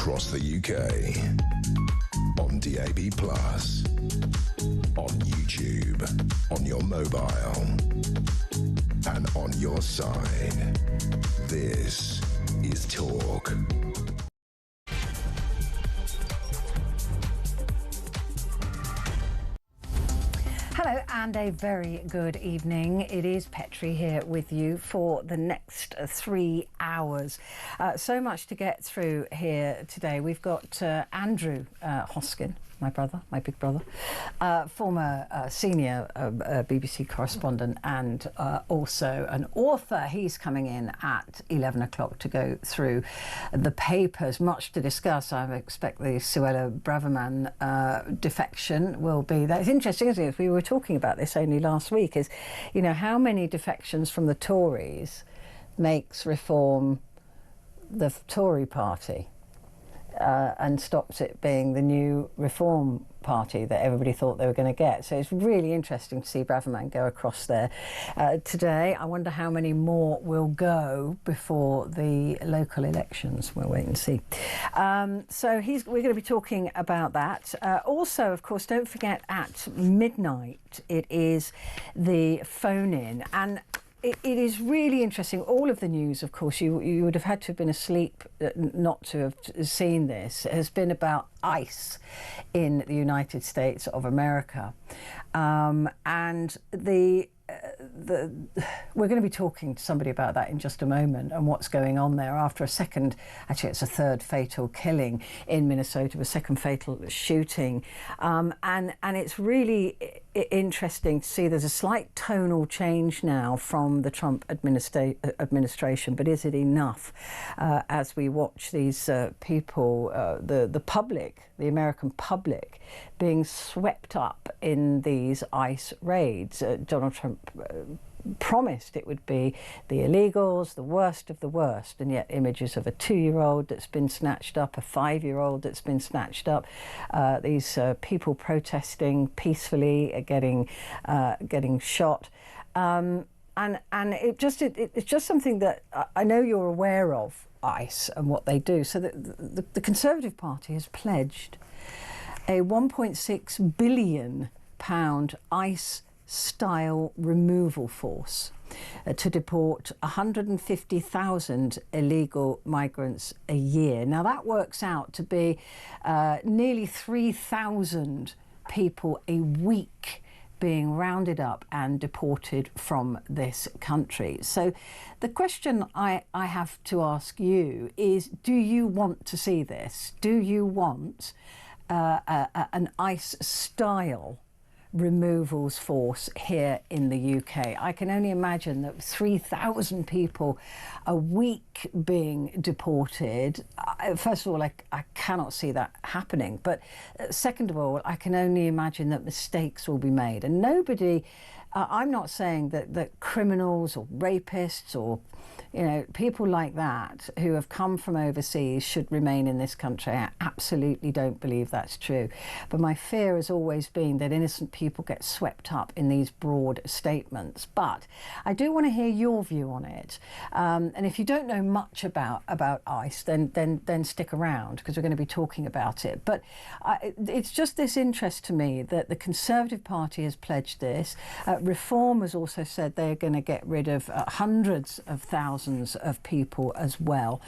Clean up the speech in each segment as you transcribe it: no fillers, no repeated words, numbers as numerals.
across the UK, on DAB+, on YouTube, on your mobile, and on your side. This is Talk. Hello and a very good evening. It is Petrie here with you for the next 3 hours. So much to get through here today. We've got Petrie Hosken, my brother, my big brother, former senior BBC correspondent and also an author. He's coming in at 11 o'clock to go through the papers. Much to discuss. I expect the Suella Braverman defection will be there. It's interesting, isn't it? We were talking about this only last week, is, you know, how many defections from the Tories makes Reform the Tory party and stops it being the new Reform party that everybody thought they were going to get. So it's really interesting to see Braverman go across there today. I wonder how many more will go before the local elections. We'll wait and see. So we're going to be talking about that. Also, of course, don't forget at midnight it is the phone-in, and it is really interesting. All of the news, of course, you would have had to have been asleep not to have seen this, has been about ICE in the United States of America. And we're going to be talking to somebody about that in just a moment and what's going on there after actually it's a third fatal killing in Minnesota, a second fatal shooting. And it's really interesting to see there's a slight tonal change now from the Trump administration, but is it enough as we watch these people, the public, the American public, being swept up in these ICE raids? Donald Trump promised it would be the illegals, the worst of the worst, and yet images of a 2-year-old that's been snatched up, a 5-year-old that's been snatched up, these people protesting peacefully, getting shot, and it's just something that I know you're aware of, ICE and what they do. So the Conservative Party has pledged a £1.6 billion ICE style removal force to deport 150,000 illegal migrants a year. Now that works out to be nearly 3,000 people a week being rounded up and deported from this country. So the question I have to ask you is, do you want to see this? Do you want an ICE style removals force here in the UK? I can only imagine that 3,000 people a week being deported. First of all, I cannot see that happening. But second of all, I can only imagine that mistakes will be made. And nobody, I'm not saying that criminals or rapists or, you know, people like that who have come from overseas should remain in this country. I absolutely don't believe that's true. But my fear has always been that innocent people get swept up in these broad statements. But I do want to hear your view on it. And if you don't know much about ICE, then stick around, because we're going to be talking about it. But it's just this interest to me that the Conservative Party has pledged this. Reform has also said they're going to get rid of hundreds of thousands of people as well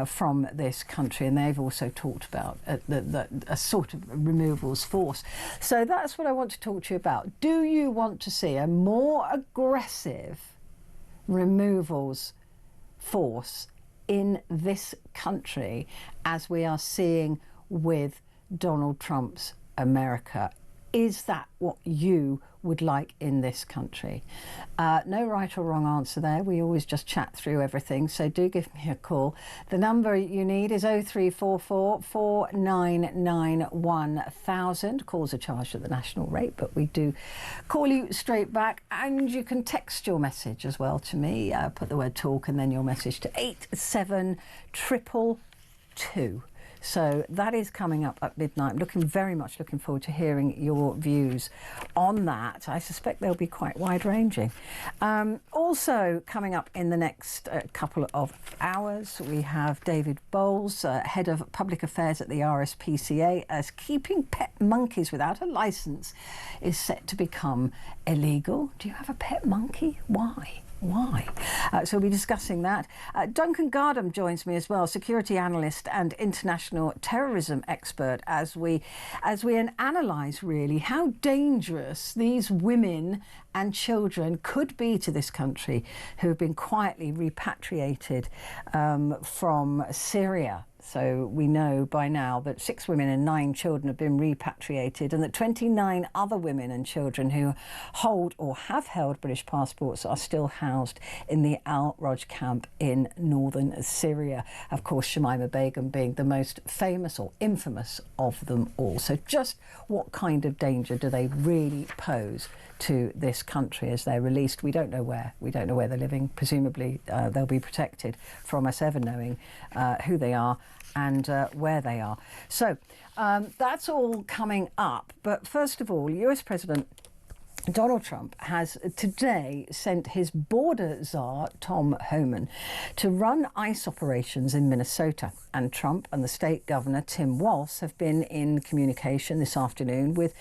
from this country, and they've also talked about a sort of removals force. So that's what I want to talk to you about. Do you want to see a more aggressive removals force in this country, as we are seeing with Donald Trump's America? Is that what you would like in this country? No right or wrong answer there. We always just chat through everything, so do give me a call. The number you need is 0344 499 1000. Calls are charged at the national rate, but we do call you straight back, and you can text your message as well to me. Put the word talk and then your message to 87222. So that is coming up at midnight. I'm very much looking forward to hearing your views on that. I suspect they'll be quite wide-ranging. Also coming up in the next couple of hours, we have David Bowles, Head of Public Affairs at the RSPCA, as keeping pet monkeys without a licence is set to become illegal. Do you have a pet monkey? Why? Why? So we'll be discussing that. Duncan Gardam joins me as well, security analyst and international terrorism expert, as we analyse really how dangerous these women and children could be to this country who have been quietly repatriated from Syria. So we know by now that 6 women and 9 children have been repatriated, and that 29 other women and children who hold or have held British passports are still housed in the Al-Roj camp in northern Syria. Of course, Shamima Begum being the most famous or infamous of them all. So just what kind of danger do they really pose to this country as they're released? We don't know where. We don't know where they're living. Presumably they'll be protected from us ever knowing who they are and where they are. So that's all coming up. But first of all, US President Donald Trump has today sent his border czar, Tom Homan, to run ICE operations in Minnesota. And Trump and the state governor, Tim Walz, have been in communication this afternoon with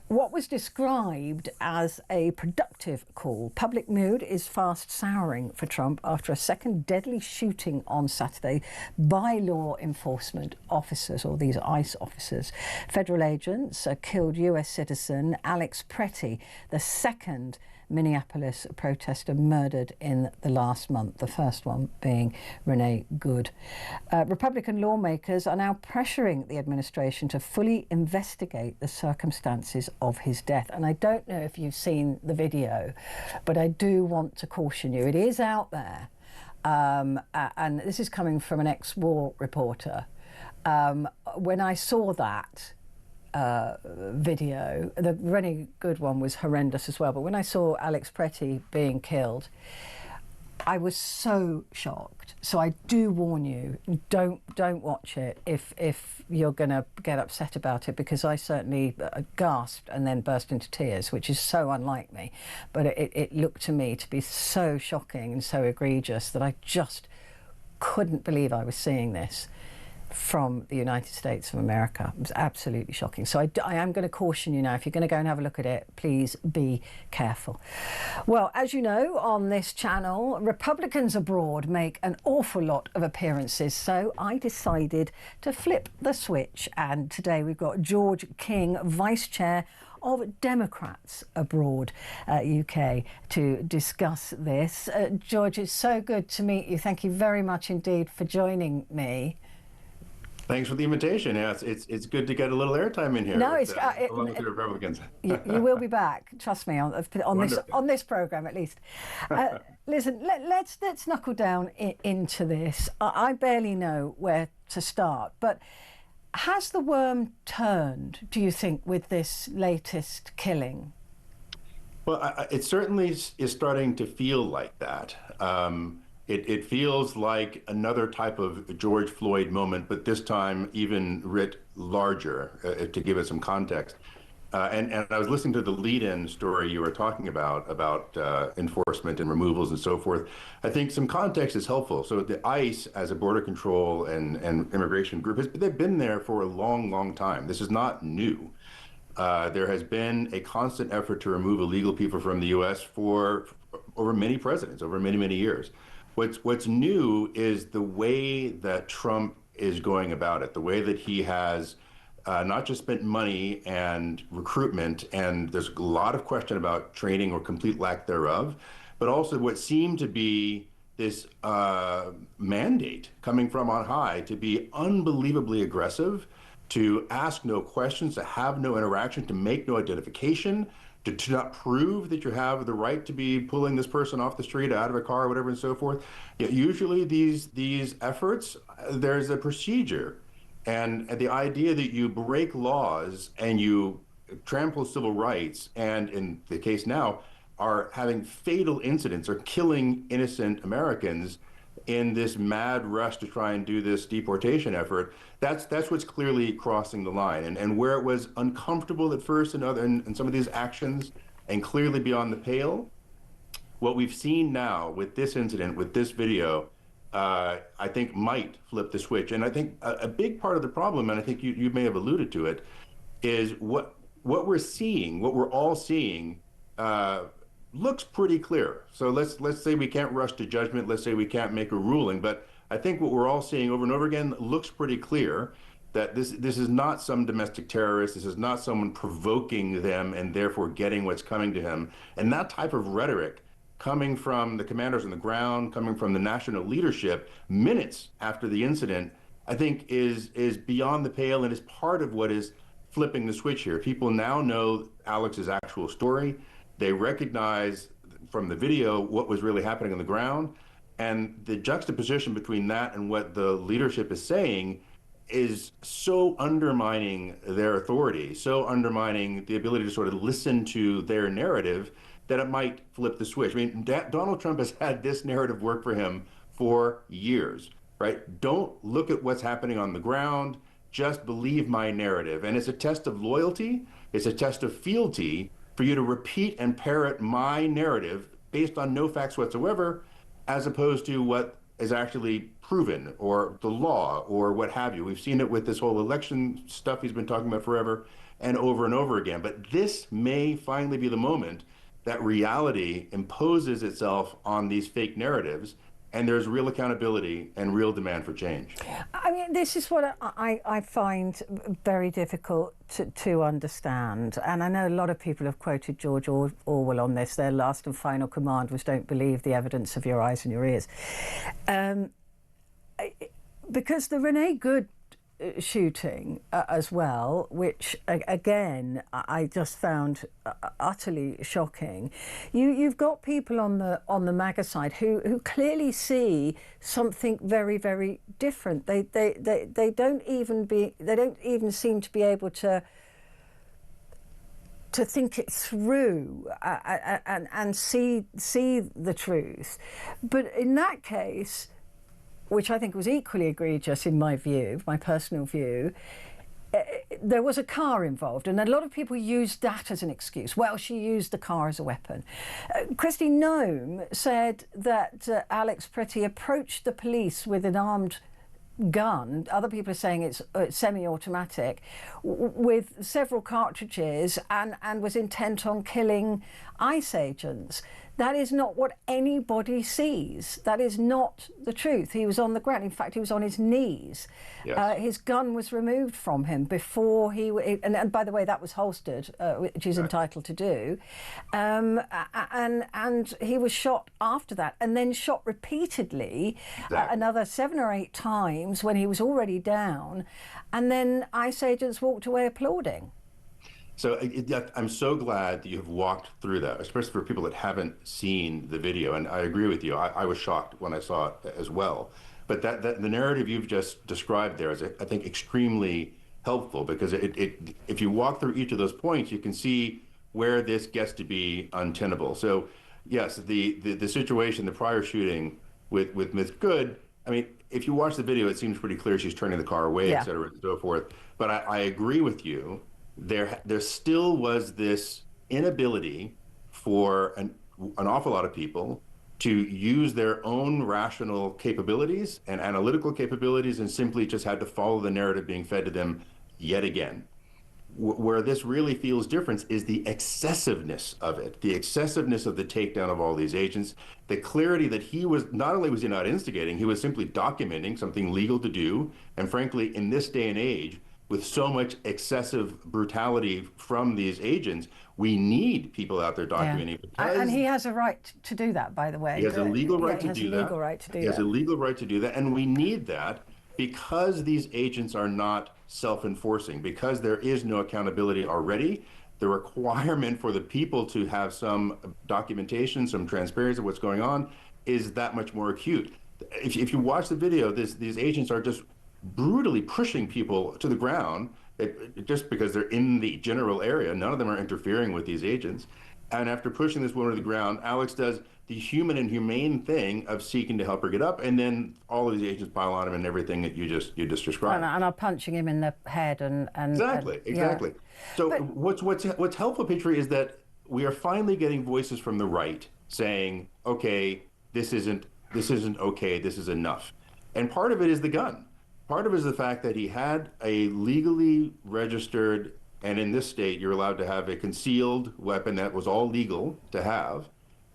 what was described as a productive call. Public mood is fast souring for Trump after a second deadly shooting on Saturday by law enforcement officers, or these ICE officers. Federal agents killed US citizen Alex Petrie, the second Minneapolis protester murdered in the last month, the first one being Renee Good. Republican lawmakers are now pressuring the administration to fully investigate the circumstances of his death. And I don't know if you've seen the video, but I do want to caution you. It is out there, and this is coming from an ex-war reporter. When I saw that video, the Rennie Good one was horrendous as well, but when I saw Alex Petrie being killed, I was so shocked. So I do warn you, don't watch it if you're going to get upset about it, because I certainly gasped and then burst into tears, which is so unlike me. But it looked to me to be so shocking and so egregious that I just couldn't believe I was seeing this from the United States of America. It was absolutely shocking. So I am going to caution you now, if you're going to go and have a look at it, please be careful. Well, as you know, on this channel, Republicans abroad make an awful lot of appearances, so I decided to flip the switch. And today we've got George King, Vice Chair of Democrats Abroad UK, to discuss this. George, it's so good to meet you. Thank you very much indeed for joining me. Thanks for the invitation. Yeah, it's good to get a little airtime in here. No, with, along with the Republicans. You will be back. Trust me on this program at least. Listen, let's knuckle down into this. I barely know where to start, but has the worm turned, do you think, with this latest killing? Well, it certainly is starting to feel like that. It feels like another type of George Floyd moment, but this time even writ larger, to give it some context. And I was listening to the lead-in story you were talking about enforcement and removals and so forth. I think some context is helpful. So the ICE, as a border control and immigration group, they've been there for a long, long time. This is not new. There has been a constant effort to remove illegal people from the U.S. for over many presidents, over many, many years. What's new is the way that Trump is going about it, the way that he has not just spent money and recruitment, and there's a lot of question about training or complete lack thereof, but also what seemed to be this mandate coming from on high to be unbelievably aggressive, to ask no questions, to have no interaction, to make no identification, to not prove that you have the right to be pulling this person off the street, out of a car, or whatever, and so forth. Usually these efforts, there's a procedure. And the idea that you break laws and you trample civil rights, and in the case now, are having fatal incidents or killing innocent Americans, in this mad rush to try and do this deportation effort, that's what's clearly crossing the line. And where it was uncomfortable at first in some of these actions and clearly beyond the pale, what we've seen now with this incident, with this video, I think might flip the switch. And I think a big part of the problem, and I think you may have alluded to it, is what we're seeing, what we're all seeing, looks pretty clear. So let's say we can't rush to judgment. Let's say we can't make a ruling. But I think what we're all seeing over and over again looks pretty clear that this is not some domestic terrorist. This is not someone provoking them and therefore getting what's coming to him. And that type of rhetoric coming from the commanders on the ground, coming from the national leadership minutes after the incident, I think is beyond the pale and is part of what is flipping the switch here. People now know Alex's actual story. They recognize from the video what was really happening on the ground. And the juxtaposition between that and what the leadership is saying is so undermining their authority, so undermining the ability to sort of listen to their narrative, that it might flip the switch. I mean, Donald Trump has had this narrative work for him for years, right? Don't look at what's happening on the ground, just believe my narrative. And it's a test of loyalty, it's a test of fealty for you to repeat and parrot my narrative based on no facts whatsoever, as opposed to what is actually proven, or the law, or what have you. We've seen it with this whole election stuff he's been talking about forever and over again. But this may finally be the moment that reality imposes itself on these fake narratives, and there's real accountability and real demand for change. I mean, this is what I find very difficult to understand. And I know a lot of people have quoted George Orwell on this. Their last and final command was, don't believe the evidence of your eyes and your ears. Because the Renee Good shooting as well, which again I just found utterly shocking. You've got people on the MAGA side who clearly see something very, very different. They don't even seem to be able to think it through and see the truth. But in that case, which I think was equally egregious in my view, my personal view, there was a car involved, and a lot of people used that as an excuse. Well, she used the car as a weapon. Kristi Noem said that Alex Petrie approached the police with an armed gun. Other people are saying it's semi-automatic, with several cartridges, and was intent on killing ICE agents. That is not what anybody sees. That is not the truth. He was on the ground. In fact, he was on his knees. Yes. His gun was removed from him before he... And by the way, that was holstered, which he's entitled to do. And he was shot after that, and then shot repeatedly, another 7 or 8 times when he was already down. And then ICE agents walked away applauding. So I'm so glad that you've walked through that, especially for people that haven't seen the video. And I agree with you. I was shocked when I saw it as well. But that the narrative you've just described there is, I think, extremely helpful, because if you walk through each of those points, you can see where this gets to be untenable. So yes, the situation, the prior shooting with Ms. Good, I mean, if you watch the video, it seems pretty clear she's turning the car away, et cetera, and so forth. But I agree with you. There still was this inability for an awful lot of people to use their own rational capabilities and analytical capabilities, and simply just had to follow the narrative being fed to them yet again. Where this really feels different is the excessiveness of it, the excessiveness of the takedown of all these agents, the clarity that he was, not only was he not instigating, he was simply documenting something legal to do. And frankly, in this day and age, with so much excessive brutality from these agents, we need people out there documenting. And he has a right to do that, by the way. He has a legal right to do that. He has a legal right to do that, and we need that because these agents are not self-enforcing, because there is no accountability already. The requirement for the people to have some documentation, some transparency of what's going on, is that much more acute. If you watch the video, these agents are just brutally pushing people to the ground just because they're in the general area. None of them are interfering with these agents. And after pushing this woman to the ground, Alex does the human and humane thing of seeking to help her get up, and then all of these agents pile on him and everything that you just described. And are punching him in the head and Exactly. Yeah. So But what's helpful, Petrie, is that we are finally getting voices from the right saying, okay, this isn't okay, this is enough. And part of it is the gun. Part of it is the fact that he had a legally registered, and in this state, you're allowed to have a concealed weapon that was all legal to have.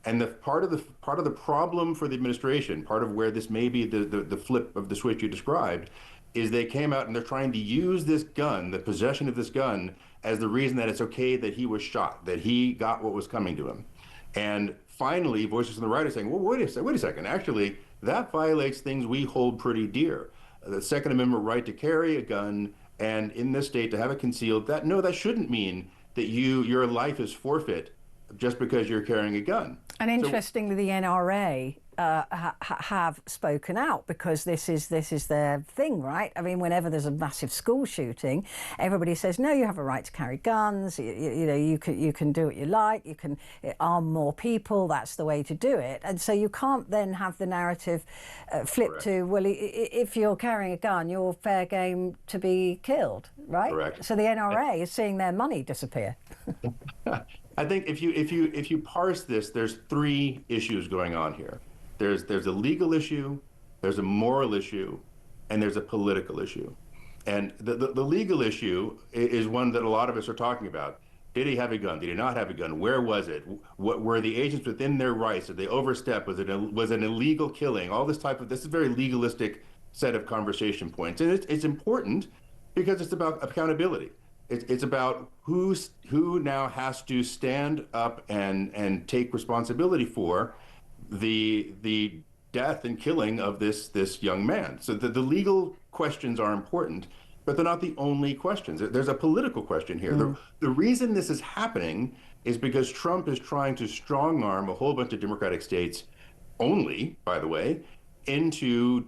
And the part of the problem for the administration, part of where this may be the flip of the switch you described, is they came out and they're trying to use this gun, the possession of this gun, as the reason that it's okay that he was shot, that he got what was coming to him. And finally, voices from the right are saying, well, wait a second. Actually, that violates things we hold pretty dear. The Second Amendment right to carry a gun, and in this state to have it concealed, that shouldn't mean that your life is forfeit just because you're carrying a gun. And interestingly, the NRA have spoken out, because this is their thing, right? I mean, whenever there's a massive school shooting, everybody says, no, you have a right to carry guns. You know, you can do what you like. You can arm more people. That's the way to do it. And so you can't then have the narrative flip Correct. to, well, if you're carrying a gun, you're fair game to be killed, right? Correct. So the NRA is seeing their money disappear. I think if you parse this, there's three issues going on here. There's a legal issue, there's a moral issue, and there's a political issue. And the legal issue is one that a lot of us are talking about. Did he have a gun? Did he not have a gun? Where was it? What were the agents within their rights? Did they overstep? Was it an illegal killing? All this is a very legalistic set of conversation points, and it's important because it's about accountability. It's about who now has to stand up and take responsibility for the death and killing of this young man. So the legal questions are important, but they're not the only questions. There's a political question here. The reason this is happening is because Trump is trying to strong arm a whole bunch of Democratic states only, by the way, into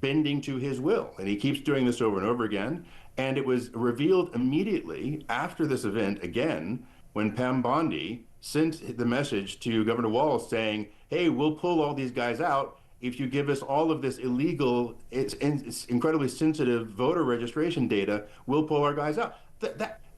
bending to his will. And he keeps doing this over and over again. And it was revealed immediately after this event, again, when Pam Bondi sent the message to Governor Walz saying, hey, we'll pull all these guys out if you give us all of this illegal, it's incredibly sensitive voter registration data, we'll pull our guys out.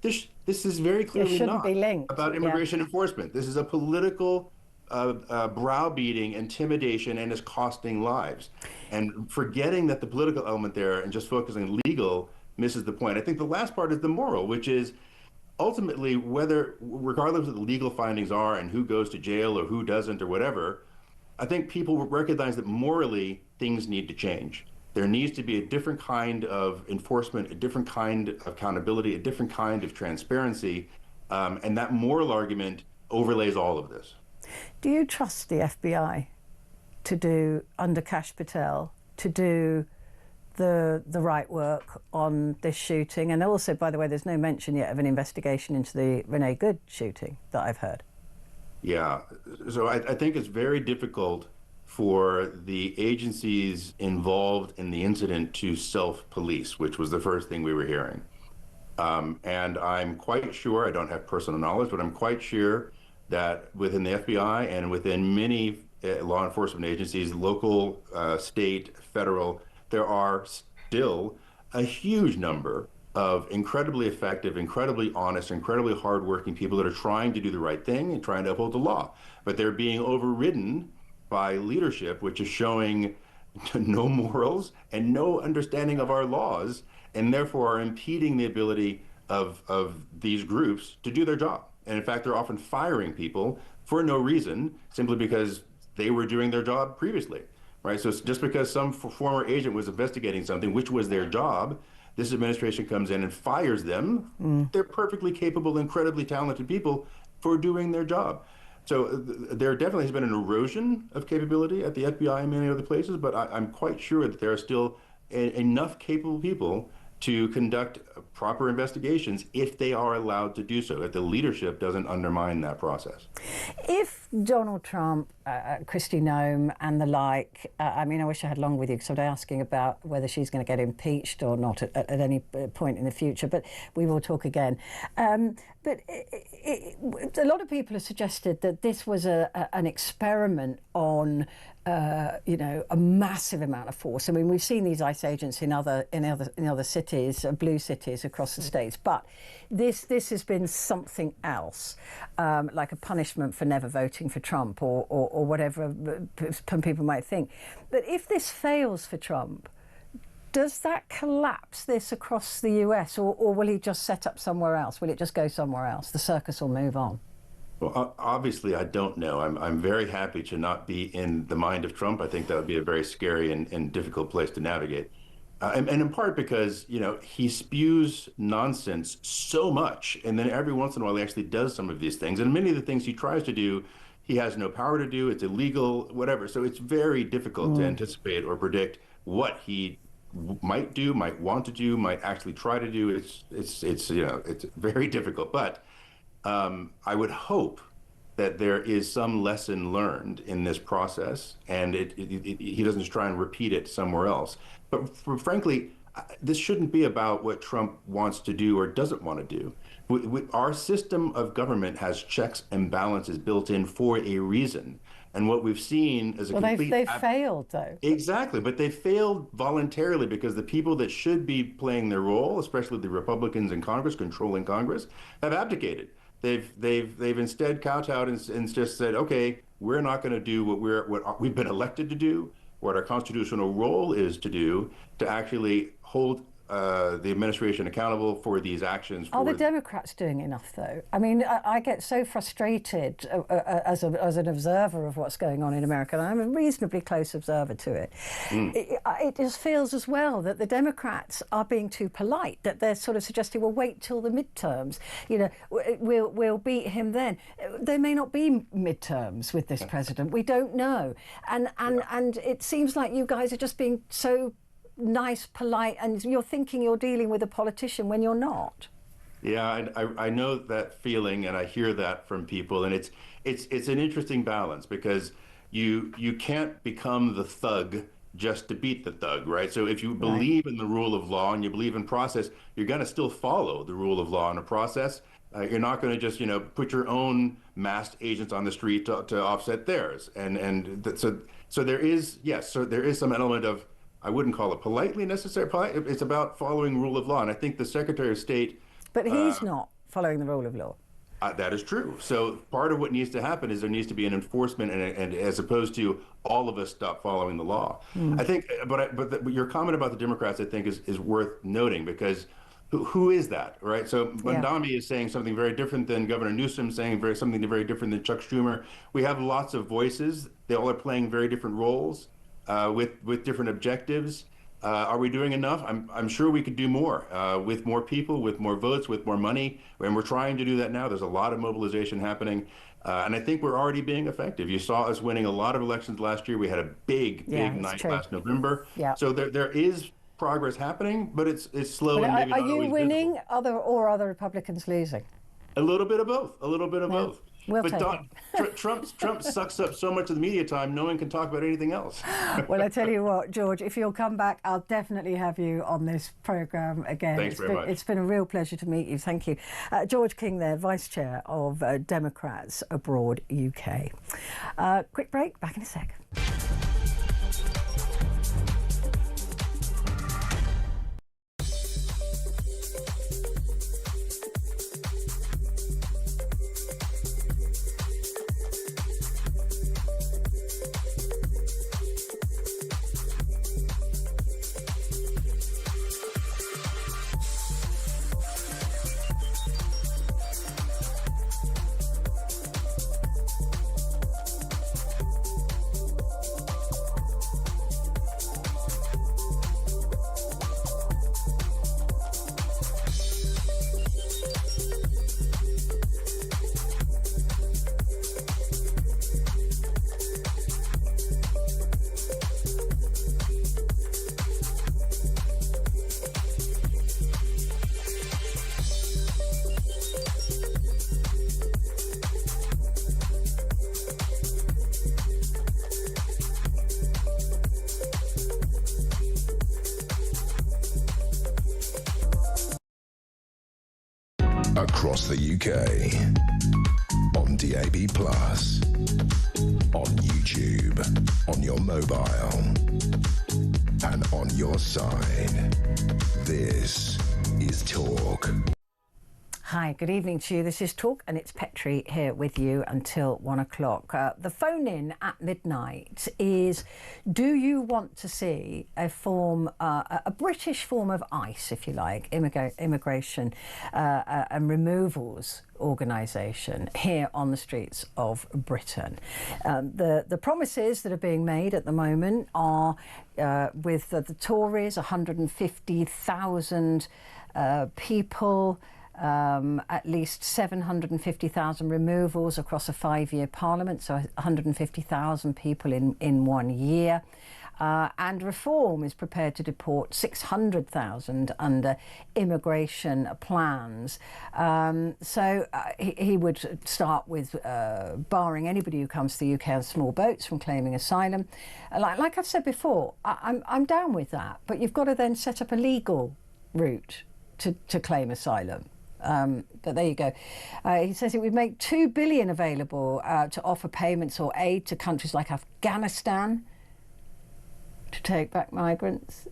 This is very clearly not about immigration enforcement. This is a political browbeating, intimidation, and is costing lives. And forgetting that the political element there and just focusing on legal misses the point. I think the last part is the moral, which is ultimately regardless of what the legal findings are and who goes to jail or who doesn't or whatever, I think people recognize that morally things need to change. There needs to be a different kind of enforcement, a different kind of accountability, a different kind of transparency, and that moral argument overlays all of this. Do you trust the FBI to do, under Kash Patel, to do the right work on this shooting? And also, by the way, there's no mention yet of an investigation into the Renee Good shooting that I've heard. Yeah, so I think it's very difficult for the agencies involved in the incident to self-police, which was the first thing we were hearing. And I'm quite sure, I don't have personal knowledge, but I'm quite sure that within the FBI and within many law enforcement agencies, local, state, federal, there are still a huge number of incredibly effective, incredibly honest, incredibly hardworking people that are trying to do the right thing and trying to uphold the law. But they're being overridden by leadership, which is showing no morals and no understanding of our laws, and therefore are impeding the ability of these groups to do their job. And in fact, they're often firing people for no reason, simply because they were doing their job previously. Right, so just because some former agent was investigating something, which was their job, this administration comes in and fires them. They're perfectly capable, incredibly talented people for doing their job. So there definitely has been an erosion of capability at the FBI and many other places, but I'm quite sure that there are still enough capable people to conduct proper investigations if they are allowed to do so, if the leadership doesn't undermine that process. If Donald Trump, Kristi Noem and the like, I mean, I wish I had longer with you because I was asking about whether she's going to get impeached or not at any point in the future, but we will talk again. But a lot of people have suggested that this was an experiment on a massive amount of force. I mean, we've seen these ICE agents in other cities, blue cities across the states, but this has been something else, like a punishment for never voting for Trump or whatever some people might think. But if this fails for Trump, does that collapse this across the US, or will he just set up somewhere else? Will it just go somewhere else? The circus will move on. Well, obviously, I don't know. I'm very happy to not be in the mind of Trump. I think that would be a very scary and difficult place to navigate. And in part because, he spews nonsense so much, and then every once in a while he actually does some of these things. And many of the things he tries to do, he has no power to do. It's illegal, whatever. So it's very difficult to anticipate or predict what he might do, might want to do, might actually try to do. It's very difficult. But I would hope that there is some lesson learned in this process, and he doesn't just try and repeat it somewhere else. But frankly, this shouldn't be about what Trump wants to do or doesn't want to do. Our system of government has checks and balances built in for a reason. And what we've seen is they've failed, though. Exactly, but they failed voluntarily because the people that should be playing their role, especially the Republicans in Congress, controlling Congress, have abdicated. They've instead kowtowed and just said, okay, we're not going to do what we've been elected to do, what our constitutional role is to do, to actually hold the administration accountable for these actions. Are the Democrats doing enough, though? I mean, I get so frustrated as an observer of what's going on in America, and I'm a reasonably close observer to it. It just feels as well that the Democrats are being too polite, that they're sort of suggesting, well, wait till the midterms. We'll beat him then. There may not be midterms with this president. We don't know. And it seems like you guys are just being so nice, polite, and you're thinking you're dealing with a politician when you're not. Yeah, I know that feeling, and I hear that from people, and it's an interesting balance because you can't become the thug just to beat the thug, right? So if you believe in the rule of law and you believe in process, you're going to still follow the rule of law and a process. You're not going to just put your own masked agents on the street to offset theirs, so there is some element of, I wouldn't call it politely necessarily. It's about following rule of law. And I think the Secretary of State... But he's not following the rule of law. That is true. So part of what needs to happen is there needs to be an enforcement, and as opposed to all of us stop following the law. I think, but your comment about the Democrats, I think, is worth noting, because who is that, right? So Mondami is saying something very different than Governor Newsom, saying something very different than Chuck Schumer. We have lots of voices. They all are playing very different roles. With different objectives. Are we doing enough? I'm sure we could do more with more people, with more votes, with more money, and we're trying to do that now. There's a lot of mobilization happening, and I think we're already being effective. You saw us winning a lot of elections last year. We had a big night last November. Yeah. So there is progress happening, but it's slow. And maybe not always visible. Are you winning, other Republicans losing? A little bit of both. A little bit of both. We'll but Trump sucks up so much of the media time, no one can talk about anything else. Well, I tell you what, George, if you'll come back, I'll definitely have you on this programme again. Thanks very much. It's been a real pleasure to meet you. Thank you. George King there, Vice Chair of Democrats Abroad UK. Quick break, back in a sec. Across the UK. On DAB+. On YouTube. On your mobile. And on your side. This is Talk. Hi, good evening to you. This is Talk, and it's Petrie here with you until 1 o'clock. The phone in at midnight is, do you want to see a British form of ICE, if you like, immigration and removals organisation here on the streets of Britain? The promises that are being made at the moment are with the Tories, 150,000 people, at least 750,000 removals across a 5-year parliament, so 150,000 people in 1 year. And Reform is prepared to deport 600,000 under immigration plans. So he would start with barring anybody who comes to the UK on small boats from claiming asylum. Like I've said before, I'm down with that, but you've got to then set up a legal route to claim asylum. But there you go. He says it would make $2 billion available to offer payments or aid to countries like Afghanistan to take back migrants.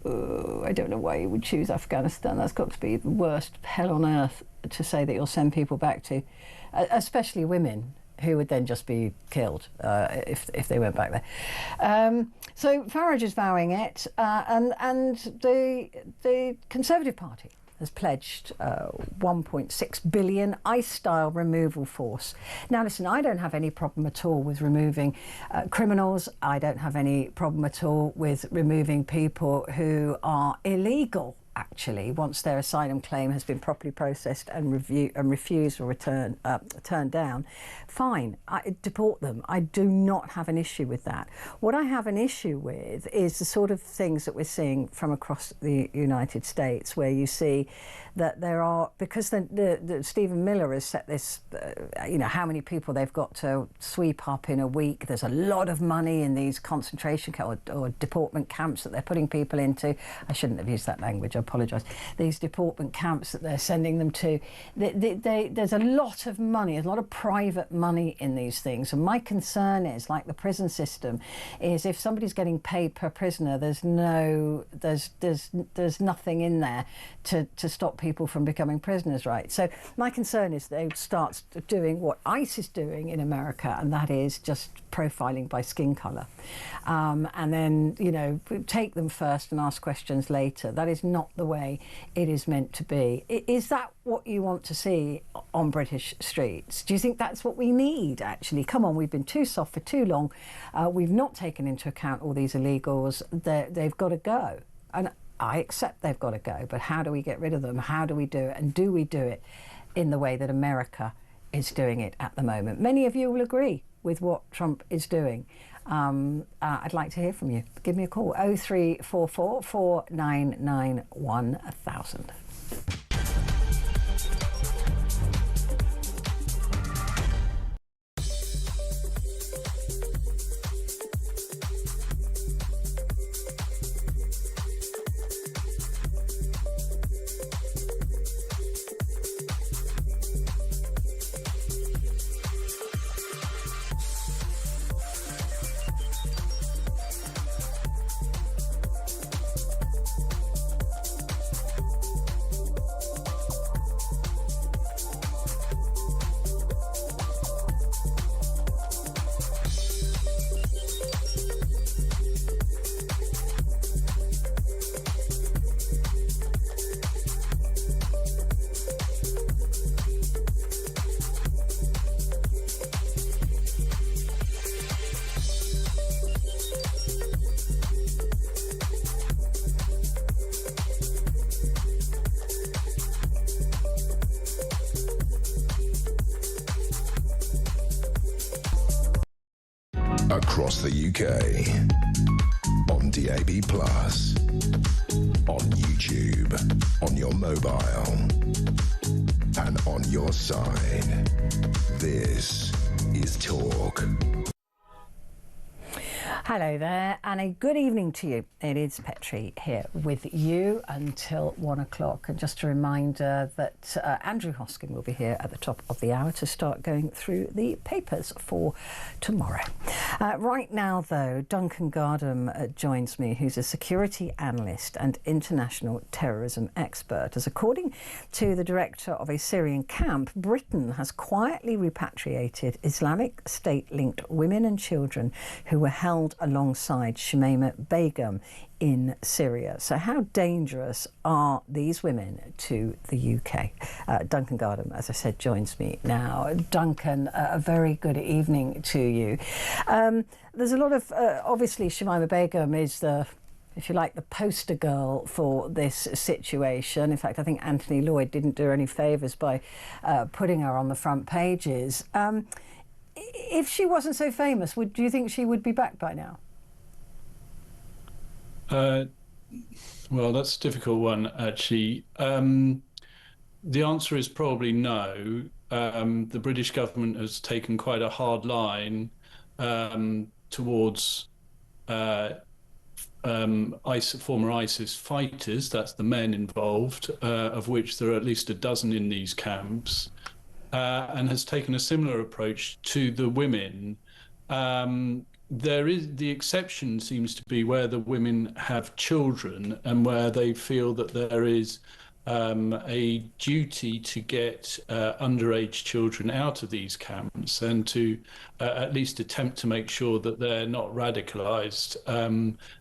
I don't know why you would choose Afghanistan. That's got to be the worst hell on earth to say that you'll send people back to, especially women who would then just be killed if they went back there. So Farage is vowing it, and the Conservative Party has pledged 1.6 billion ICE-style removal force. Now listen, I don't have any problem at all with removing criminals. I don't have any problem at all with removing people who are illegal, actually, once their asylum claim has been properly processed and refused or turned down. Fine, I deport them. I do not have an issue with that. What I have an issue with is the sort of things that we're seeing from across the United States, where you see that there are, because the Stephen Miller has set this, how many people they've got to sweep up in a week. There's a lot of money in these concentration or deportment camps that they're putting people into. I shouldn't have used that language, I apologise. These deportment camps that they're sending them to. There's a lot of money, a lot of private money in these things. And my concern is, like the prison system, is if somebody's getting paid per prisoner, there's nothing in there to stop people from becoming prisoners, right? So my concern is they start doing what ICE is doing in America, and that is just profiling by skin colour. And then, take them first and ask questions later. That is not the way it is meant to be. Is that what you want to see on British streets? Do you think that's what we need, actually? Come on, we've been too soft for too long. We've not taken into account all these illegals. They've got to go. And I accept they've got to go, but how do we get rid of them? How do we do it? And do we do it in the way that America is doing it at the moment? Many of you will agree with what Trump is doing. I'd like to hear from you. Give me a call, 0344 499 1000. Across the UK. On DAB+. On YouTube. On your mobile. And on your side. This is Talk. Hello there, and a good evening to you. It is Petrie here with you until 1 o'clock. And just a reminder that Petrie Hosken will be here at the top of the hour to start going through the papers for tomorrow. Right now, though, Duncan Gardam joins me, who's a security analyst and international terrorism expert. As according to the director of a Syrian camp, Britain has quietly repatriated Islamic State-linked women and children who were held alongside Shamima Begum in Syria. So how dangerous are these women to the UK? Duncan Gardam, as I said, joins me now. Duncan, a very good evening to you. There's a lot of, obviously Shamima Begum is the, if you like, the poster girl for this situation. In fact, I think Anthony Lloyd didn't do her any favours by putting her on the front pages. If she wasn't so famous, do you think she would be back by now? Well, that's a difficult one, actually. The answer is probably no. The British government has taken quite a hard line towards former ISIS fighters. That's the men involved, of which there are at least a dozen in these camps. And has taken a similar approach to the women. The exception seems to be where the women have children and where they feel that there is a duty to get underage children out of these camps and to at least attempt to make sure that they're not radicalized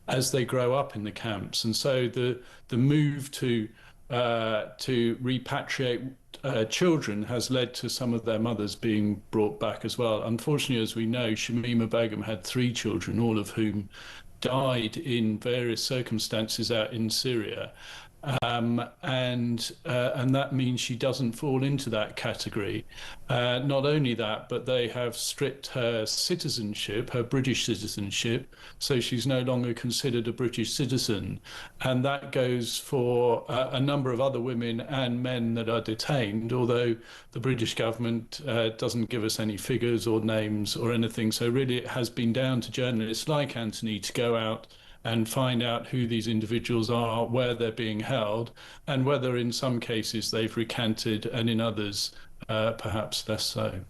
as they grow up in the camps. And so the move to repatriate children has led to some of their mothers being brought back as well. Unfortunately, as we know, Shamima Begum had 3 children, all of whom died in various circumstances out in Syria. And that means she doesn't fall into that category. Not only that, but they have stripped her citizenship, her British citizenship, so she's no longer considered a British citizen. And that goes for a number of other women and men that are detained, although the British government doesn't give us any figures or names or anything. So really it has been down to journalists like Anthony to go out and find out who these individuals are, where they're being held, and whether in some cases they've recanted and in others perhaps less so.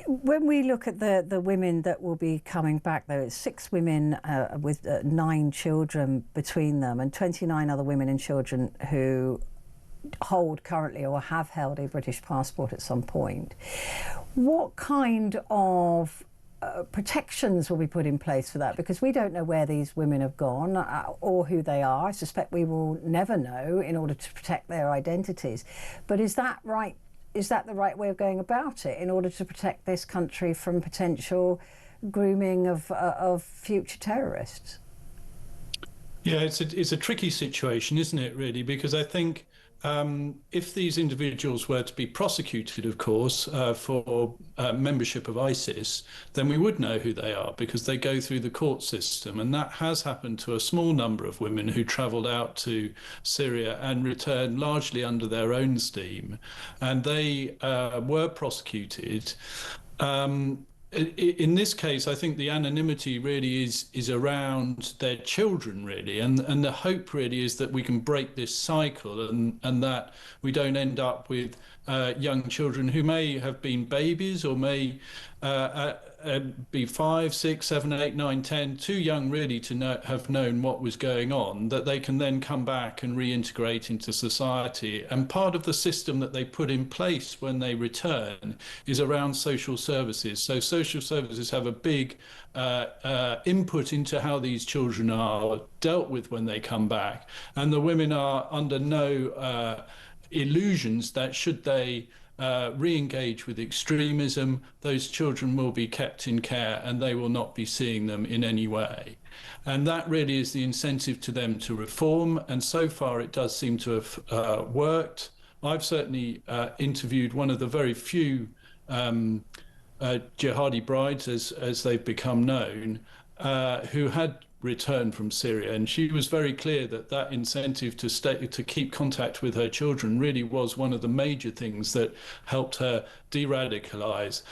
When we look at the women that will be coming back, though, it's 6 women with 9 children between them and 29 other women and children who hold currently or have held a British passport at some point. What kind of protections will be put in place for that? Because we don't know where these women have gone or who they are. I suspect we will never know in order to protect their identities. But is that right? Is that the right way of going about it in order to protect this country from potential grooming of future terrorists? Yeah, it's a tricky situation, isn't it, really? Because I think if these individuals were to be prosecuted, of course, for membership of ISIS, then we would know who they are because they go through the court system. And that has happened to a small number of women who travelled out to Syria and returned largely under their own steam. And they were prosecuted. In this case, I think the anonymity really is around their children, really, and the hope really is that we can break this cycle and that we don't end up with young children who may have been babies or may be 5, 6, 7, 8, 9, 10, too young really to have known what was going on, that they can then come back and reintegrate into society. And part of the system that they put in place when they return is around social services. So social services have a big input into how these children are dealt with when they come back. And the women are under no illusions that should they re-engage with extremism, those children will be kept in care and they will not be seeing them in any way. And that really is the incentive to them to reform. And so far it does seem to have worked. I've certainly interviewed one of the very few jihadi brides, as they've become known, who had returned from Syria, and she was very clear that that incentive to keep contact with her children really was one of the major things that helped her de-radicalize.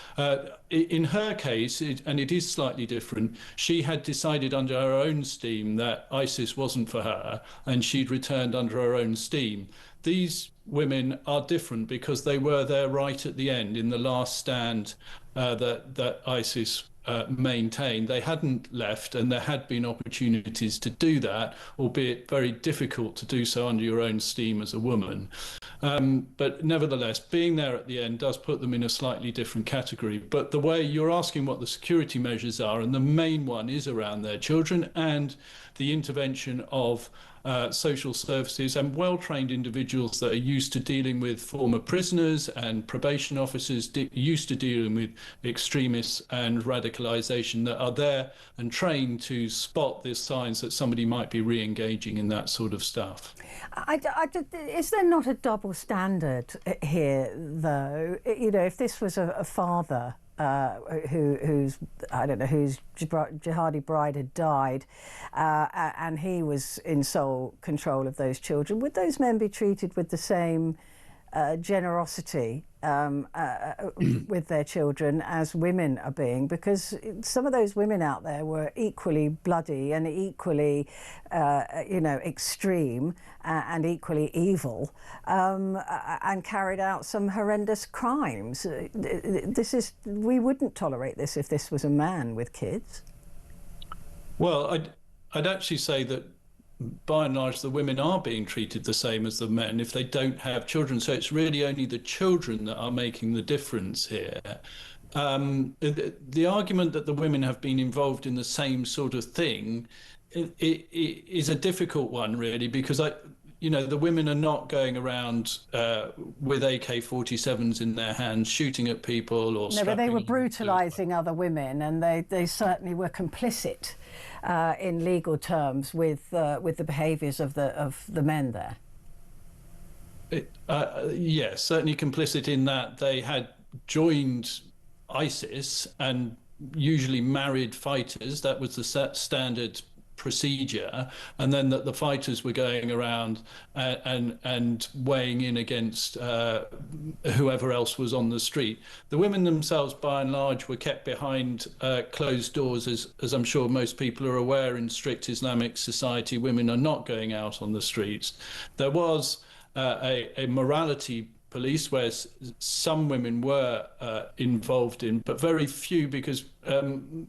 In her case, and it is slightly different, she had decided under her own steam that ISIS wasn't for her, and she'd returned under her own steam. These women are different because they were there right at the end in the last stand that ISIS maintained. They hadn't left, and there had been opportunities to do that, albeit very difficult to do so under your own steam as a woman. But nevertheless, being there at the end does put them in a slightly different category. But the way you're asking what the security measures are, and the main one is around their children and the intervention of social services and well-trained individuals that are used to dealing with former prisoners and probation officers, used to dealing with extremists and radicalization, that are there and trained to spot the signs that somebody might be re-engaging in that sort of stuff. Is there not a double standard here, though? You know, if this was a father whose jihadi bride had died, and he was in sole control of those children, would those men be treated with the same generosity with their children as women are being? Because some of those women out there were equally bloody and equally, extreme and equally evil, and carried out some horrendous crimes. We wouldn't tolerate this if this was a man with kids. Well, I'd actually say that by and large, the women are being treated the same as the men if they don't have children. So it's really only the children that are making the difference here. The argument that the women have been involved in the same sort of thing is a difficult one, really, because the women are not going around with AK-47s in their hands, shooting at people or. No, but they were brutalising other women, and they certainly were complicit in legal terms with the behaviours of the men there. Yes, certainly complicit in that they had joined ISIS and usually married fighters. That was the standard procedure, and then that the fighters were going around and weighing in against whoever else was on the street. The women themselves, by and large, were kept behind closed doors, as I'm sure most people are aware. In strict Islamic society, women are not going out on the streets. There was a morality police where some women were involved in, but very few, because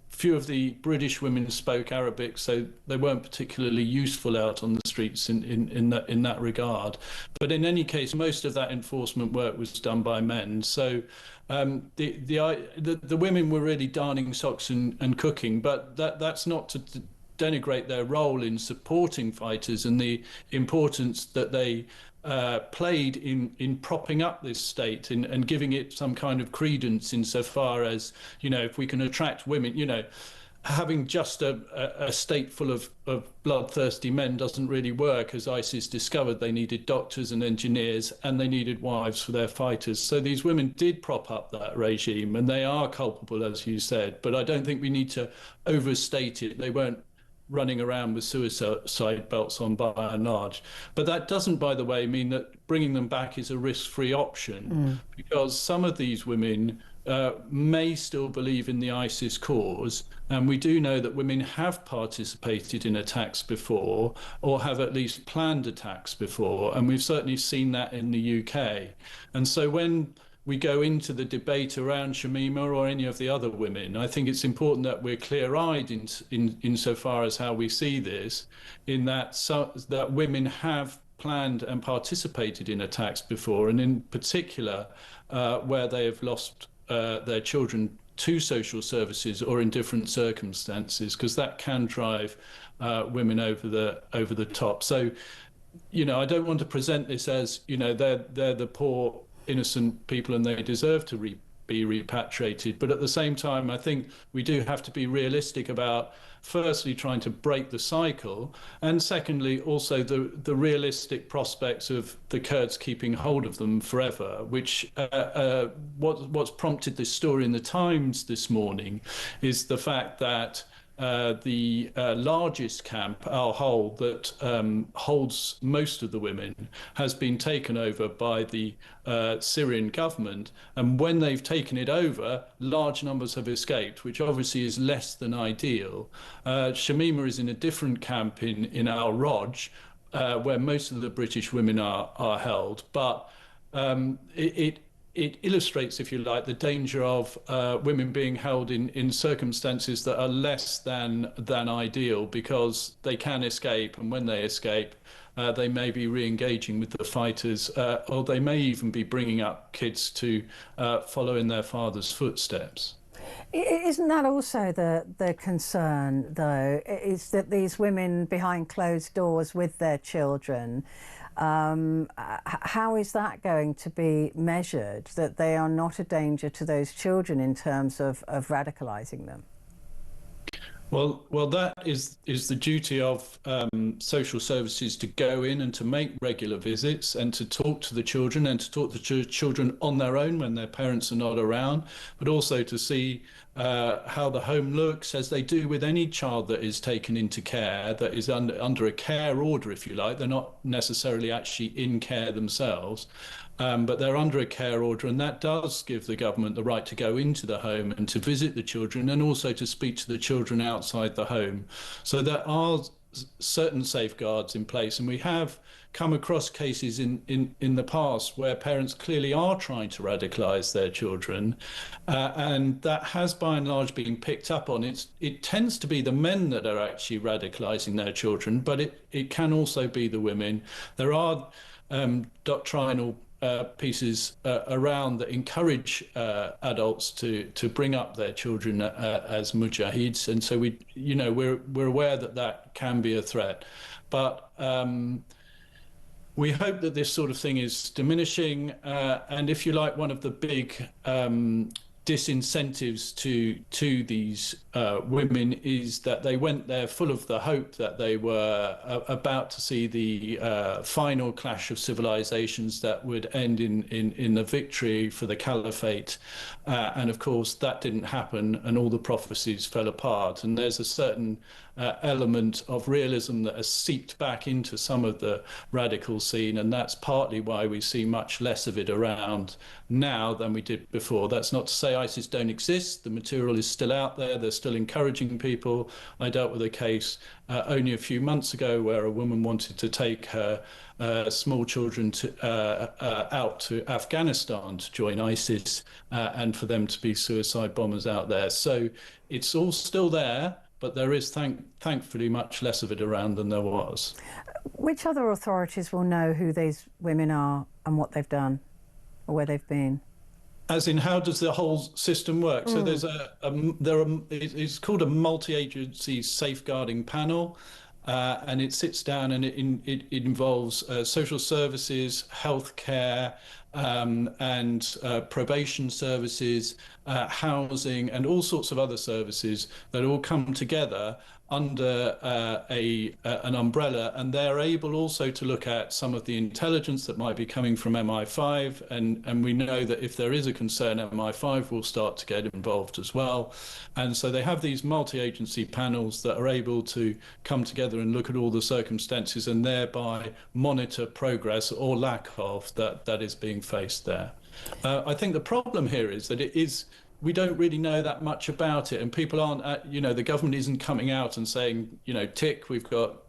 few of the British women spoke Arabic, so they weren't particularly useful out on the streets in that regard. But in any case, most of that enforcement work was done by men. So the women were really darning socks and cooking, but that's not to denigrate their role in supporting fighters and the importance that they played in propping up this state and giving it some kind of credence, insofar as, if we can attract women, having just a state full of bloodthirsty men doesn't really work. As ISIS discovered, they needed doctors and engineers, and they needed wives for their fighters. So these women did prop up that regime, and they are culpable, as you said, but I don't think we need to overstate it. They weren't running around with suicide belts on, by and large. But that doesn't, by the way, mean that bringing them back is a risk-free option, because some of these women may still believe in the ISIS cause, and we do know that women have participated in attacks before, or have at least planned attacks before, and we've certainly seen that in the UK. And so when we go into the debate around Shamima or any of the other women, I think it's important that we're clear-eyed insofar as how we see this, in that that women have planned and participated in attacks before, and in particular where they have lost their children to social services or in different circumstances, because that can drive women over the top. So, I don't want to present this as, they're the poor innocent people and they deserve to be repatriated. But at the same time, I think we do have to be realistic about, firstly, trying to break the cycle, and secondly, also the realistic prospects of the Kurds keeping hold of them forever, which what's prompted this story in the Times this morning is the fact that the largest camp, Al Hol, that holds most of the women, has been taken over by the Syrian government. And when they've taken it over, large numbers have escaped, which obviously is less than ideal. Shamima is in a different camp in Al Roj, where most of the British women are held. But it illustrates, if you like, the danger of women being held in circumstances that are less than ideal, because they can escape, and when they escape, they may be re-engaging with the fighters, or they may even be bringing up kids to follow in their father's footsteps. Isn't that also the concern, though, is that these women behind closed doors with their children, how is that going to be measured, that they are not a danger to those children in terms of radicalising them? Well, that is the duty of social services, to go in and to make regular visits and to talk to the children, and to talk to children on their own when their parents are not around, but also to see how the home looks, as they do with any child that is taken into care, that is under a care order, if you like. They're not necessarily actually in care themselves. But they're under a care order, and that does give the government the right to go into the home and to visit the children, and also to speak to the children outside the home. So there are certain safeguards in place, and we have come across cases in the past where parents clearly are trying to radicalise their children, and that has by and large been picked up on. It tends to be the men that are actually radicalising their children, but it can also be the women. There are doctrinal pieces around that encourage adults to bring up their children as mujahids, and so we're aware that can be a threat, but we hope that this sort of thing is diminishing, and if you like, one of the big disincentives to these women is that they went there full of the hope that they were about to see the final clash of civilizations that would end in the victory for the caliphate, and of course that didn't happen, and all the prophecies fell apart. And there's a certain element of realism that has seeped back into some of the radical scene, and that's partly why we see much less of it around now than we did before. That's not to say ISIS don't exist. The material is still out there. They're still encouraging people. I dealt with a case only a few months ago where a woman wanted to take her small children out to Afghanistan to join ISIS, and for them to be suicide bombers out there. So it's all still there, but there is thankfully much less of it around than there was. Which other authorities will know who these women are and what they've done, or where they've been? As in, how does the whole system work? So there's it's called a multi-agency safeguarding panel, and it sits down, and it involves social services, healthcare, and probation services, housing, and all sorts of other services that all come together under an umbrella, and they're able also to look at some of the intelligence that might be coming from MI5, and we know that if there is a concern, MI5 will start to get involved as well. And so they have these multi-agency panels that are able to come together and look at all the circumstances, and thereby monitor progress or lack of that is being faced there. I think the problem here is that we don't really know that much about it, and people aren't, the government isn't coming out and saying, tick, we've got,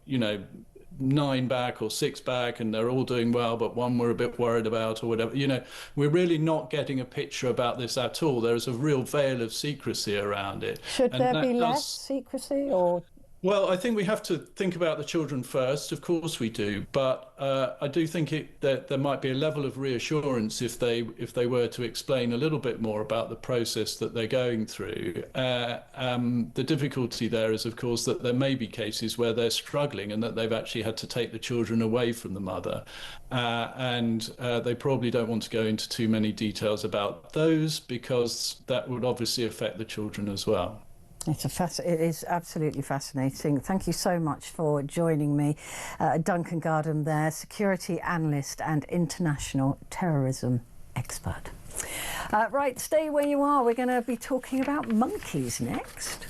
9 back or 6 back, and they're all doing well, but one we're a bit worried about, or whatever. We're really not getting a picture about this at all. There is a real veil of secrecy around it. Should there be less secrecy, or? Well, I think we have to think about the children first. Of course we do, but I do think that there might be a level of reassurance if they were to explain a little bit more about the process that they're going through. The difficulty there is, of course, that there may be cases where they're struggling and that they've actually had to take the children away from the mother, and they probably don't want to go into too many details about those, because that would obviously affect the children as well. It is absolutely fascinating. Thank you so much for joining me. Duncan Gardam there, security analyst and international terrorism expert. Right, stay where you are. We're going to be talking about monkeys next.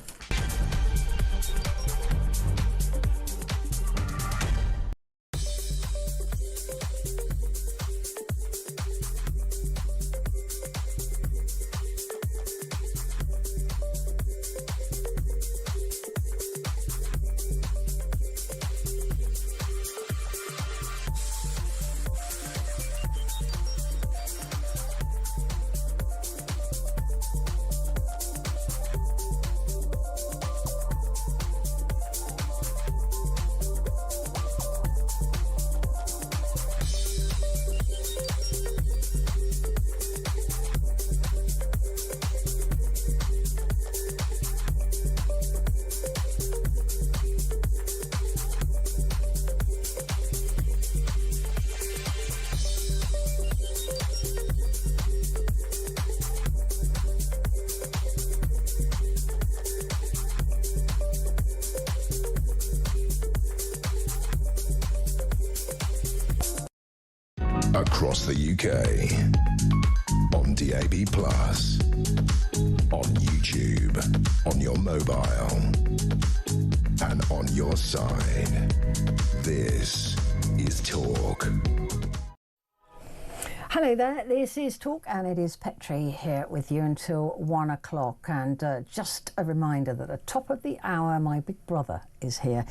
across the UK, on DAB+, on YouTube, on your mobile, and on your side. This is Talk. Hello there, this is Talk and it is Petrie here with you until 1 o'clock, and just a reminder that at the top of the hour my big brother is here.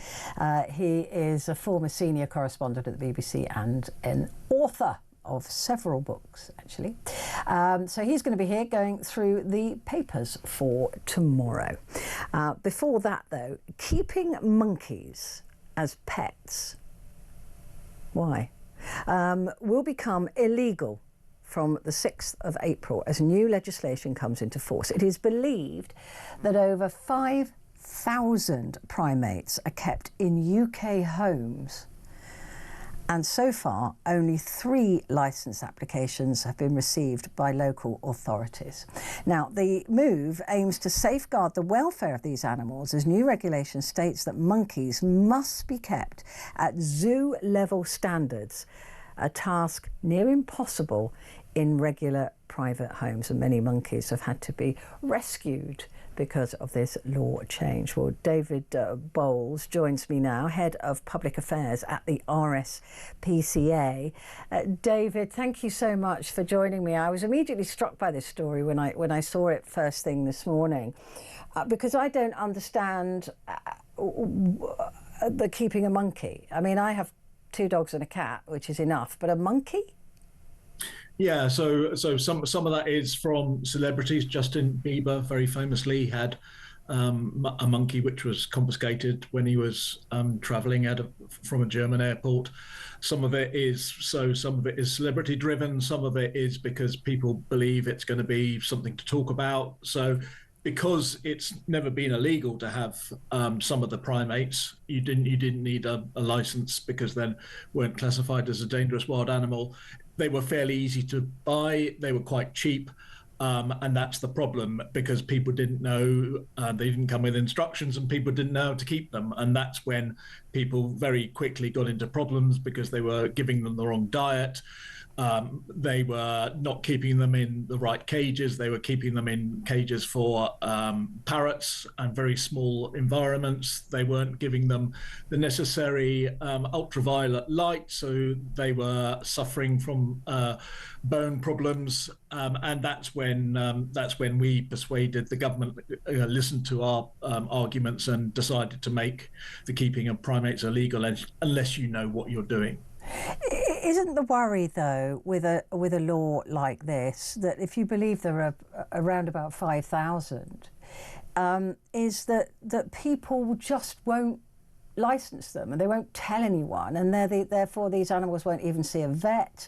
He is a former senior correspondent at the BBC and an author of several books actually. So he's going to be here going through the papers for tomorrow. Before that though, keeping monkeys as pets, why? Will become illegal from the 6th of April as new legislation comes into force. It is believed that over 5,000 primates are kept in UK homes, and so far only 3 licence applications have been received by local authorities. Now, the move aims to safeguard the welfare of these animals, as new regulation states that monkeys must be kept at zoo-level standards, a task near impossible in regular private homes, and many monkeys have had to be rescued because of this law change. Well, David Bowles joins me now, Head of Public Affairs at the RSPCA. David, thank you so much for joining me. I was immediately struck by this story when I saw it first thing this morning, because I don't understand the keeping a monkey. I mean, I have 2 dogs and a cat, which is enough, but a monkey? Yeah, so some of that is from celebrities. Justin Bieber very famously had a monkey which was confiscated when he was traveling from a German airport. Some of it is celebrity driven. Some of it is because people believe it's going to be something to talk about. So because it's never been illegal to have some of the primates, you didn't need a license, because then weren't classified as a dangerous wild animal. They were fairly easy to buy. They were quite cheap. And that's the problem, because people didn't know, they didn't come with instructions, and people didn't know how to keep them. And that's when people very quickly got into problems, because they were giving them the wrong diet. They were not keeping them in the right cages. They were keeping them in cages for parrots and very small environments. They weren't giving them the necessary ultraviolet light, so they were suffering from bone problems. And that's when we persuaded the government, listened to our arguments, and decided to make the keeping of primates illegal unless you know what you're doing. Isn't the worry, though, with a law like this, that if you believe there are around about 5,000, is that people just won't license them and they won't tell anyone, and therefore these animals won't even see a vet?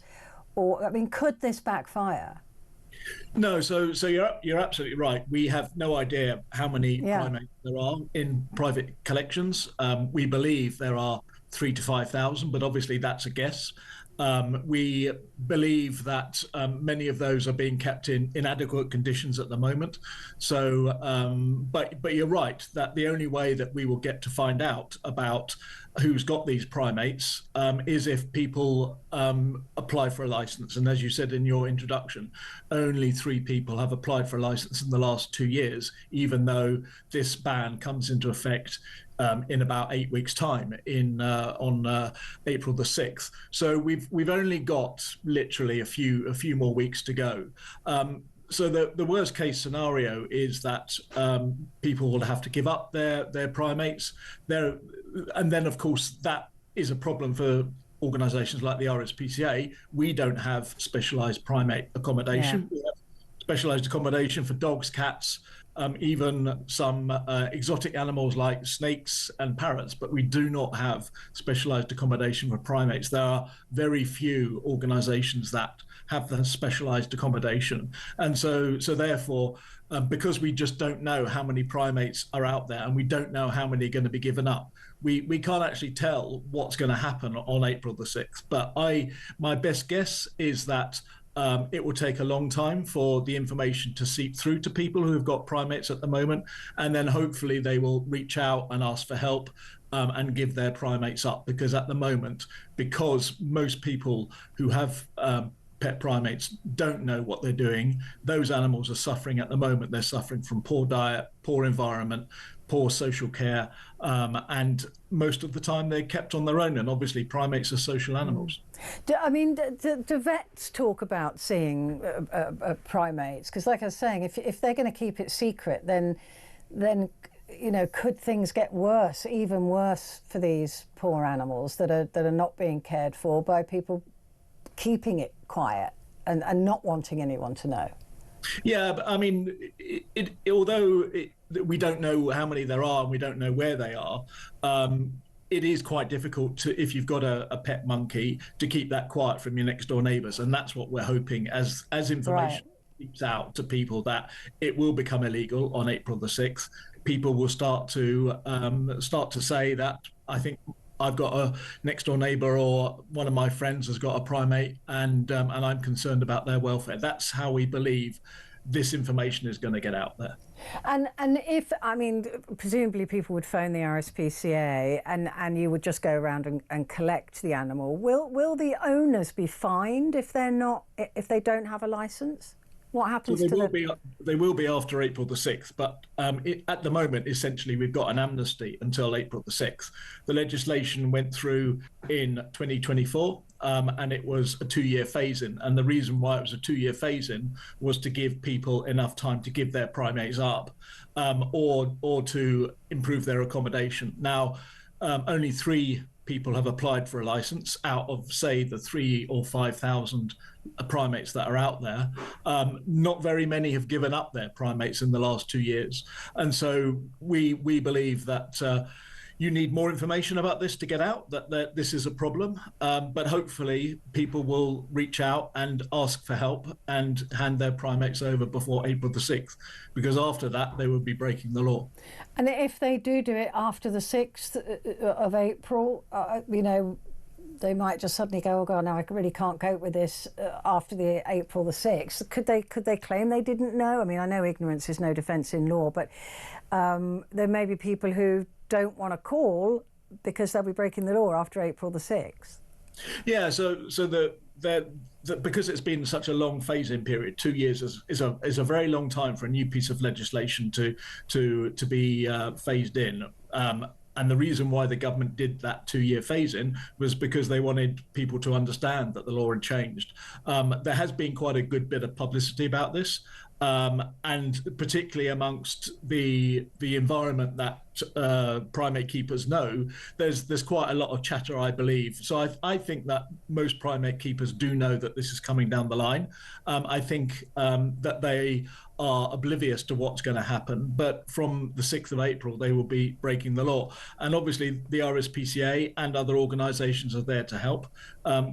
Or, I mean, could this backfire? No, so you're absolutely right. We have no idea how many primates there are in private collections. We believe there are 3,000 to 5,000, but obviously that's a guess. We believe that many of those are being kept in inadequate conditions at the moment. So, but you're right that the only way that we will get to find out about who's got these primates is if people apply for a license. And as you said in your introduction, only 3 people have applied for a license in the last 2 years, even though this ban comes into effect in about 8 weeks' time, on April the 6th. So we've only got literally a few more weeks to go. So the worst case scenario is that people will have to give up their primates. And then, of course, that is a problem for organisations like the RSPCA. We don't have specialised primate accommodation. Yeah. We have specialised accommodation for dogs, cats, even some exotic animals like snakes and parrots, but we do not have specialised accommodation for primates. There are very few organisations that have the specialised accommodation. And so therefore, because we just don't know how many primates are out there, and we don't know how many are going to be given up, we can't actually tell what's going to happen on April the 6th. But my best guess is that It will take a long time for the information to seep through to people who have got primates at the moment, and then hopefully they will reach out and ask for help and give their primates up, because at the moment, because most people who have pet primates don't know what they're doing, those animals are suffering at the moment. They're suffering from poor diet, poor environment, poor social care, and most of the time they're kept on their own. And obviously primates are social animals. Do vets talk about seeing primates? Because like I was saying, if they're going to keep it secret, then could things get worse, even worse for these poor animals that are not being cared for by people keeping it quiet and not wanting anyone to know? Yeah, but I mean, although we don't know how many there are and we don't know where they are, it is quite difficult to, if you've got a pet monkey, to keep that quiet from your next door neighbours. And that's what we're hoping, as information leaks out to people, that it will become illegal on April the 6th. People will start to say that, I think I've got a next door neighbour, or one of my friends has got a primate, and I'm concerned about their welfare. That's how we believe this information is going to get out there. And presumably people would phone the RSPCA and you would just go around and collect the animal. Will the owners be fined if they don't have a licence? What happens to them? They will be after April the 6th, but at the moment, essentially, we've got an amnesty until April the 6th. The legislation went through in 2024, and it was a 2-year phase-in. And the reason why it was a 2-year phase-in was to give people enough time to give their primates up, or to improve their accommodation. Now, only 3 people have applied for a license out of, say, the 3,000 or 5,000 primates that are out there. Not very many have given up their primates in the last 2 years. And so we believe that you need more information about this to get out, that this is a problem. But hopefully people will reach out and ask for help and hand their primates over before April the 6th, because after that they would be breaking the law. And if they do it after the 6th of April, they might just suddenly go, oh God, now I really can't cope with this after the April the 6th. Could they claim they didn't know? I mean, I know ignorance is no defence in law, but there may be people who don't want to call because they'll be breaking the law after April the 6th. Yeah, because it's been such a long phase-in period, 2 years is a very long time for a new piece of legislation to be phased in. And the reason why the government did that 2-year phase-in was because they wanted people to understand that the law had changed. There has been quite a good bit of publicity about this, and particularly amongst the environment that primate keepers know, there's quite a lot of chatter, I believe. So I think that most primate keepers do know that this is coming down the line. I think that they are oblivious to what's going to happen, but from the 6th of April they will be breaking the law. And obviously the RSPCA and other organisations are there to help.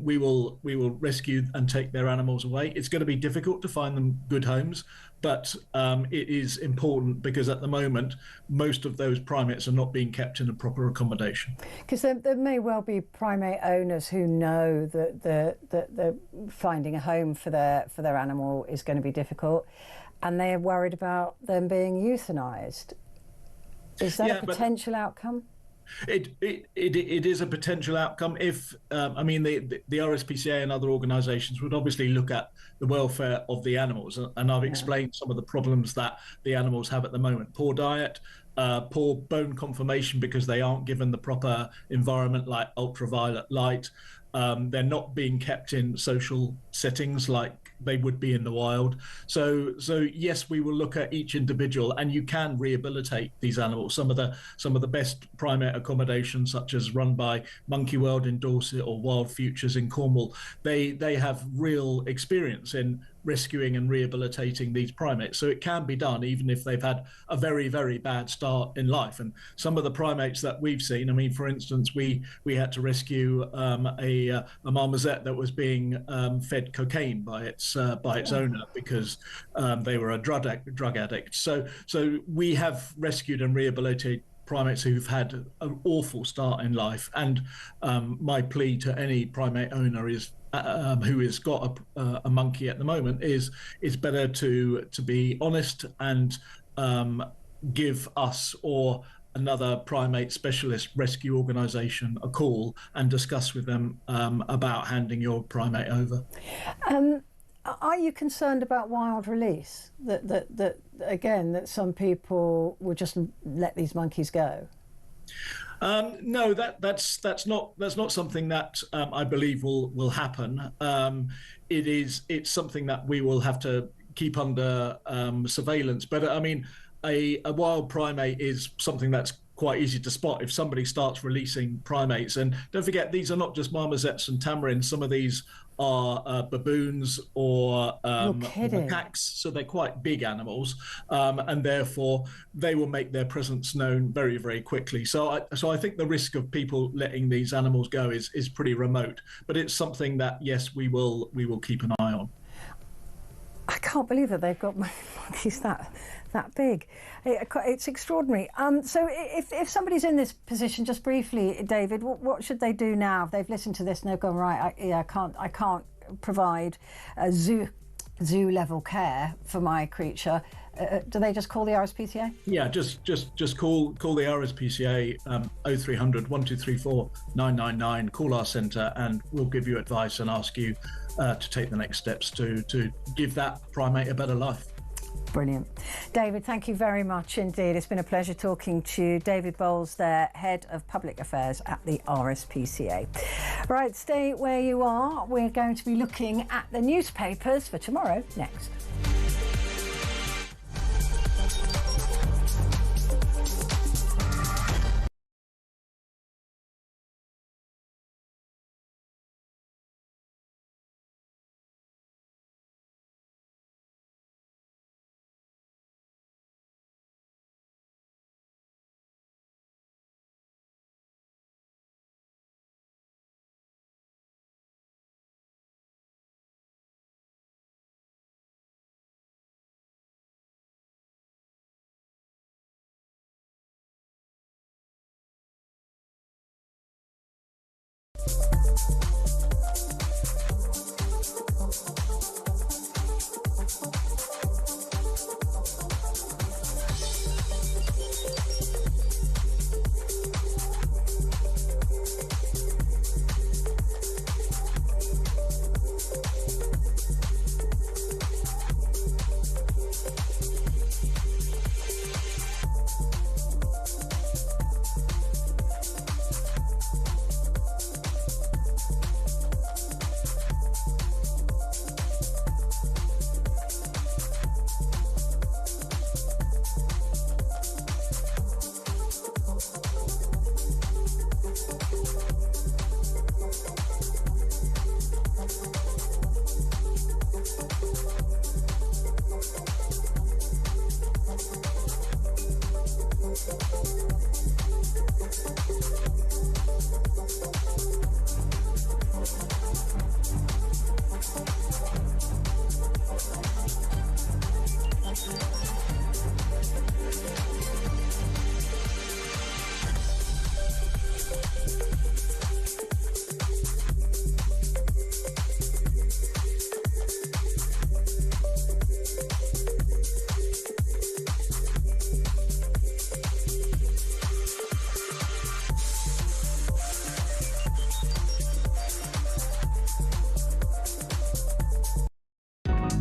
We will rescue and take their animals away. It's going to be difficult to find them good homes, but it is important, because at the moment most of those primates are not being kept in a proper accommodation. Because there may well be primate owners who know that finding a home for their animal is going to be difficult, and they are worried about them being euthanized. Is that a potential outcome? It is a potential outcome if, the RSPCA and other organisations would obviously look at the welfare of the animals. And I've explained some of the problems that the animals have at the moment. Poor diet, poor bone conformation because they aren't given the proper environment like ultraviolet light. They're not being kept in social settings like they would be in the wild. So yes, we will look at each individual, and you can rehabilitate these animals. Some of the best primate accommodations, such as run by Monkey World in Dorset or Wild Futures in Cornwall, they have real experience in rescuing and rehabilitating these primates. So it can be done even if they've had a very, very bad start in life. And some of the primates that we've seen, for instance, we had to rescue a marmoset that was being fed cocaine by its owner because they were a drug addict. So we have rescued and rehabilitated primates who've had an awful start in life. And my plea to any primate owner is who has got a monkey at the moment is it's better to be honest and give us or another primate specialist rescue organization a call and discuss with them about handing your primate over. Are you concerned about wild release? That again, that some people will just let these monkeys go? No, that's not something that I believe will happen. It's something that we will have to keep under surveillance. But I mean, a wild primate is something that's quite easy to spot if somebody starts releasing primates. And don't forget, these are not just marmosets and tamarins. Some of these are baboons or macaques, so they're quite big animals, and therefore they will make their presence known very, very quickly. So I think the risk of people letting these animals go is pretty remote. But it's something that, yes, we will keep an eye on. I can't believe that they've got monkeys that big. It's extraordinary. So if somebody's in this position, just briefly, David, what should they do now? If they've listened to this and they've gone, right, I can't provide a zoo level care for my creature. Do they just call the RSPCA? Yeah, just call the RSPCA 0300 1234 999. Call our centre and we'll give you advice and ask you to take the next steps to give that primate a better life. Brilliant. David, thank you very much indeed. It's been a pleasure talking to you. David Bowles there, Head of Public Affairs at the RSPCA. Right, stay where you are. We're going to be looking at the newspapers for tomorrow next.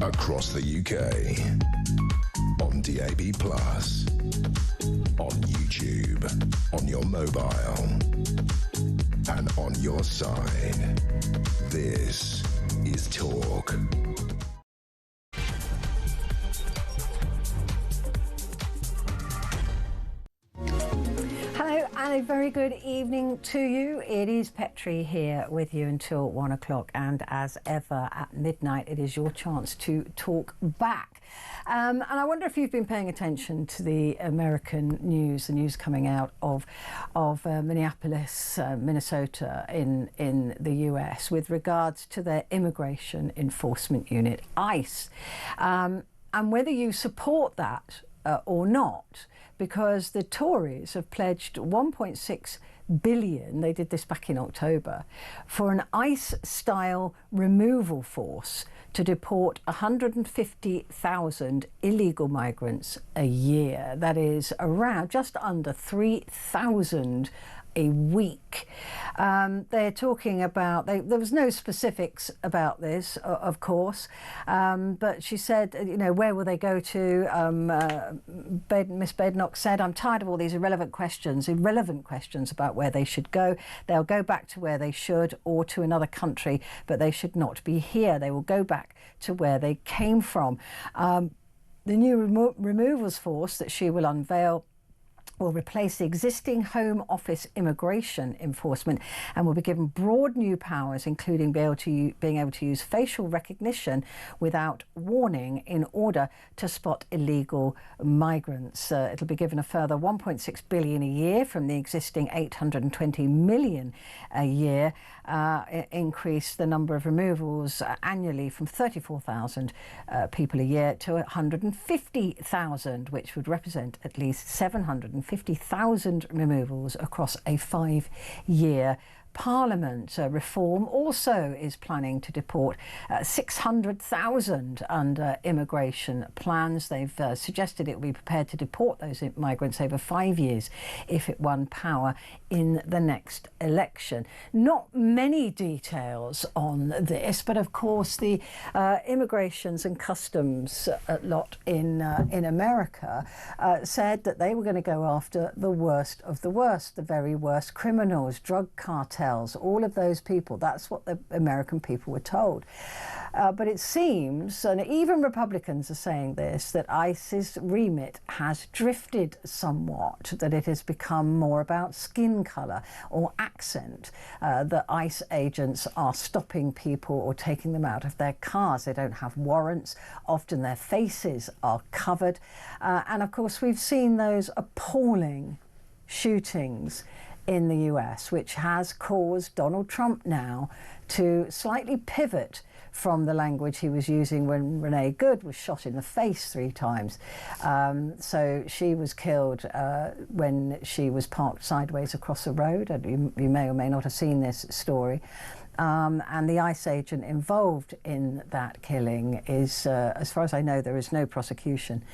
Across the UK, on DAB+, on YouTube, on your mobile, and on your side. This is Talk. A very good evening to you. It is Petrie here with you until 1 o'clock, and as ever at midnight it is your chance to talk back. And I wonder if you've been paying attention to the American news, the news coming out of Minneapolis, Minnesota in the US with regards to their immigration enforcement unit, ICE, and whether you support that or not, because the Tories have pledged 1.6 billion, they did this back in October, for an ICE-style removal force to deport 150,000 illegal migrants a year. That is around just under 3,000 a week. They're talking about, there was no specifics about this, of course, but she said, where will they go to? Miss Badenoch said, I'm tired of all these irrelevant questions about where they should go. They'll go back to where they should or to another country, but they should not be here. They will go back to where they came from. The new removals force that she will unveil will replace the existing Home Office immigration enforcement and will be given broad new powers, including being able to use facial recognition without warning in order to spot illegal migrants. It'll be given a further 1.6 billion a year from the existing 820 million a year, increase the number of removals annually from 34,000 people a year to 150,000, which would represent at least 750,000 removals across a 5-year Parliament. Reform also is planning to deport 600,000 under immigration plans. They've suggested it will be prepared to deport those migrants over 5 years if it won power in the next election. Not many details on this, but of course the Immigrations and Customs lot in America said that they were going to go after the worst of the worst, the very worst criminals, drug cartels, all of those people. That's what the American people were told. But it seems, and even Republicans are saying this, that ICE's remit has drifted somewhat, that it has become more about skin colour or accent. The ICE agents are stopping people or taking them out of their cars. They don't have warrants. Often their faces are covered. And of course, we've seen those appalling shootings in the US, which has caused Donald Trump now to slightly pivot from the language he was using when Renee Good was shot in the face 3 times. So she was killed when she was parked sideways across a road. You may or may not have seen this story. And the ICE agent involved in that killing is, as far as I know, there is no prosecution.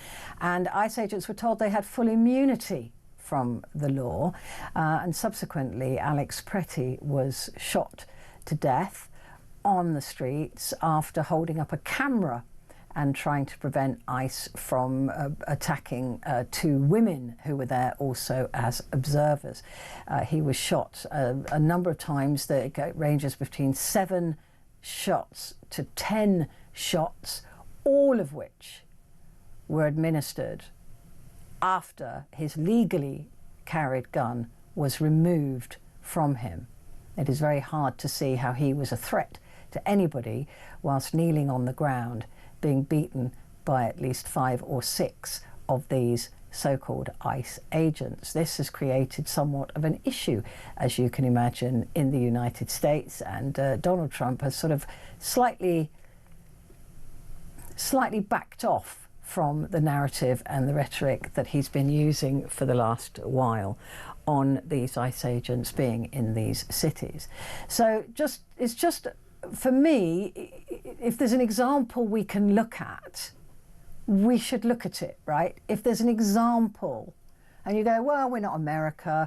And ICE agents were told they had full immunity from the law, and subsequently Alex Petrie was shot to death on the streets after holding up a camera and trying to prevent ICE from attacking 2 women who were there also as observers. He was shot a number of times. It ranges between 7 shots to 10 shots, all of which were administered after his legally carried gun was removed from him. It is very hard to see how he was a threat to anybody whilst kneeling on the ground, being beaten by at least 5 or 6 of these so-called ICE agents. This has created somewhat of an issue, as you can imagine, in the United States, and Donald Trump has sort of slightly backed off from the narrative and the rhetoric that he's been using for the last while on these ICE agents being in these cities. So it's just, for me, if there's an example we can look at, we should look at it, right? If there's an example, and you go, well, we're not America,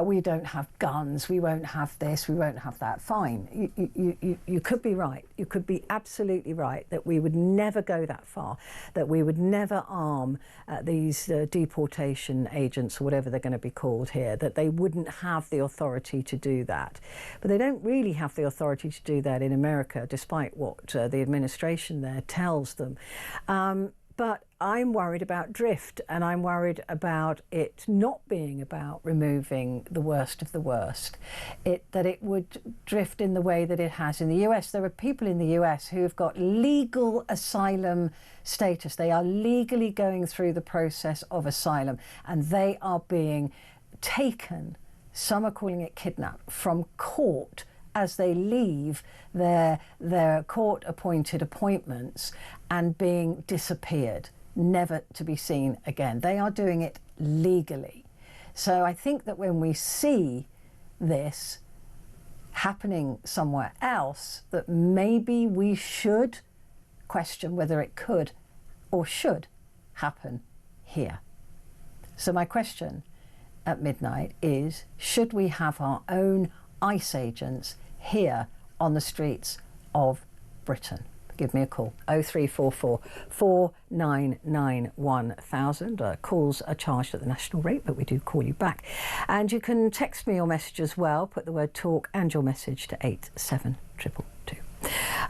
we don't have guns, we won't have this, we won't have that. Fine, you could be right. You could be absolutely right that we would never go that far, that we would never arm these deportation agents, or whatever they're going to be called here, that they wouldn't have the authority to do that. But they don't really have the authority to do that in America, despite what the administration there tells them. But I'm worried about drift, and I'm worried about it not being about removing the worst of the worst, that it would drift in the way that it has in the US. There are people in the US who have got legal asylum status. They are legally going through the process of asylum, and they are being taken, some are calling it kidnapped, from court as they leave their court-appointed appointments and being disappeared. never to be seen again. They are doing it legally. So I think that when we see this happening somewhere else, that maybe we should question whether it could or should happen here. So my question at midnight is, should we have our own ICE agents here on the streets of Britain? Give me a call, 0344 499 1000. Calls are charged at the national rate, but we do call you back. And you can text me your message as well. Put the word talk and your message to 87222.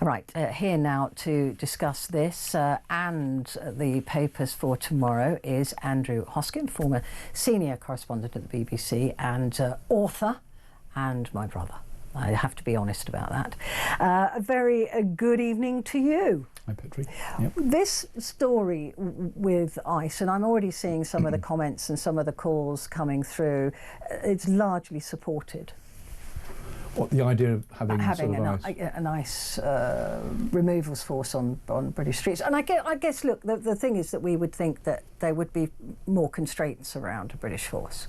All right, here now to discuss this and the papers for tomorrow is Andrew Hosken, former senior correspondent at the BBC and author, and my brother. I have to be honest about that. A very good evening to you. Hi, Petrie. Yep. This story with ICE, and I'm already seeing some of the comments and some of the calls coming through, it's largely supported. What, the idea of having sort of an ICE removals force on British streets? And I guess, look, the thing is that we would think that there would be more constraints around a British force.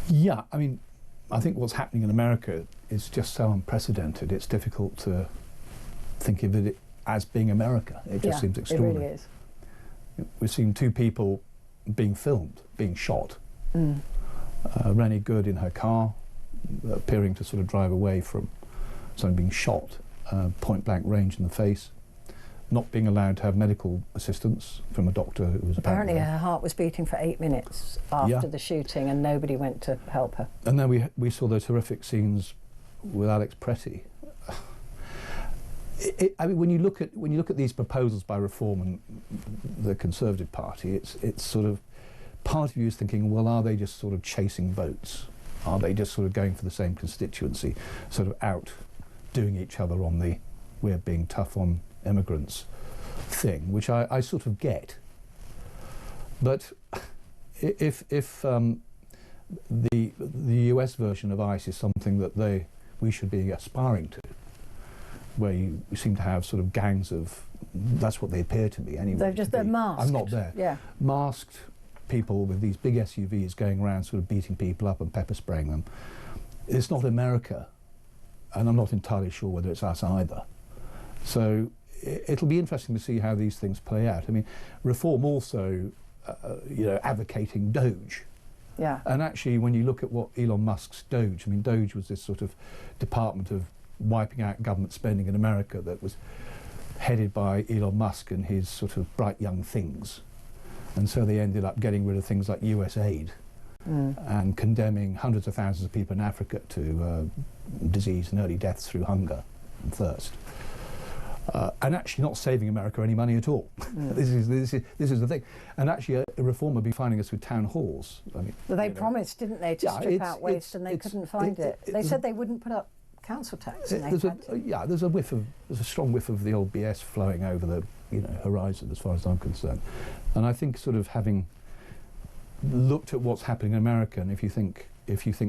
Yeah, I mean, I think what's happening in America is just so unprecedented. It's difficult to think of it as being America. It just seems extraordinary. It really is. We've seen two people being filmed, being shot. Rennie Good in her car, appearing to sort of drive away from someone being shot, point blank range in the face. Not being allowed to have medical assistance from a doctor who was apparently her heart was beating for 8 minutes after the shooting, and nobody went to help her. And then we saw those horrific scenes with Alex Petrie. I mean, when you look at these proposals by Reform and the Conservative Party, it's sort of, part of you is thinking, well, are they just sort of chasing votes? Are they just sort of going for the same constituency, sort of out doing each other on the we're being tough on immigrants thing, which I sort of get. But if the US version of ICE is something that we should be aspiring to, where you seem to have sort of gangs of, that's what they appear to be anyway. They're masked. I'm not there. Yeah. Masked people with these big SUVs going around sort of beating people up and pepper spraying them. It's not America, and I'm not entirely sure whether it's us either. So it'll be interesting to see how these things play out. I mean, Reform also, advocating Doge. Yeah. And actually, when you look at what Elon Musk's Doge, I mean, Doge was this sort of department of wiping out government spending in America that was headed by Elon Musk and his sort of bright young things. And so they ended up getting rid of things like US aid and condemning hundreds of thousands of people in Africa to disease and early deaths through hunger and thirst. And actually not saving America any money at all. This is the thing. And actually, a Reform would be finding us with town halls. I mean, well, they promised, didn't they, to strip out waste, and they couldn't find it. They said they wouldn't put up council tax. There's a strong whiff of the old BS flowing over the horizon, as far as I'm concerned. And I think, sort of having looked at what's happening in America, and if you think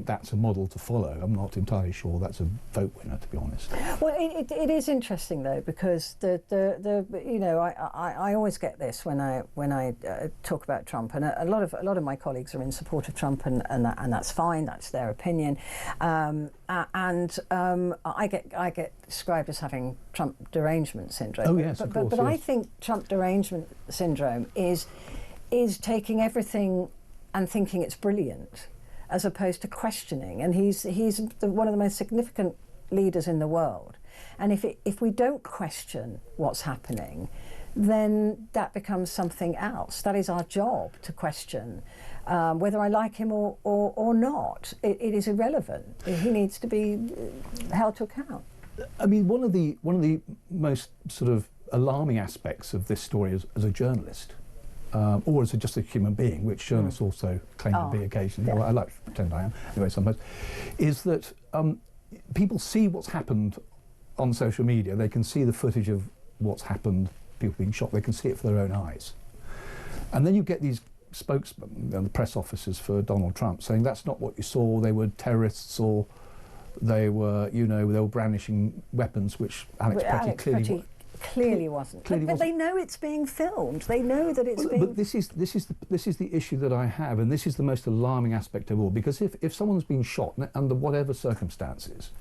that's a model to follow, I'm not entirely sure that's a vote winner, to be honest. Well, it is interesting though, because I always get this when I talk about Trump, and a lot of my colleagues are in support of Trump, and that's fine, that's their opinion, and I get described as having Trump derangement syndrome. Oh yes, of course. But yes. I think Trump derangement syndrome is taking everything and thinking it's brilliant, as opposed to questioning. And he's one of the most significant leaders in the world. And if we don't question what's happening, then that becomes something else. That is our job, to question. Whether I like him or not, it is irrelevant. He needs to be held to account. I mean, one of the most sort of alarming aspects of this story as a journalist, or as just a human being, which journalists also claim to be occasionally, well, I like to pretend I am, anyway sometimes, is that people see what's happened on social media. They can see the footage of what's happened, people being shot, they can see it for their own eyes. And then you get these spokesmen and the press officers for Donald Trump saying that's not what you saw, they were terrorists, or they were brandishing weapons, which Alex Petrie clearly Clearly wasn't. But they know it's being filmed. They know that it's being... But this is the issue that I have, and this is the most alarming aspect of all, because if someone's been shot under whatever circumstances,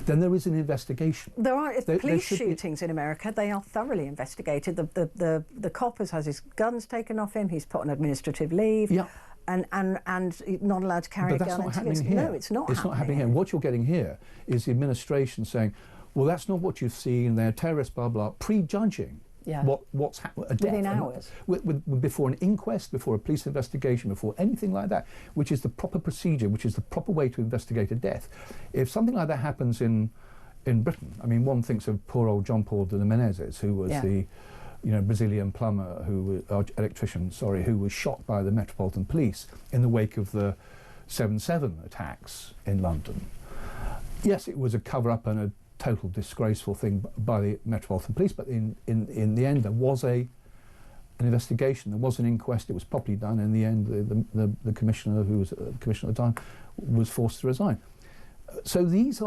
then there is an investigation. There are police shootings in America. They are thoroughly investigated. The cop has his guns taken off him. He's put on administrative leave. Yeah. And not allowed to carry a gun. But that's not happening here. No, it's not happening. It's not happening here. What you're getting here is the administration saying, well, that's not what you've seen, they're terrorists, blah, blah, prejudging what's happened. Within hours. Before an inquest, before a police investigation, before anything like that, which is the proper procedure, which is the proper way to investigate a death. If something like that happens in Britain, I mean, one thinks of poor old John Paul de Menezes, who was the Brazilian plumber, electrician, who was shot by the Metropolitan Police in the wake of the 7/7 attacks in London. Yes, it was a cover-up and a total disgraceful thing by the Metropolitan Police, but in the end there was an investigation, there was an inquest, it was properly done. In the end, the commissioner, who was commissioner at the time, was forced to resign. So this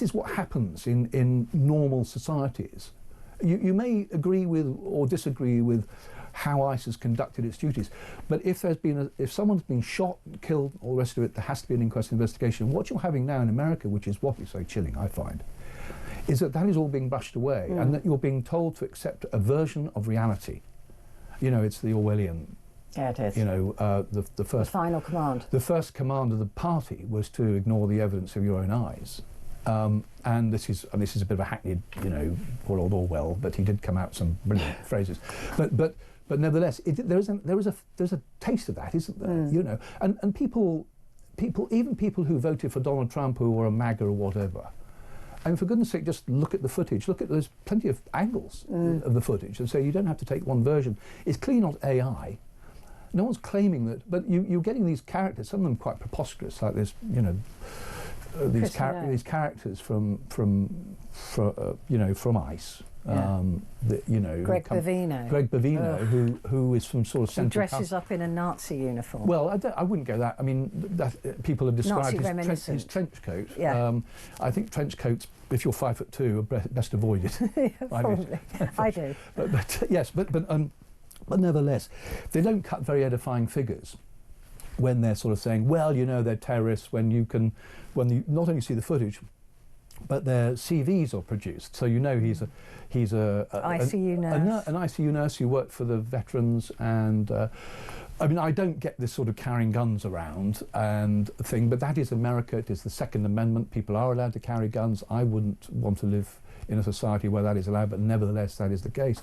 is what happens in normal societies. You may agree with or disagree with how ICE has conducted its duties, but if someone's been shot, killed, all the rest of it, there has to be an inquest investigation. What you're having now in America, which is what is so chilling, I find, is that is all being brushed away, and that you're being told to accept a version of reality. It's the Orwellian. Yeah, it is. The first... The final command. The first command of the party was to ignore the evidence of your own eyes. And this is a bit of a hackneyed, poor old Orwell, but he did come out with some brilliant phrases. But nevertheless, there's a taste of that, isn't there? And people, even people who voted for Donald Trump, who were a MAGA or whatever, and for goodness sake, just look at the footage. There's plenty of angles of the footage, and so you don't have to take one version. It's clearly not AI. No one's claiming that, but you're getting these characters, some of them quite preposterous, like this, these characters from ICE. Greg Bavino, who is from sort of central. He dresses up in a Nazi uniform. Well, I wouldn't go that. I mean, people have described his trench coat. Yeah. I think trench coats, if you're 5'2", are best avoided. Probably. I do. But nevertheless, they don't cut very edifying figures when they're sort of saying, well, they're terrorists, when you not only see the footage, but their CVs are produced. So he's an ICU nurse. An ICU nurse who worked for the veterans, and I don't get this sort of carrying guns around and thing, but that is America. It is the Second Amendment. People are allowed to carry guns. I wouldn't want to live in a society where that is allowed, but nevertheless that is the case.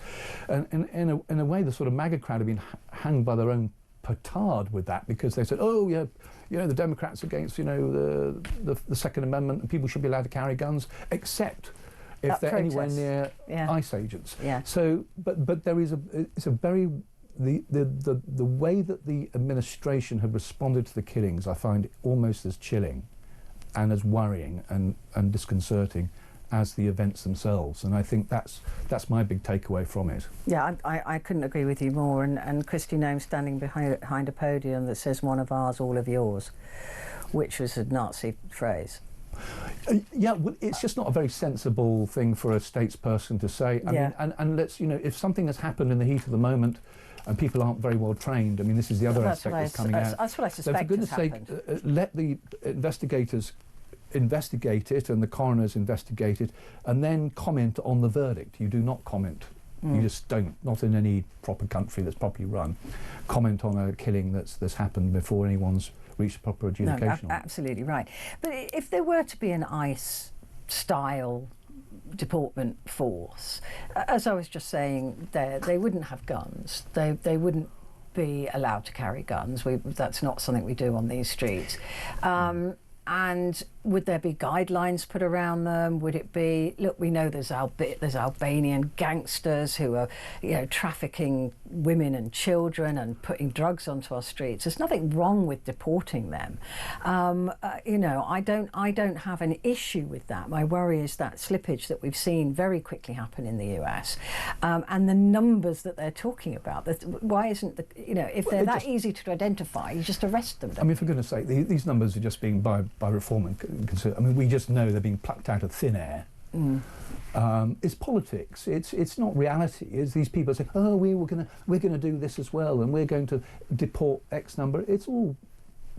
And in a way, the sort of MAGA crowd have been hanged by their own petard with that, because they said, oh yeah, the Democrats against the Second Amendment, and people should be allowed to carry guns, except if they're anywhere near ICE agents. Yeah. So, but there is the way that the administration have responded to the killings, I find almost as chilling and as worrying and disconcerting as the events themselves, and I think that's my big takeaway from it. Yeah, I couldn't agree with you more. And Kristi Noem standing behind a podium that says "one of ours, all of yours," which was a Nazi phrase. Well, it's just not a very sensible thing for a statesperson to say. I mean, and let's if something has happened in the heat of the moment, and people aren't very well trained. I mean, this is the other aspect that's coming out. That's what I suspect. So for goodness sake, let the investigators investigate it, and the coroners investigate it, and then comment on the verdict. You do not comment. You just don't, not in any proper country that's properly run, comment on a killing that's happened before anyone's reached proper adjudication. No, absolutely right. But if there were to be an ICE-style deportment force, as I was just saying, they wouldn't have guns. They wouldn't be allowed to carry guns. That's not something we do on these streets. And would there be guidelines put around them? Would it be, look, we know there's Albanian gangsters who are, trafficking women and children and putting drugs onto our streets. There's nothing wrong with deporting them. I don't have an issue with that. My worry is that slippage that we've seen very quickly happen in the US, and the numbers that they're talking about. Why isn't if they're that easy to identify, you just arrest them? I mean, for goodness sake, these numbers are just being by reform and concern. I mean, we just know they're being plucked out of thin air. It's politics. It's not reality. It's these people say, oh, we're gonna do this as well, and we're going to deport X number. It's all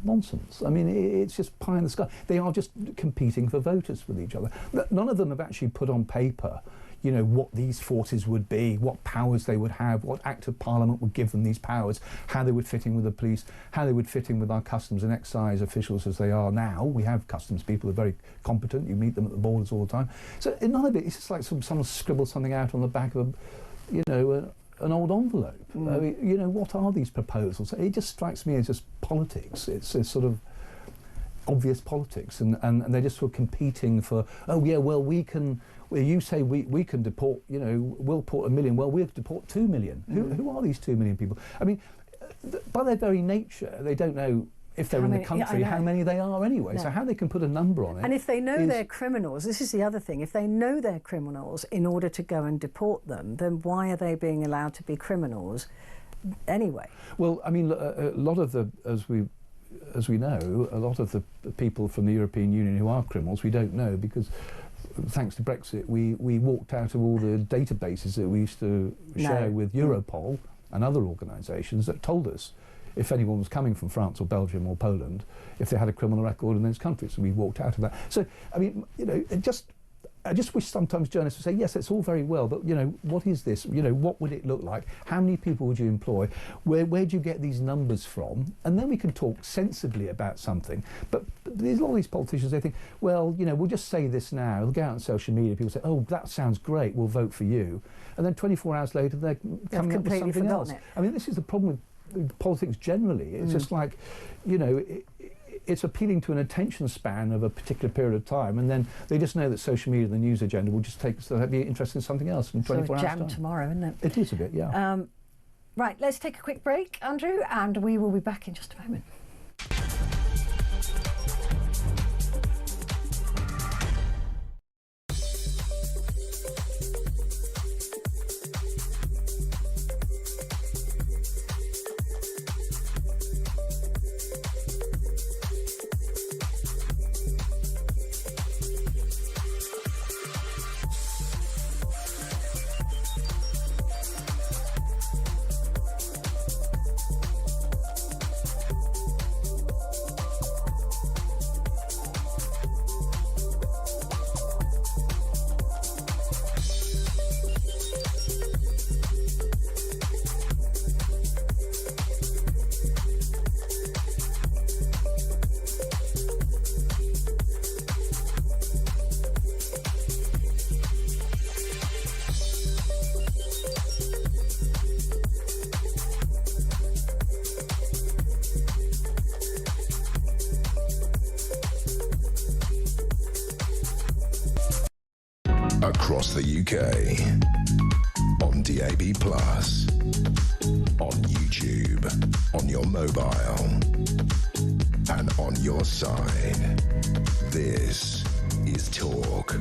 nonsense. I mean, it's just pie in the sky. They are just competing for voters with each other. None of them have actually put on paper, you know, what these forces would be, what powers they would have, what Act of Parliament would give them these powers, how they would fit in with the police, how they would fit in with our customs and excise officials as they are now. We have customs people who are very competent. You meet them at the borders all the time. So none of it, it's just like someone scribbled something out on the back of an old envelope. I mean, you know, what are these proposals? It just strikes me as just politics. It's sort of obvious politics, and they're just sort of competing for, oh yeah, well we can, well, you say we can deport, you know, we'll deport 1 million, well we'll deport 2 million. Who are these 2 million people? I mean, by their very nature, they don't know if they're in the country, how many they are anyway. No. So how they can put a number on it. And if they know they're criminals, this is the other thing, if they know they're criminals in order to go and deport them, then why are they being allowed to be criminals anyway? Well, I mean, a lot of the, as we know, a lot of the people from the European Union who are criminals, we don't know, because thanks to Brexit, we walked out of all the databases that we used to share with Europol and other organisations that told us if anyone was coming from France or Belgium or Poland, if they had a criminal record in those countries. So we walked out of that. So, I mean, you know, I just wish sometimes journalists would say, yes, it's all very well, but, you know, what is this? You know, what would it look like? How many people would you employ? Where do you get these numbers from? And then we can talk sensibly about something. But there's a lot of these politicians, they think, well, you know, we'll just say this now. They'll go out on social media, people say, oh, that sounds great, we'll vote for you. And then 24 hours later, they're coming up with something else. I mean, this is the problem with politics generally. It's just like, you know, it's appealing to an attention span of a particular period of time, and then they just know that social media, the news agenda, will just take, so they'll be interested in something else in 24 hours time. Tomorrow, isn't it? It is a bit, yeah. Right, let's take a quick break, Andrew, and we will be back in just a moment. Across the UK, on DAB+, on YouTube, on your mobile, and on your side. This is Talk.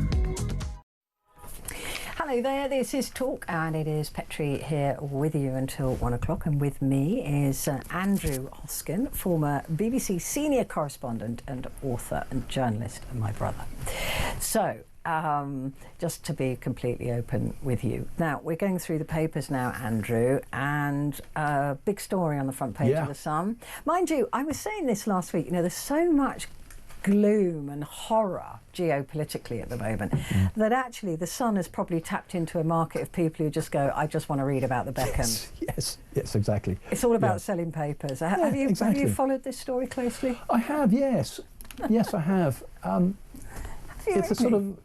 Hello there, this is Talk, and it is Petrie here with you until 1 o'clock, and with me is Andrew Hosken, former BBC senior correspondent and author and journalist, and my brother. So, just to be completely open with you. Now, we're going through the papers now, Andrew, and a big story on the front page of The Sun. Mind you, I was saying this last week, you know, there's so much gloom and horror geopolitically at the moment that actually The Sun has probably tapped into a market of people who just go, I just want to read about the Beckhams. Yes, exactly. It's all about selling papers. Have you followed this story closely? I have, yes. Yes, I have. It's a sort of,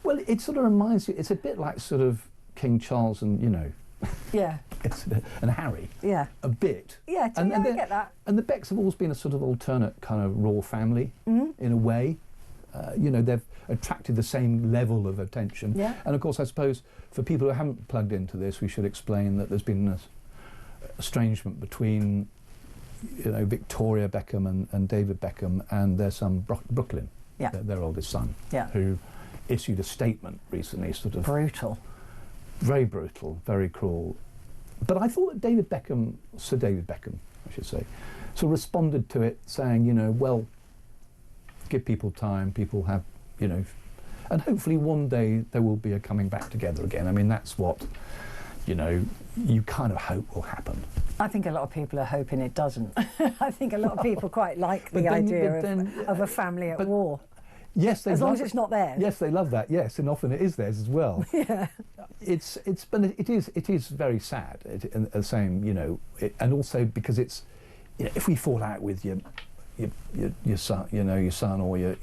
well, it sort of reminds you, it's a bit like sort of King Charles and, you know, and Harry. Yeah. A bit. Yeah, I get that. And the Becks have always been a sort of alternate kind of royal family, in a way. You know, they've attracted the same level of attention. Yeah. And of course, I suppose, for people who haven't plugged into this, we should explain that there's been an estrangement between, you know, Victoria Beckham and David Beckham and their son Brooklyn. Yeah. Their oldest son, who issued a statement recently, sort of brutal, very brutal, very cruel. But I thought that Sir David Beckham, I should say, sort of responded to it, saying, you know, well, give people time. People have, you know, And hopefully one day there will be a coming back together again. I mean, that's what, you know, you kind of hope will happen. I think a lot of people are hoping it doesn't. I think a lot of people quite like the idea of a family at war. Yes, as long as it's not theirs. Yes, they love that. Yes, and often it is theirs as well. Yeah. But it is very sad. The same, you know, and also because it's, you know, if we fall out with your son, you know, your son or your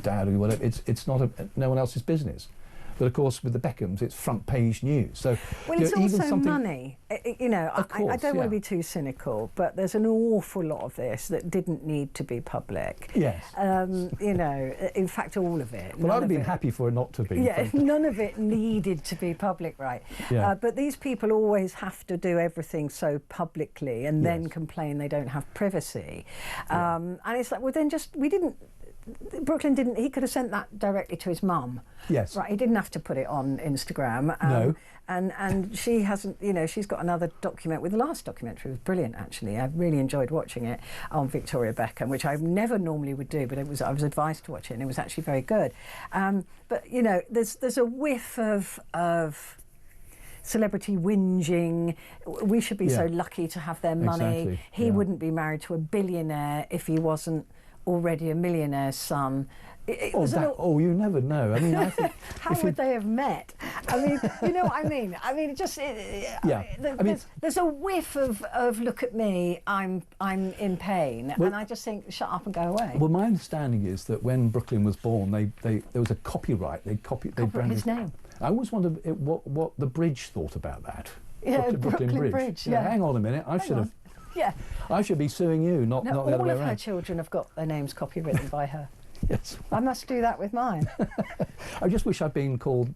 dad or whatever, it's not no one else's business. But of course, with the Beckhams, it's front page news. So, well, it's also money. You know, I don't want to be too cynical, but there's an awful lot of this that didn't need to be public. Yes. You know, in fact, all of it. Well, I'd have been happy for it not to be. Yeah, none of it needed to be public, right? Yeah. But these people always have to do everything so publicly and then complain they don't have privacy. And it's like, well, then Brooklyn didn't. He could have sent that directly to his mum. Yes. Right. He didn't have to put it on Instagram. No. And she hasn't. You know, she's got another document. With the last documentary was brilliant. Actually, I really enjoyed watching it on Victoria Beckham, which I never normally would do, but I was advised to watch it, and it was actually very good. But you know, there's a whiff of celebrity whinging. We should be so lucky to have their money. Exactly. He wouldn't be married to a billionaire if he wasn't already a millionaire's son. You never know. I mean, I think how would they have met? I mean, you know what I mean? I mean, there's a whiff of look at me, I'm in pain, and I just think shut up and go away. Well, my understanding is that when Brooklyn was born, there was a copyright. They branded his name. I always wondered what the Bridge thought about that. Yeah, Brooklyn Bridge. Yeah. Hang on a minute. I should have. Yeah. I should be suing you, not the other way around. All of her children have got their names copywritten by her. Yes. I must do that with mine. I just wish I'd been called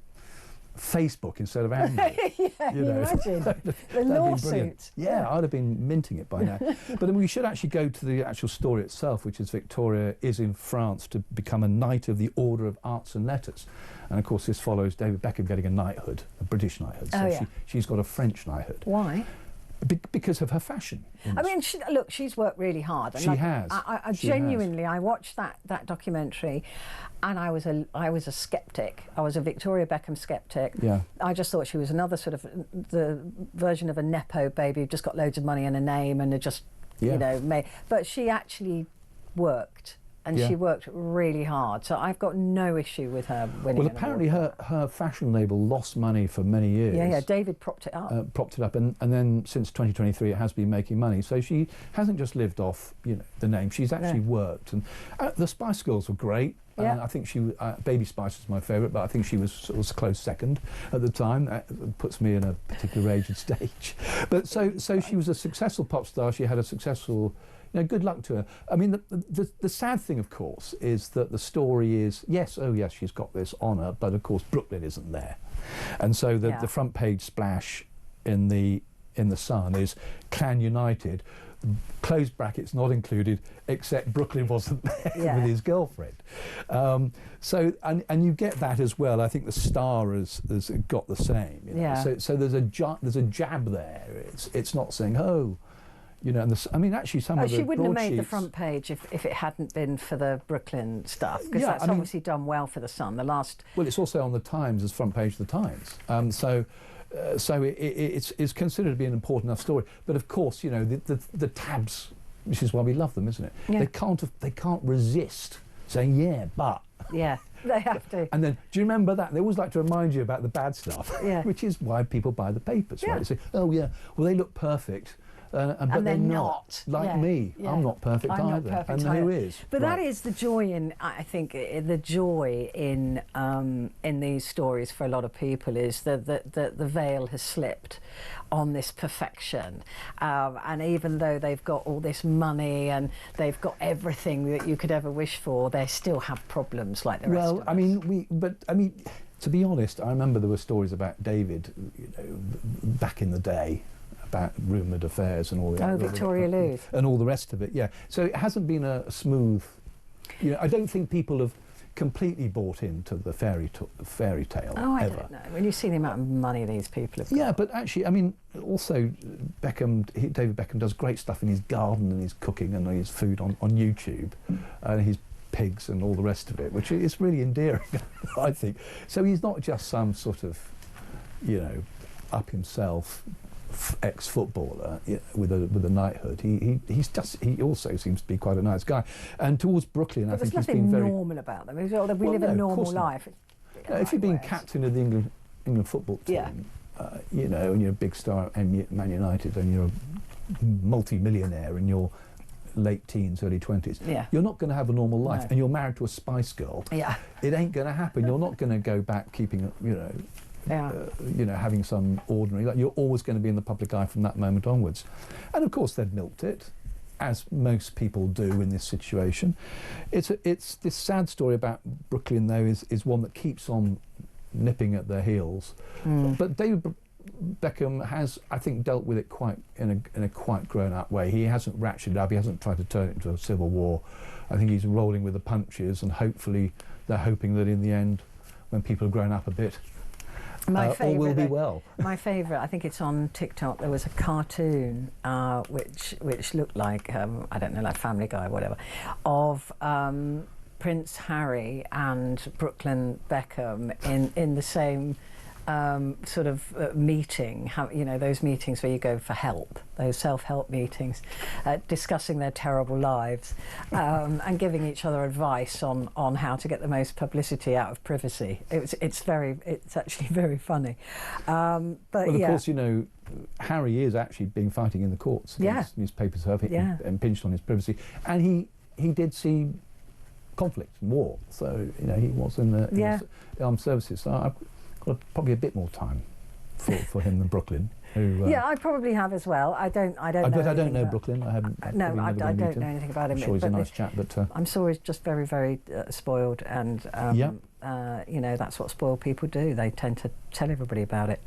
Facebook instead of Andrew. Yeah, you know. Imagine. The lawsuit. Yeah, I'd have been minting it by now. But then we should actually go to the actual story itself, which is Victoria is in France to become a Knight of the Order of Arts and Letters. And of course this follows David Beckham getting a knighthood, a British knighthood. So she's got a French knighthood. Why? Because of her fashion. I mean, she's worked really hard. And she has. I genuinely, I watched that documentary, and I was a skeptic. I was a Victoria Beckham skeptic. Yeah. I just thought she was another sort of the version of a nepo baby who just got loads of money and a name and just you know made. But she actually worked. And she worked really hard, so I've got no issue with her winning. Well, apparently her fashion label lost money for many years. Yeah, David propped it up. And then since 2023 it has been making money. So she hasn't just lived off, you know, the name. She's actually worked. And the Spice Girls were great. I think Baby Spice was my favourite, but I think she was a close second at the time. That puts me in a particular age and stage. But so she was a successful pop star. She had a successful. You know, good luck to her. I mean, the sad thing, of course, is that the story is, yes, she's got this honour, but of course Brooklyn isn't there. And so the front page splash in the Sun is Clan United, closed brackets not included, except Brooklyn wasn't there with his girlfriend. So you get that as well. I think the Star has got the same. You know? Yeah. So there's a jab there. It's not saying, oh. You know, and I mean, actually, some of the she wouldn't have made sheets, the front page if it hadn't been for the Brooklyn stuff, because that's obviously done well for the Sun. The last. Well, it's also on the Times as front page of the Times, so it's considered to be an important enough story. But of course, you know, the tabs, which is why we love them, isn't it? Yeah. They can't resist saying but. Yeah. They have to. And then, do you remember that? They always like to remind you about the bad stuff, yeah. which is why people buy the papers, right? They say, well, they look perfect. But they're not like me. Yeah. I'm not perfect either. Not perfect who is? But that is the joy in. I think the joy in these stories for a lot of people is that the veil has slipped on this perfection, and even though they've got all this money and they've got everything that you could ever wish for, they still have problems like the rest of us. I mean, to be honest, I remember there were stories about David, you know, back in the day. About rumoured affairs and all the Victoria Lewis and all the rest of it, so it hasn't been a smooth, you know, I don't think people have completely bought into the fairy tale I ever. don't know, when you see the amount of money these people have got. Yeah, but actually, I mean, also David Beckham does great stuff in his garden and his cooking and his food on YouTube, and his pigs and all the rest of it, which is really endearing, I think. So he's not just some sort of, you know, up himself ex-footballer with a knighthood. He also seems to be quite a nice guy. And towards Brooklyn, I think he's been very... There's nothing normal about them. We live a normal life. If you've been captain of the England football team, you know, and you're a big star at Man United, and you're a multi-millionaire in your late teens, early 20s, you're not going to have a normal life. And you're married to a Spice Girl. It ain't going to happen. You're not going to go back keeping, you know, having some ordinary, like, you're always going to be in the public eye from that moment onwards. And of course they've milked it, as most people do in this situation. It's this sad story about Brooklyn, though, is one that keeps on nipping at their heels. But David Beckham has, I think, dealt with it quite in a quite grown-up way. He hasn't ratcheted up. He hasn't tried to turn it into a civil war. I think he's rolling with the punches, and hopefully they're hoping that in the end, when people have grown up a bit, all will be well. My favourite, I think it's on TikTok, there was a cartoon which looked like, I don't know, like Family Guy or whatever, of Prince Harry and Brooklyn Beckham in the same sort of meeting, you know, those meetings where you go for help, those self-help meetings, discussing their terrible lives and giving each other advice on how to get the most publicity out of privacy. It's actually very funny. But well, of course, you know, Harry is actually being fighting in the courts against newspapers who have impinged on his privacy, and he did see conflict and war, so you know, he was in the armed services. So I've got probably a bit more time for him than Brooklyn. Who, I probably have as well. I don't but know. I don't know Brooklyn. I haven't. I don't know anything about him. I'm sure he's a nice chap, but I'm sure he's just very, very spoiled, and you know, that's what spoiled people do. They tend to tell everybody about it.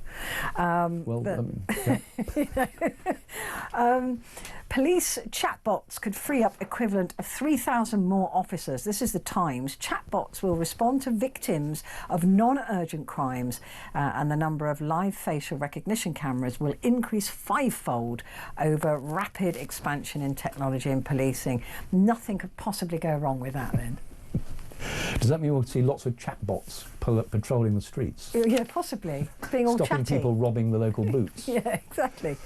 Police chatbots could free up equivalent of 3,000 more officers. This is the Times. Chatbots will respond to victims of non-urgent crimes, and the number of live facial recognition cameras will increase 5-fold over rapid expansion in technology and policing. Nothing could possibly go wrong with that, then. Does that mean we'll see lots of chatbots patrolling the streets? Yeah, possibly. Being all stopping chatty. People robbing the local boots. Yeah, exactly.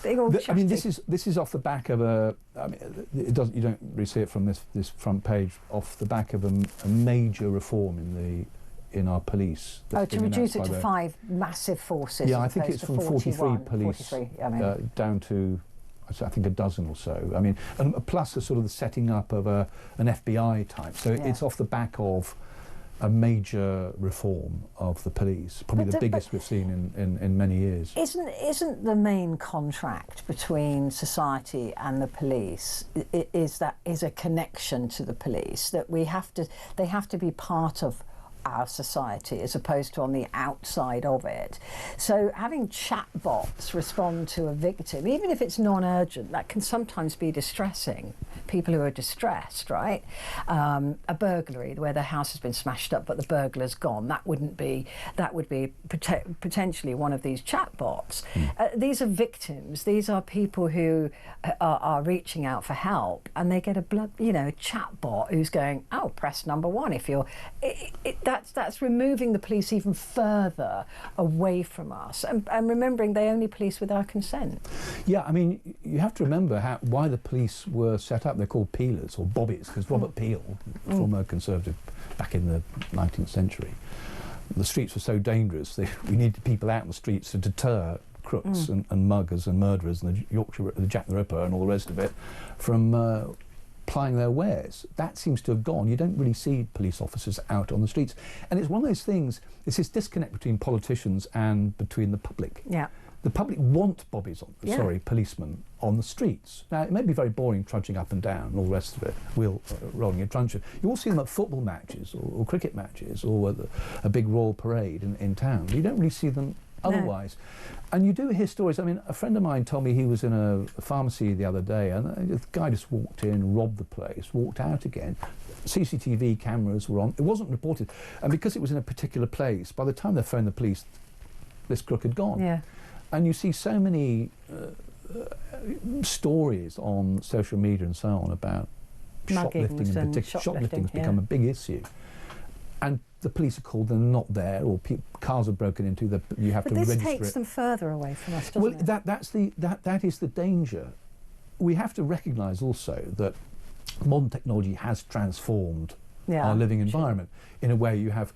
Being all chatty. I mean, this is off the back of a. I mean, it doesn't. You don't really see it from this front page. Off the back of a major reform in our police. To reduce it to 5 massive forces. Yeah, I think it's from 43 police down to, I think, a dozen or so. I mean, and plus the setting up of an FBI type. So it's off the back of a major reform of the police, probably the biggest we've seen in many years. Isn't the main contract between society and the police is a connection to the police, that they have to be part of our society as opposed to on the outside of it. So having chatbots respond to a victim, even if it's non-urgent, that can sometimes be distressing. People who are distressed, right? A burglary where their house has been smashed up but the burglar's gone, that would be potentially one of these chatbots. These are victims. These are people who are reaching out for help, and they get a chatbot who's going, oh, press number 1 if you're that's removing the police even further away from us, and remembering they only police with our consent. Yeah, I mean, you have to remember why the police were set up. They're called peelers or bobbies, because Robert Peel, former Conservative back in the 19th century, the streets were so dangerous, we needed people out in the streets to deter crooks and muggers and murderers and the Jack the Ripper and all the rest of it from plying their wares. That seems to have gone. You don't really see police officers out on the streets. And it's one of those things, it's this disconnect between politicians and between the public. Yeah. The public want policemen on the streets. Now, it may be very boring trudging up and down and all the rest of it, rolling a truncheon. You all see them at football matches or cricket matches or a big royal parade in town. You don't really see them otherwise. And you do hear stories. I mean, a friend of mine told me he was in a pharmacy the other day, and the guy just walked in, robbed the place, walked out again. CCTV cameras were on. It wasn't reported. And because it was in a particular place, by the time they phoned the police, this crook had gone. Yeah. And you see so many stories on social media and so on about shoplifting in particular. Shoplifting has become a big issue. And the police are called, they're not there, or cars are broken into, you have to register it. But this takes them further away from us, doesn't it? That is the danger. We have to recognise also that modern technology has transformed our living environment. In a way, you have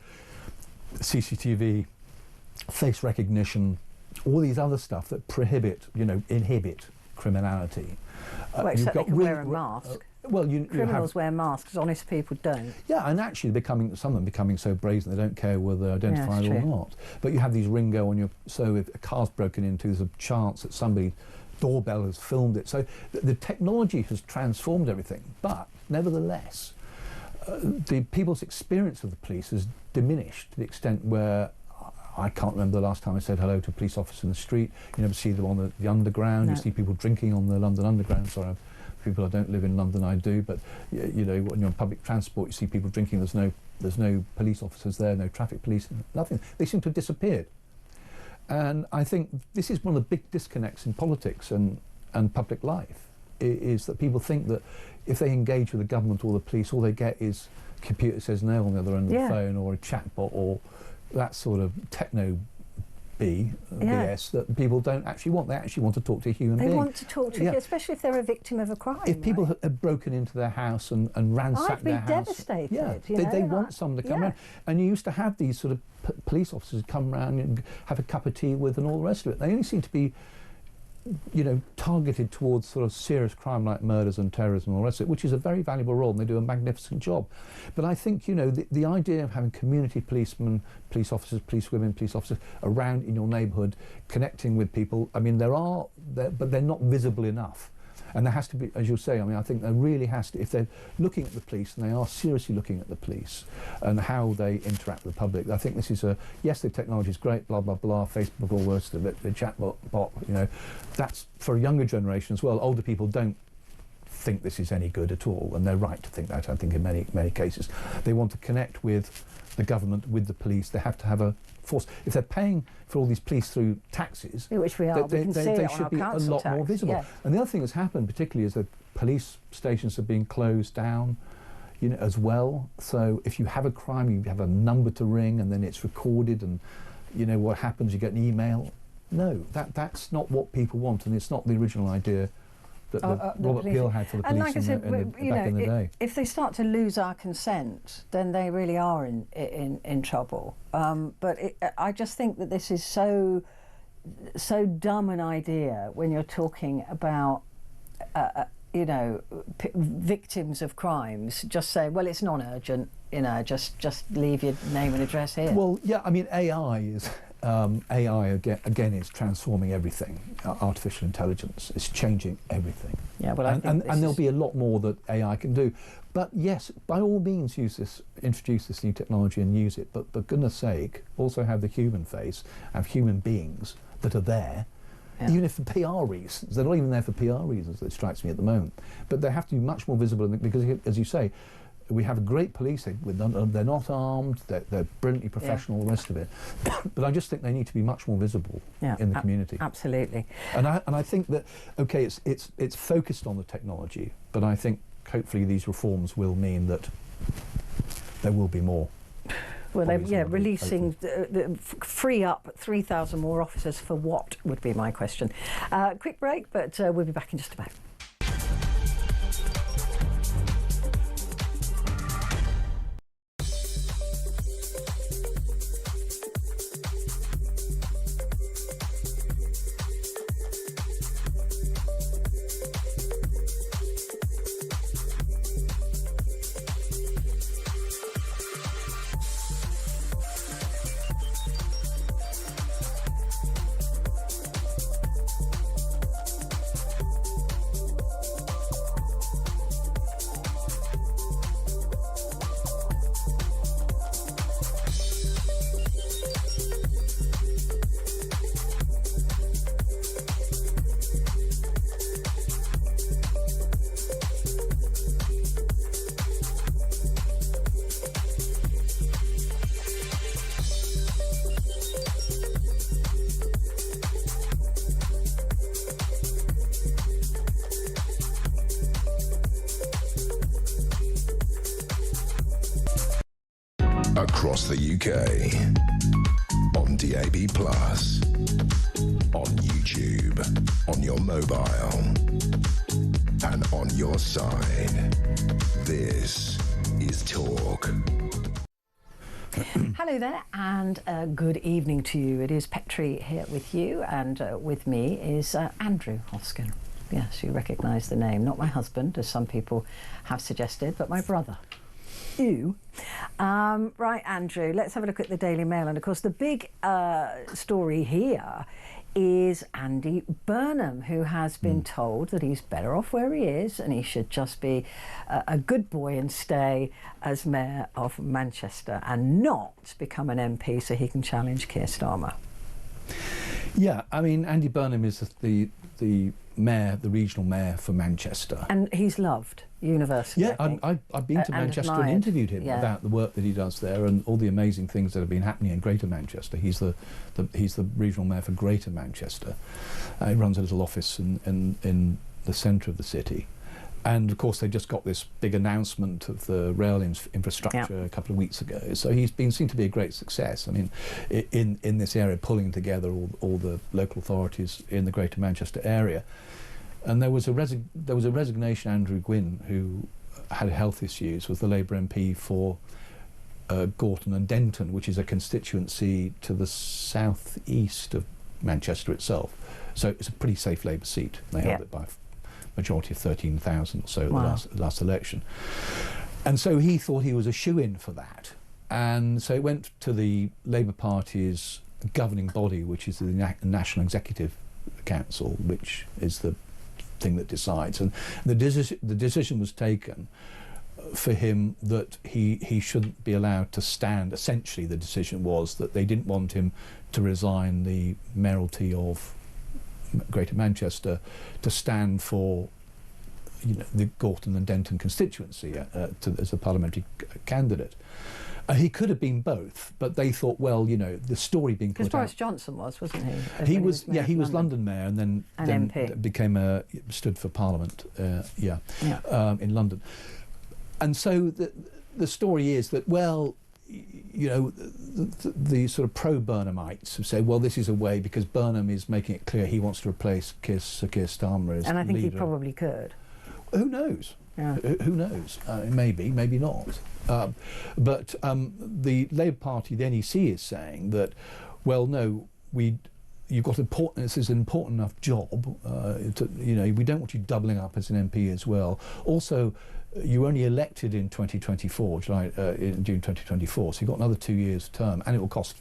CCTV, face recognition, all these other stuff that inhibit criminality. Well, except they can wear a mask. Criminals wear masks, honest people don't. Yeah, and actually some of them becoming so brazen they don't care whether they're identified or not. But you have these Ringo on so if a car's broken into, there's a chance that somebody doorbell has filmed it. So the technology has transformed everything, but nevertheless, the people's experience of the police has diminished to the extent where I can't remember the last time I said hello to a police officer in the street. You never see them on the underground. No. You see people drinking on the London Underground. Sorry, people I don't live in London, I do, but when you're on public transport, you see people drinking. There's no police officers there, no traffic police, nothing. They seem to have disappeared. And I think this is one of the big disconnects in politics and public life, is that people think that if they engage with the government or the police, all they get is a computer says no on the other end of the phone, or a chatbot, or that sort of techno BS that people don't actually want. They actually want to talk to a human being. They want to talk to you, especially if they're a victim of a crime. If people have broken into their house and ransacked their house, I'd be devastated. They want someone to come around. And you used to have these sort of police officers come around and have a cup of tea with and all the rest of it. They only seem to be targeted towards sort of serious crime like murders and terrorism and all the rest of it, which is a very valuable role, and they do a magnificent job. But I think, the idea of having community policemen, police officers, police women, police officers around in your neighbourhood, connecting with people, I mean, but they're not visible enough. And there has to be, as you say, I think there really has to, if they're looking at the police, and they are seriously looking at the police and how they interact with the public, I think this is yes, the technology is great, blah, blah, blah, Facebook, all the rest of it, the chatbot, that's for a younger generation as well. Older people don't think this is any good at all, and they're right to think that, I think, in many cases. They want to connect with the government, with the police. They have to have a force. If they're paying for all these police through taxes, which we are, they should be a lot more visible. Yeah. And the other thing that's happened, particularly, is that police stations have been closed down, as well. So if you have a crime, you have a number to ring, and then it's recorded, and what happens, you get an email. No, that's not what people want, and it's not the original idea that Robert Peel had for the police back in the day. If they start to lose our consent, then they really are in trouble. But I just think that this is so dumb an idea when you're talking about victims of crimes. Just say, well, it's non-urgent. Just leave your name and address here. Well, yeah, I mean, AI is. AI again is transforming everything. Artificial intelligence is changing everything. Yeah, well, and there'll be a lot more that AI can do. But yes, by all means, introduce this new technology and use it. But for goodness sake, also have the human face, have human beings that are there. Yeah. Even if for PR reasons, they're not even there for PR reasons. That strikes me at the moment. But they have to be much more visible because, as you say, we have a great police. They're not armed. They're brilliantly professional. Yeah. The rest of it, but I just think they need to be much more visible in the community. Absolutely. And I think that it's focused on the technology, but I think hopefully these reforms will mean that there will be more. Well, releasing, free up 3,000 more officers for what would be my question. Quick break, but we'll be back in just about. Across the UK. On DAB+. On YouTube. On your mobile. And on your side. This is Talk. Hello there, and good evening to you. It is Petrie here with you, and with me is Andrew Hosken. Yes, you recognise the name. Not my husband, as some people have suggested, but my brother. You. Right, Andrew, let's have a look at the Daily Mail. And of course, the big story here is Andy Burnham, who has been told that he's better off where he is and he should just be a good boy and stay as Mayor of Manchester and not become an MP so he can challenge Keir Starmer. Yeah, I mean, Andy Burnham is the mayor, the regional mayor for Manchester. And he's loved universally. Yeah, I've been to Manchester and interviewed him about the work that he does there and all the amazing things that have been happening in Greater Manchester. He's the regional mayor for Greater Manchester. He runs a little office in the centre of the city. And of course they just got this big announcement of the rail infrastructure a couple of weeks ago. So he's been seen to be a great success. I mean, in this area, pulling together all the local authorities in the Greater Manchester area. And there was a resignation. Andrew Gwynn, who had health issues, was the Labour MP for Gorton and Denton, which is a constituency to the south-east of Manchester itself. So it's a pretty safe Labour seat. They held it by majority of 13,000 or so the last election. And so he thought he was a shoo-in for that. And so it went to the Labour Party's governing body, which is the National Executive Council, which is the thing that decides. And the decision was taken for him that he shouldn't be allowed to stand. Essentially, the decision was that they didn't want him to resign the mayoralty of Greater Manchester to stand for, the Gorton and Denton constituency as a parliamentary candidate. He could have been both, but they thought, well, the story being put out. Because Boris Johnson wasn't he? He was London mayor, and then MP. became stood for Parliament. In London. And so the story is that, well, the sort of pro-Burnhamites who say, well, this is a way, because Burnham is making it clear he wants to replace Sir Keir Starmer as And I think leader. he probably could. Who knows? Yeah. Who knows? Maybe not. But the Labour Party, the NEC, is saying that, well, no, you've got this is an important enough job. We don't want you doubling up as an MP as well. Also, you only elected in 2024, in June 2024, so you've got another 2 years term, and it will cost,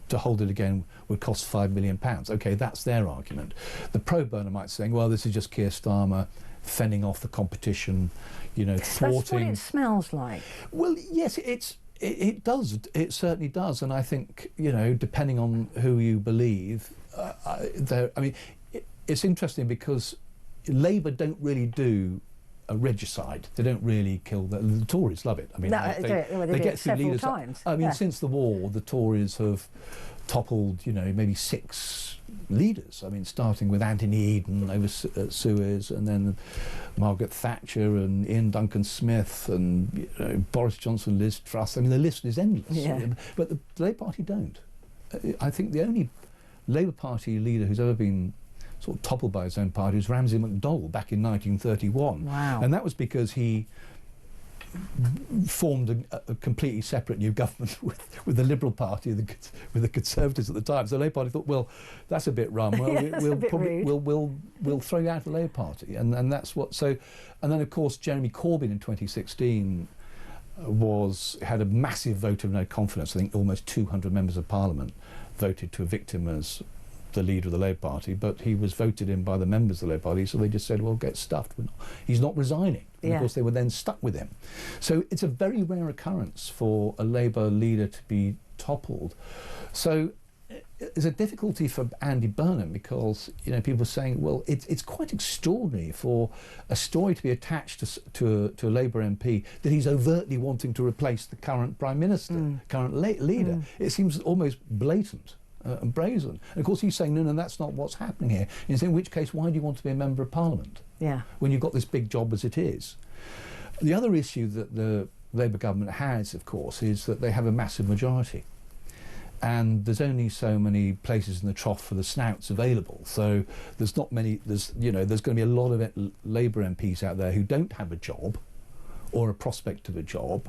to hold it again, would cost £5 million. OK, that's their argument. The pro-Burnhamites saying, well, this is just Keir Starmer fending off the competition, thwarting. That's what it smells like. Well, yes, it does. It certainly does. And I think, depending on who you believe, it's interesting because Labour don't really do a regicide. They don't really kill the Tories love it. I mean, they get through leaders. Times. I mean, since the war, the Tories have toppled, maybe 6 leaders. I mean, starting with Anthony Eden over at Suez, and then Margaret Thatcher and Ian Duncan Smith and Boris Johnson, Liz Truss. I mean, the list is endless. Yeah. But the Labour Party don't. I think the only Labour Party leader who's ever been sort of toppled by his own party was Ramsay MacDonald back in 1931. Wow. And that was because he formed a completely separate new government with the Liberal Party, with the Conservatives at the time. So the Labour Party thought, well, that's a bit rum. Well, we'll throw you out of the Labour Party, and that's what. So, and then of course Jeremy Corbyn in 2016 had a massive vote of no confidence. I think almost 200 members of Parliament voted to evict him as the leader of the Labour Party, but he was voted in by the members of the Labour Party, so they just said, well, get stuffed. He's not resigning. And of course they were then stuck with him. So it's a very rare occurrence for a Labour leader to be toppled. So there's a difficulty for Andy Burnham because people are saying, well, it's quite extraordinary for a story to be attached to a Labour MP that he's overtly wanting to replace the current Prime Minister, current leader. It seems almost blatant. And brazen. And of course he's saying, no, that's not what's happening here. And he's saying, in which case, why do you want to be a Member of Parliament? Yeah. When you've got this big job as it is. The other issue that the Labour government has, of course, is that they have a massive majority. And there's only so many places in the trough for the snouts available. So there's not many, there's going to be a lot of Labour MPs out there who don't have a job or a prospect of a job,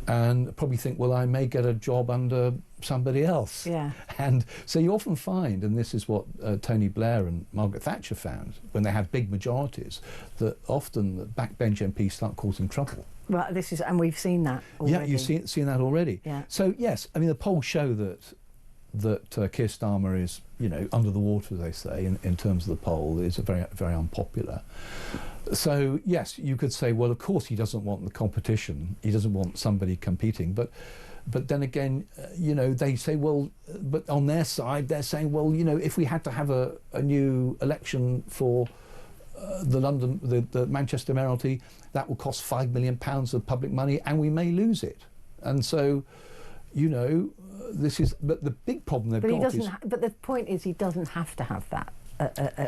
and probably think, well, I may get a job under somebody else. Yeah. And so you often find, and this is what Tony Blair and Margaret Thatcher found, when they have big majorities, that often the backbench MPs start causing trouble. Well, and we've seen that already. Yeah, you've seen that already. Yeah. So yes, I mean the polls show that Keir Starmer is, under the water, as they say, in terms of the poll, is very, very unpopular. So yes, you could say, well, of course he doesn't want the competition. He doesn't want somebody competing. But then again, they say, well, but on their side, they're saying, well, if we had to have a new election for the Manchester mayoralty, that will cost £5 million of public money, and we may lose it. And so, this is. But the big problem they've got is. But the point is, he doesn't have to have that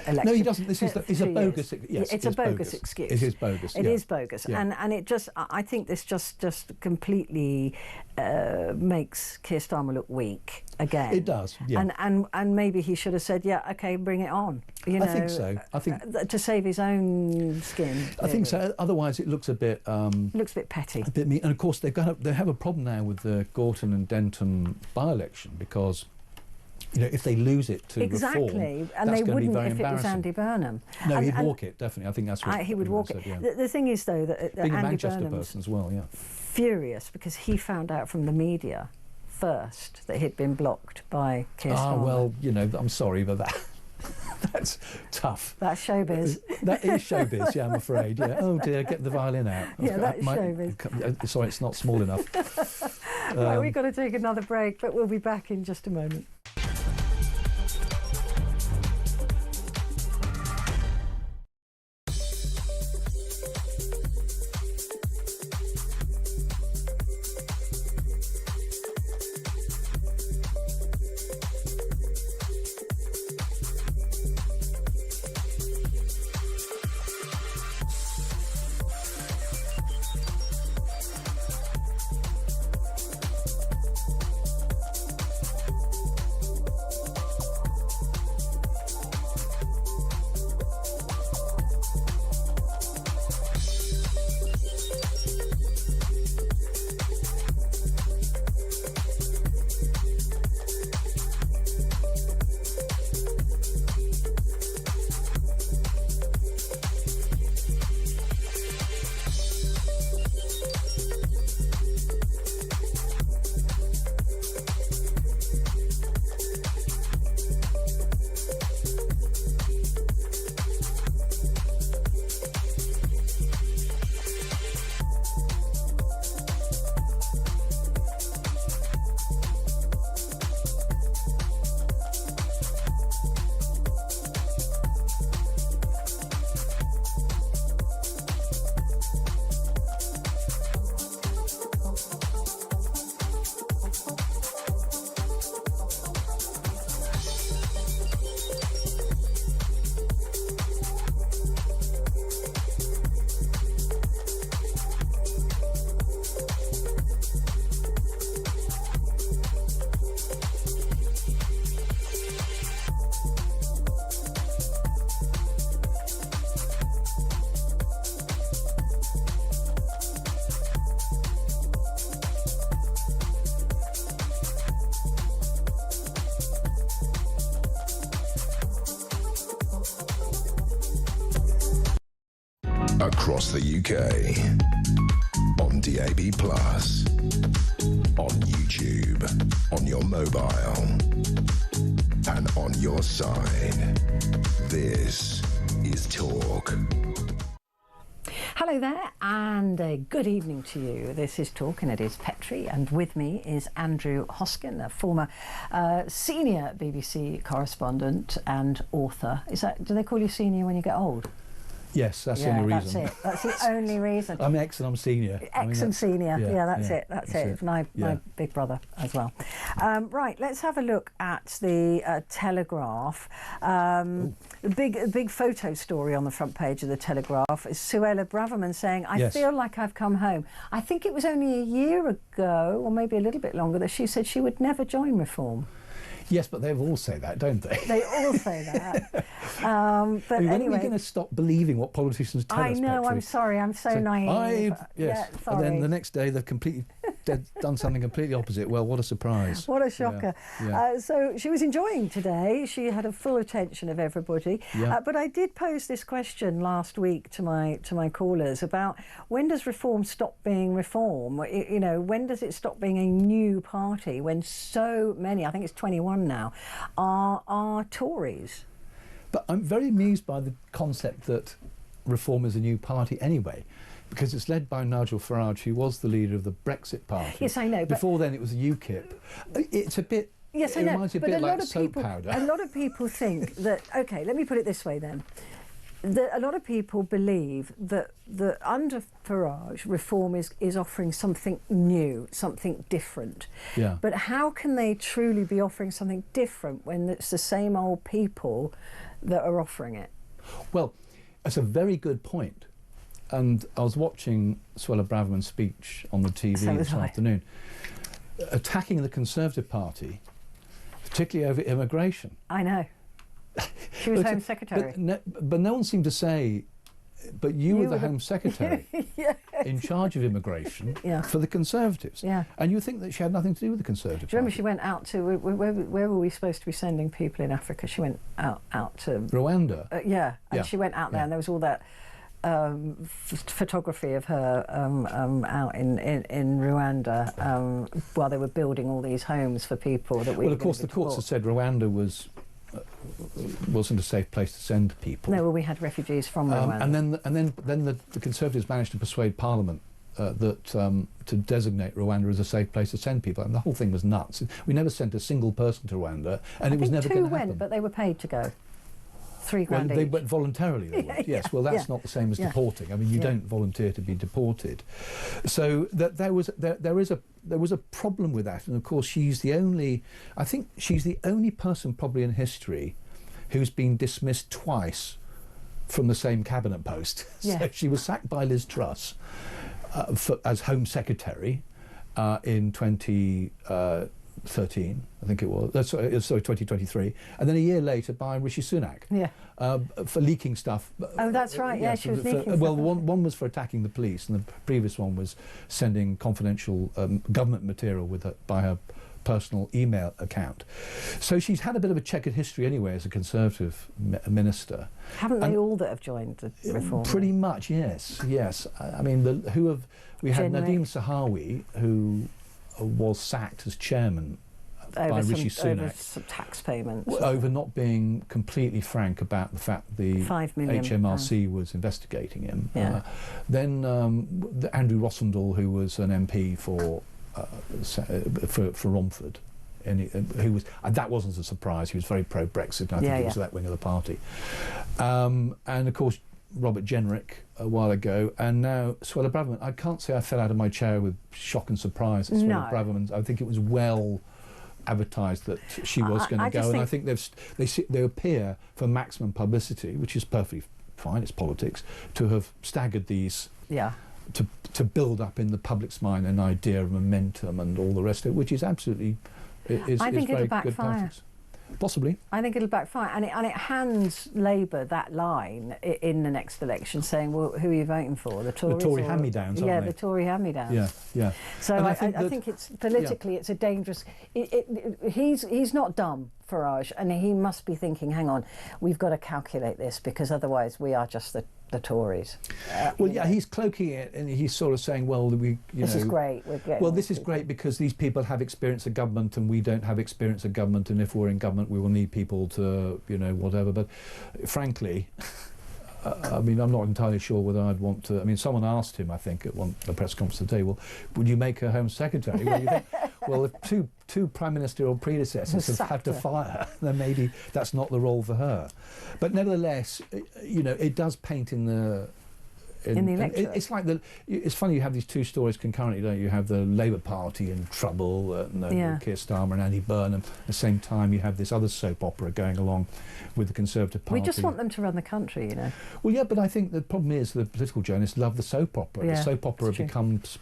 election. No, he doesn't. This is a bogus. Yes, it's a bogus excuse. It is bogus. It is bogus, yeah. And it just. I think this just completely makes Keir Starmer look weak again. It does. Yeah. And maybe he should have said, yeah, okay, bring it on. I think so. I think to save his own skin. I think so. Otherwise, it looks a bit. Looks a bit petty. A bit mean. And of course, they have a problem now with the Gorton and Denton by-election, because if they lose it to reform, and that's they going to be wouldn't very if it was embarrassing. Andy Burnham. No, he'd walk it, definitely. I think that's what he would walk it. said, yeah. The thing is, though, that being Andy a Manchester Burnham's person as well, yeah. furious because he found out from the media first that he'd been blocked by Keir Starmer. Well, I'm sorry, but that's tough. That's showbiz. That is showbiz, yeah, I'm afraid. Yeah. Oh dear, get the violin out. Yeah, that's showbiz. Sorry, it's not small enough. Right, we've got to take another break, but we'll be back in just a moment. Across the UK, on DAB+, on YouTube, on your mobile, and on your side. This is Talk. Hello there, and a good evening to you. This is Talk, and it is Petrie, and with me is Petrie Hosken, a former senior BBC correspondent and author. Do they call you senior when you get old? Yes, that's the only reason. That's it. That's the only reason. I'm ex and I'm senior. Ex and senior. Yeah, that's it. That's it. it. My big brother as well. Right, let's have a look at the Telegraph. Big photo story on the front page of the Telegraph is Suella Braverman saying, "I feel like I've come home." I think it was only a year ago, or maybe a little bit longer, that she said she would never join Reform. Yes, but they all say that, don't they? They all say that. But when anyway, are we going to stop believing what politicians tell us? I know. Petrie? I'm sorry. I'm so naive. Yes. Yeah, sorry. And then the next day they've done something completely opposite. Well, what a surprise! What a shocker! Yeah. So she was enjoying today. She had a full attention of everybody. Yeah. But I did pose this question last week to my callers about when does Reform stop being Reform? You know, when does it stop being a new party when so many, I think it's 21 now, are Tories? But I'm very amused by the concept that Reform is a new party anyway, because it's led by Nigel Farage, who was the leader of the Brexit Party. Yes, I know. Before then, it was UKIP. It's a bit. Yes, I it know. reminds you a But bit like lot of soap people, powder. a lot of people think that. Okay, let me put it this way then. A lot of people believe that under Farage, Reform is offering something new, something different. Yeah. But how can they truly be offering something different when it's the same old people that are offering it? Well, that's a very good point. And I was watching Suella Braverman's speech on the TV this afternoon, attacking the Conservative Party, particularly over immigration. I know. She was Home Secretary. But no one seemed to say, but you were the Home Secretary Yes. in charge of immigration for the Conservatives. Yeah. And you think that she had nothing to do with the Conservative Do you remember Party? she went out to, where were we supposed to be sending people in Africa? She went out to... Rwanda. And she went out there and there was all that photography of her out in Rwanda while they were building all these homes for people that we Well, of course, the courts have said Rwanda wasn't a safe place to send people. No, well, we had refugees from Rwanda. And then the Conservatives managed to persuade Parliament to designate Rwanda as a safe place to send people, and the whole thing was nuts. We never sent a single person to Rwanda, and it was never going to happen. 2 went, but they were paid to go. £3 grand they each. went voluntarily. They went. Yes, well, that's not the same as deporting. I mean, you don't volunteer to be deported. So that there was a problem with that, and of course, I think she's the only person probably in history who's been dismissed twice from the same cabinet post. Yeah. So she was sacked by Liz Truss as Home Secretary in 2013, I think it was. Sorry, 2023, and then a year later by Rishi Sunak. Yeah. For leaking stuff. Oh, that's right. Yeah, she was leaking stuff. Well, one was for attacking the police, and the previous one was sending confidential government material by her personal email account. So she's had a bit of a checkered history anyway as a Conservative minister. Haven't they all that have joined the Reform? Pretty much, yes. I mean, we had Nadeem Sahawi, who was sacked as chairman by Rishi Sunak over some tax payments. Over not being completely frank about the fact the £5 million HMRC was investigating him. Yeah. Then Andrew Rossendale, who was an MP for Romford, who was that wasn't a surprise. He was very pro-Brexit, and I think he was that wing of the party. And of course, Robert Jenrick a while ago, and now Suella Braverman. I can't say I fell out of my chair with shock and surprise at Suella Braverman. I think it was well advertised that she was going to go, and I think they appear for maximum publicity, which is perfectly fine. It's politics to have staggered these. Yeah. To build up in the public's mind an idea of momentum and all the rest of it, which is absolutely is very good politics. Possibly. I think it'll backfire, and it hands Labour that line in the next election, saying, "Well, who are you voting for? The Tories?" The Tory hand-me-downs, aren't they? The Tory hand-me-downs. Yeah. So I think it's politically, it's a dangerous. He's not dumb, Farage, and he must be thinking, "Hang on, we've got to calculate this because otherwise we are just the Tories." He's cloaking it, and he's sort of saying, "Well, this is great. This is great because these people have experience of government, and we don't have experience of government. And if we're in government, we will need people to, whatever." But frankly, I mean, I'm not entirely sure whether I'd want to. I mean, someone asked him, I think, at the press conference today, "Well, would you make her Home Secretary?" Well, if two prime ministerial predecessors have had to fire her, then maybe that's not the role for her. But nevertheless, you know, it does paint in the electorate. It's like it's funny, you have these two stories concurrently, don't you? You have the Labour Party in trouble, Keir Starmer and Andy Burnham. At the same time, you have this other soap opera going along with the Conservative Party. We just want them to run the country, you know. Well, yeah, but I think the problem is the political journalists love the soap opera. The soap opera becomes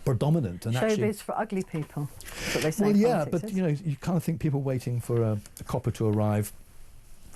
predominant. And showbiz for ugly people. That's what they say. Well, yeah, but you know, you kind of think people waiting for a copper to arrive.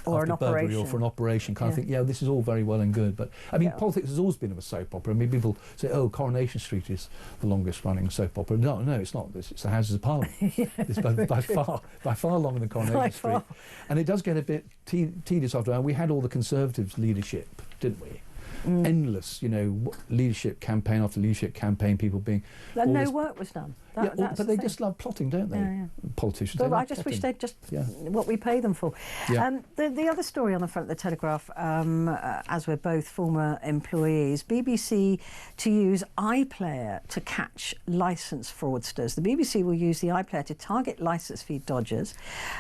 Or an operation. Or for an operation, kind of think, yeah, this is all very well and good. But, I mean, politics has always been of a soap opera. I mean, people say, oh, Coronation Street is the longest running soap opera. No, it's not. It's the Houses of Parliament. It's by far longer than Coronation Street. And it does get a bit tedious after a while. We had all the Conservatives' leadership, didn't we? Endless, you know, leadership campaign after leadership campaign, people being... And no work was done. But they just love plotting, don't they? Yeah. Politicians. But I just wish they'd just what we pay them for. Yeah. The other story on the front of the Telegraph, as we're both former employees, BBC to use iPlayer to catch licence fraudsters. The BBC will use the iPlayer to target licence fee dodgers.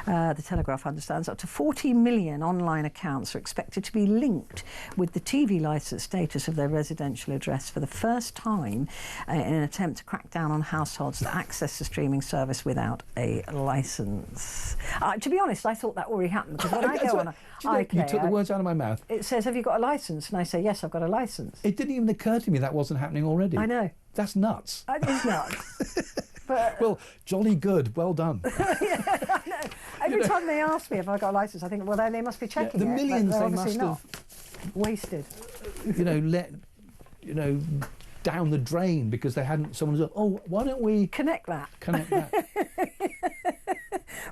The Telegraph understands up to 40 million online accounts are expected to be linked with the TV licence status of their residential address for the first time in an attempt to crack down on households that access the streaming service without a licence. To be honest, I thought that already happened, because when I go on iPlayer... You took the words out of my mouth. It says, have you got a licence? And I say, yes, I've got a licence. It didn't even occur to me that wasn't happening already. I know. That's nuts. It is nuts. But, well, jolly good. Well done. I know. Every time they ask me if I got a licence, I think, well, then they must be checking the millions they must have wasted. You know, down the drain because they hadn't. Someone said, "Oh, why don't we connect that?"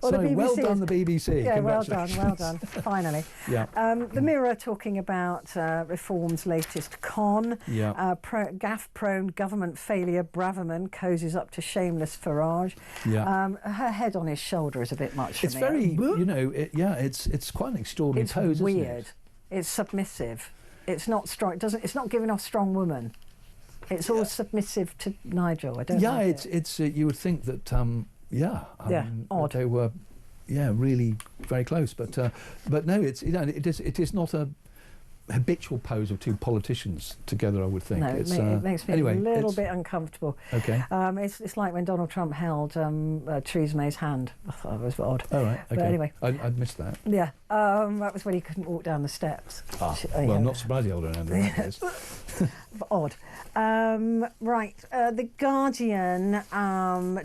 Well, so well done, the BBC. Yeah, well done. Finally. Yeah. The Mirror talking about Reform's latest con. Yeah. Gaffe-prone government failure. Braverman cozies up to shameless Farage. Yeah. Her head on his shoulder is a bit much for me. It's very, you know, it's quite an extraordinary pose. It's weird. Isn't it? It's submissive. It's not strong. It's not giving off strong woman. It's all submissive to Nigel. I don't. Yeah, like it's. You would think that. Odd. They were, really very close. But no, it's it is not a habitual pose of two politicians together, I would think. No, it makes me a little bit uncomfortable. Okay. It's like when Donald Trump held Theresa May's hand. I thought it was odd. Oh, right. Okay. But anyway. I'd missed that. Yeah. That was when he couldn't walk down the steps. Well, I'm not surprised he held her hand in that case. But odd. Right. The Guardian,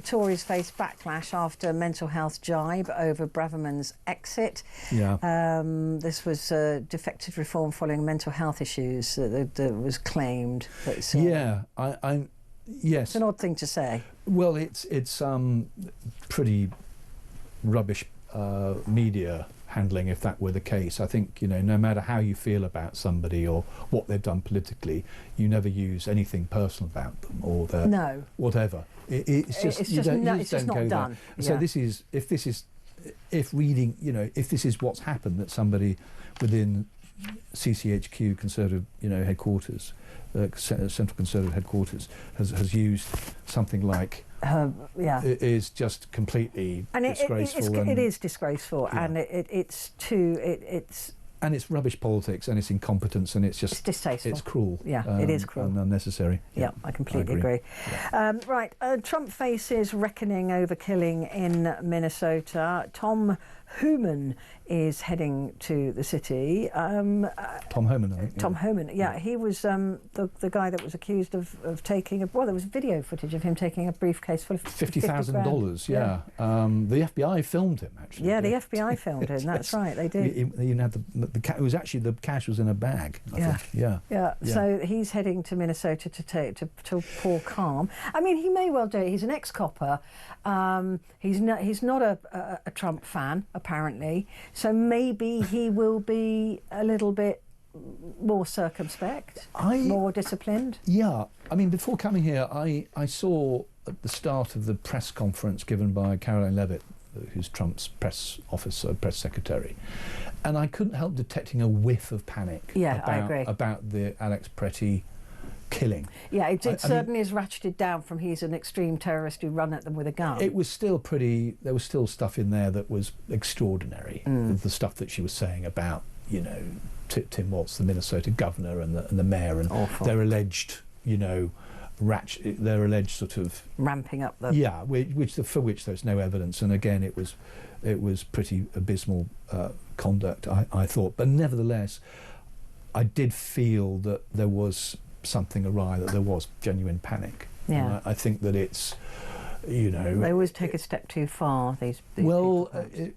Tories face backlash after mental health jibe over Braverman's exit. Yeah. This was defected reform following mental health issues that was claimed. Yes. It's an odd thing to say. Well, it's pretty rubbish media handling if that were the case. I think, you know, no matter how you feel about somebody or what they've done politically, you never use anything personal about them or their whatever. It's just not done. So this is if this is what's happened, that somebody within CCHQ Conservative, headquarters, Central Conservative headquarters, has used something like. It is just completely disgraceful. It is disgraceful, and and it's rubbish politics, and it's incompetence, and it's just distasteful. It's cruel. Yeah, it is cruel and unnecessary. Yeah, I completely agree. Yeah. Right, Trump faces reckoning over killing in Minnesota. Tom Homan is heading to the city. Tom Homan, I think. Tom Homan, yeah. He was the guy that was accused of taking there was video footage of him taking a briefcase full of $50,000, yeah. The FBI filmed him, actually. Yeah, the FBI filmed him, that's right, they did. He had it was actually, the cash was in a bag, I think. Yeah, so he's heading to Minnesota to pour calm. I mean, he may well do it. He's an ex-copper. He's not a Trump fan, apparently. So maybe he will be a little bit more circumspect, more disciplined. Yeah, I mean, before coming here, I saw at the start of the press conference given by Caroline Levitt, who's Trump's press officer, press secretary, and I couldn't help detecting a whiff of panic I agree. about the Alex Petrie killing. Yeah, it certainly is ratcheted down from he's an extreme terrorist who run at them with a gun. It was still there was still stuff in there that was extraordinary. The stuff that she was saying about, you know, Tim Walz, the Minnesota governor, and the mayor, and Awful. their alleged, you know, their alleged sort of ramping up the for which there's no evidence. And again, it was pretty abysmal conduct, I thought. But nevertheless, I did feel that there was something awry, that there was genuine panic. Yeah. And I think that it's, you know, they always take a step too far. These well, people,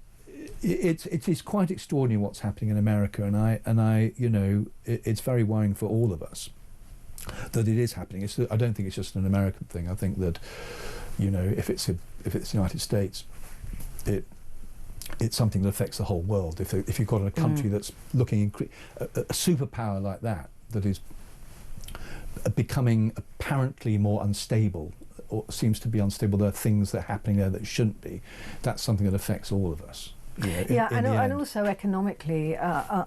it is quite extraordinary what's happening in America, and I you know, it's very worrying for all of us that it is happening. I don't think it's just an American thing. I think that, you know, if it's the United States, it's something that affects the whole world. If you've got a country that's looking a superpower like that is becoming apparently more unstable, or seems to be unstable, there are things that are happening there that shouldn't be. That's something that affects all of us. And also economically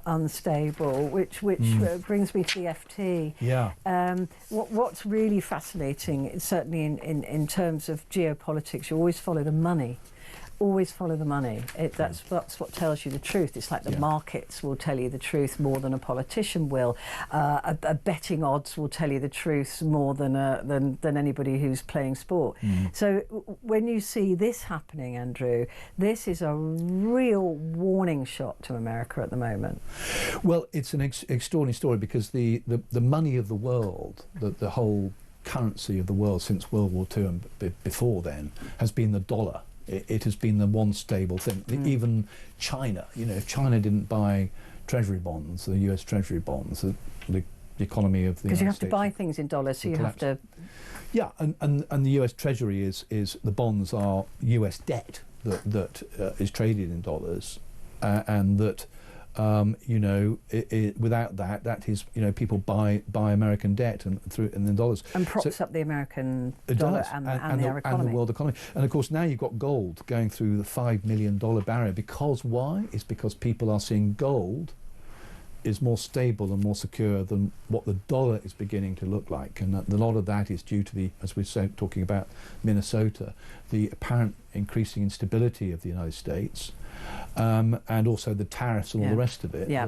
unstable, which brings me to the FT. Yeah. What's really fascinating, certainly in terms of geopolitics, you always follow the money. Always follow the money. That's what tells you the truth. It's like the markets will tell you the truth more than a politician will. A betting odds will tell you the truth more than anybody who's playing sport. So when you see this happening, Andrew, this is a real warning shot to America at the moment. Well, it's an extraordinary story, because the money of the world, the whole currency of the world since World War II and before then, has been the dollar. It has been the one stable thing. Even China, you know, if China didn't buy treasury bonds, the US treasury bonds, the economy of the United States... Because you have to buy things in dollars, so you have to... Yeah, and the US treasury is the bonds are US debt that is traded in dollars, and that, you know, without that is, you know, people buy American debt and then dollars, and props up the American dollar and their economy and the world economy. And of course now you've got gold going through the $5 million barrier, because why? It's because people are seeing gold is more stable and more secure than what the dollar is beginning to look like, and a lot of that is due to the, as we said, talking about Minnesota, the apparent increasing instability of the United States. And also the tariffs and all the rest of it. Yeah,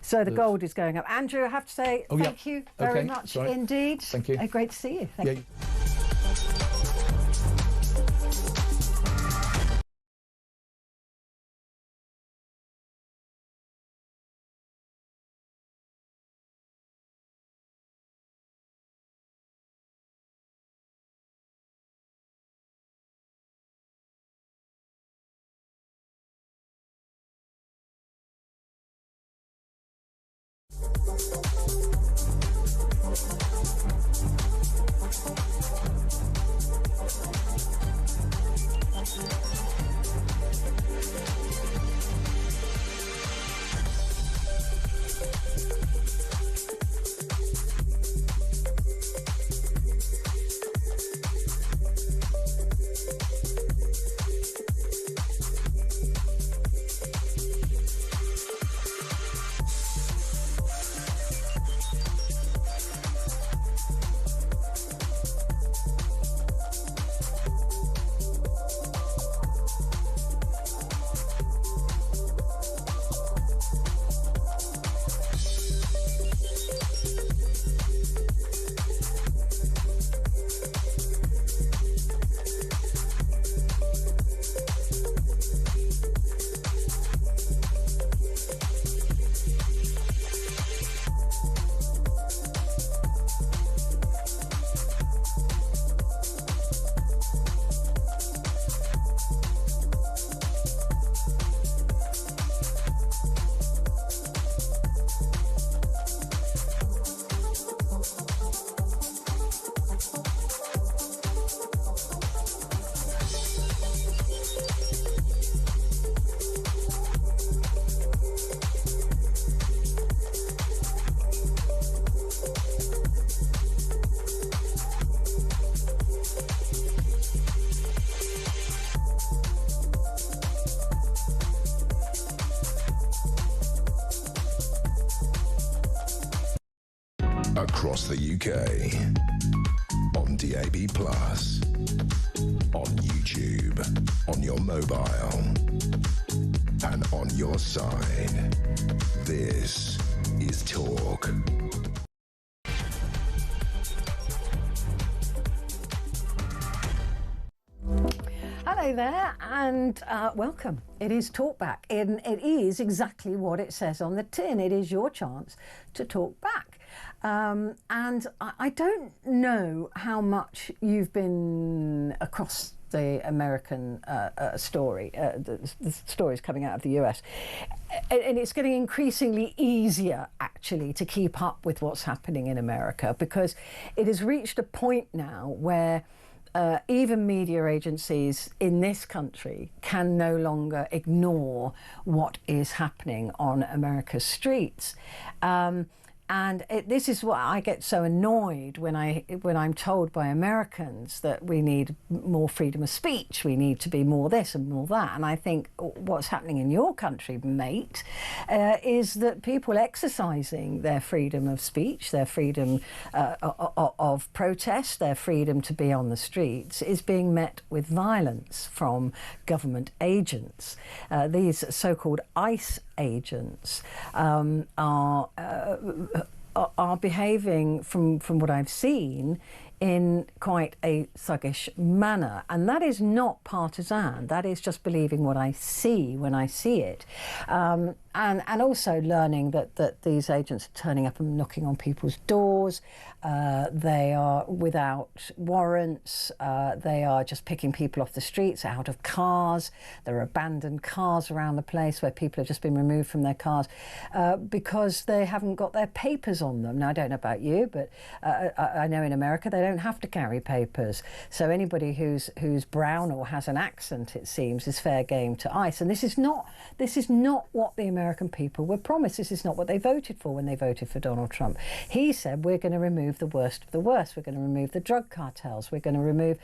so the gold is going up. Andrew, I have to say thank you very much indeed. Thank you. Great to see you. Thank you. across the UK. On DAB+, on YouTube, on your mobile, and on your side. This is Talk. Hello there and welcome. It is Talkback, and it is exactly what it says on the tin. It is your chance to talk back. And I don't know how much you've been across the American story, the stories coming out of the US. And it's getting increasingly easier, actually, to keep up with what's happening in America, because it has reached a point now where even media agencies in this country can no longer ignore what is happening on America's streets. And this is why I get so annoyed when I'm told by Americans that we need more freedom of speech, we need to be more this and more that. And I think what's happening in your country, mate, is that people exercising their freedom of speech, their freedom of protest, their freedom to be on the streets is being met with violence from government agents. These so-called ICE agents are behaving, from what I've seen, in quite a thuggish manner, and that is not partisan. That is just believing what I see when I see it, and also learning that these agents are turning up and knocking on people's doors. They are without warrants. They are just picking people off the streets, out of cars. There are abandoned cars around the place where people have just been removed from their cars because they haven't got their papers on them. Now, I don't know about you, but I know in America they don't have to carry papers. So anybody who's brown or has an accent, it seems, is fair game to ICE. And this is not what the American people were promised. This is not what they voted for when they voted for Donald Trump. He said, we're going to remove the worst of the worst. We're going to remove the drug cartels. We're going to remove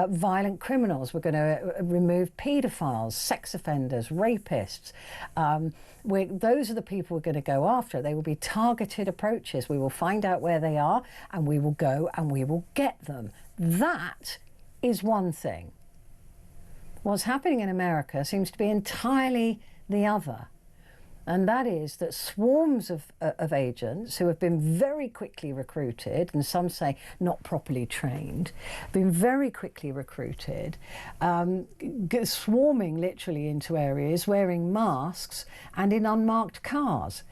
violent criminals. We're going to remove paedophiles, sex offenders, rapists. Those are the people we're going to go after. They will be targeted approaches. We will find out where they are, and we will go and we will get them. That is one thing. What's happening in America seems to be entirely the other. And that is that swarms of agents who have been very quickly recruited, and some say not properly trained, been very quickly recruited, swarming literally into areas, wearing masks and in unmarked cars,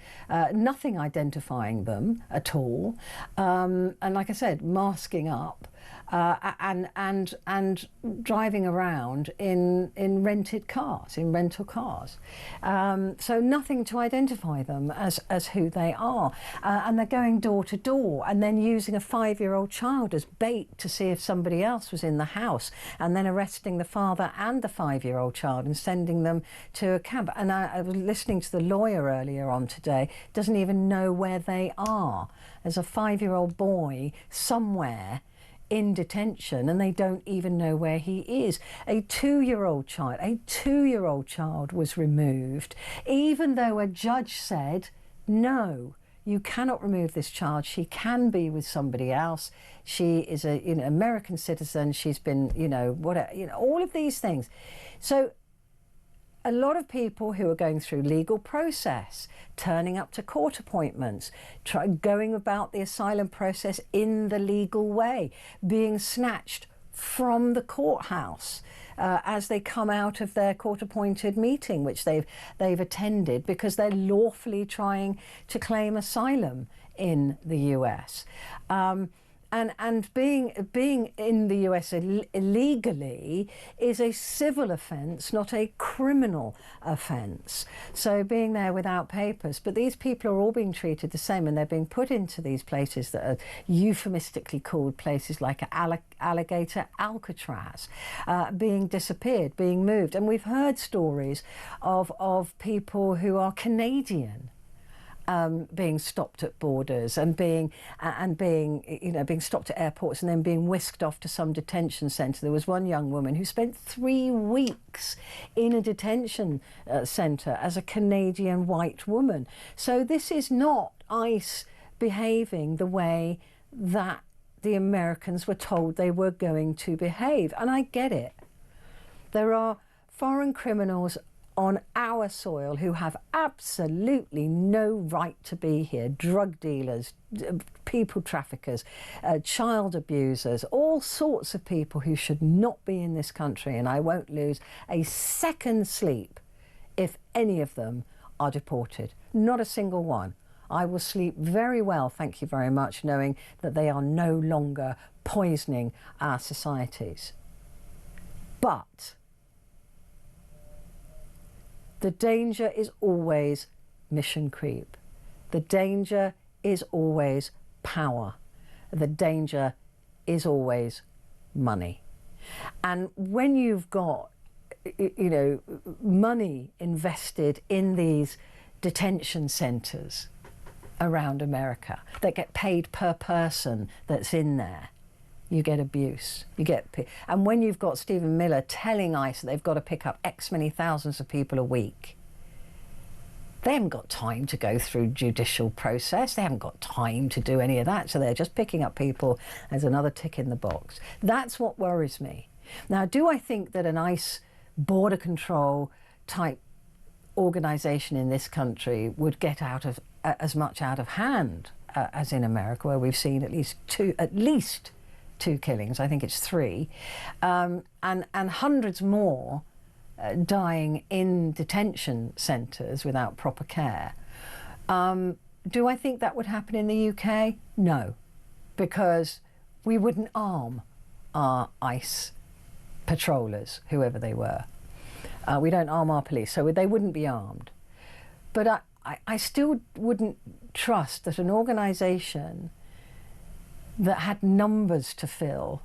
nothing identifying them at all, and like I said, masking up. And driving around in rented cars, in rental cars. So nothing to identify them as who they are. And they're going door to door and then using a 5-year-old child as bait to see if somebody else was in the house, and then arresting the father and the 5-year-old child and sending them to a camp. And I was listening to the lawyer earlier on today, doesn't even know where they are. There's a 5-year-old boy somewhere in detention and they don't even know where he is. A 2-year-old child was removed, even though a judge said, no, you cannot remove this child. She can be with somebody else. She is an American citizen. She's been, all of these things. So a lot of people who are going through legal process, turning up to court appointments, going about the asylum process in the legal way, being snatched from the courthouse as they come out of their court-appointed meeting, which they've attended because they're lawfully trying to claim asylum in the US. And being in the US illegally is a civil offence, not a criminal offence. So being there without papers, but these people are all being treated the same, and they're being put into these places that are euphemistically called places like Alligator Alcatraz, being disappeared, being moved. And we've heard stories of people who are Canadian being stopped at borders and being stopped at airports and then being whisked off to some detention centre. There was one young woman who spent 3 weeks in a detention centre as a Canadian white woman. So this is not ICE behaving the way that the Americans were told they were going to behave. And I get it. There are foreign criminals on our soil who have absolutely no right to be here. Drug dealers, people traffickers, child abusers, all sorts of people who should not be in this country. And I won't lose a second's sleep if any of them are deported. Not a single one. I will sleep very well, thank you very much, knowing that they are no longer poisoning our societies. But the danger is always mission creep. The danger is always power. The danger is always money. And when you've got, you know, money invested in these detention centres around America that get paid per person that's in there, you get abuse. And when you've got Stephen Miller telling ICE that they've got to pick up X many thousands of people a week, they haven't got time to go through judicial process. They haven't got time to do any of that. So they're just picking up people as another tick in the box. That's what worries me. Now, do I think that an ICE border control type organisation in this country would get as much out of hand as in America, where we've seen at least two killings, I think it's 3, and hundreds more dying in detention centres without proper care. Do I think that would happen in the UK? No, because we wouldn't arm our ICE patrollers, whoever they were. We don't arm our police, so they wouldn't be armed. But I still wouldn't trust that an organisation that had numbers to fill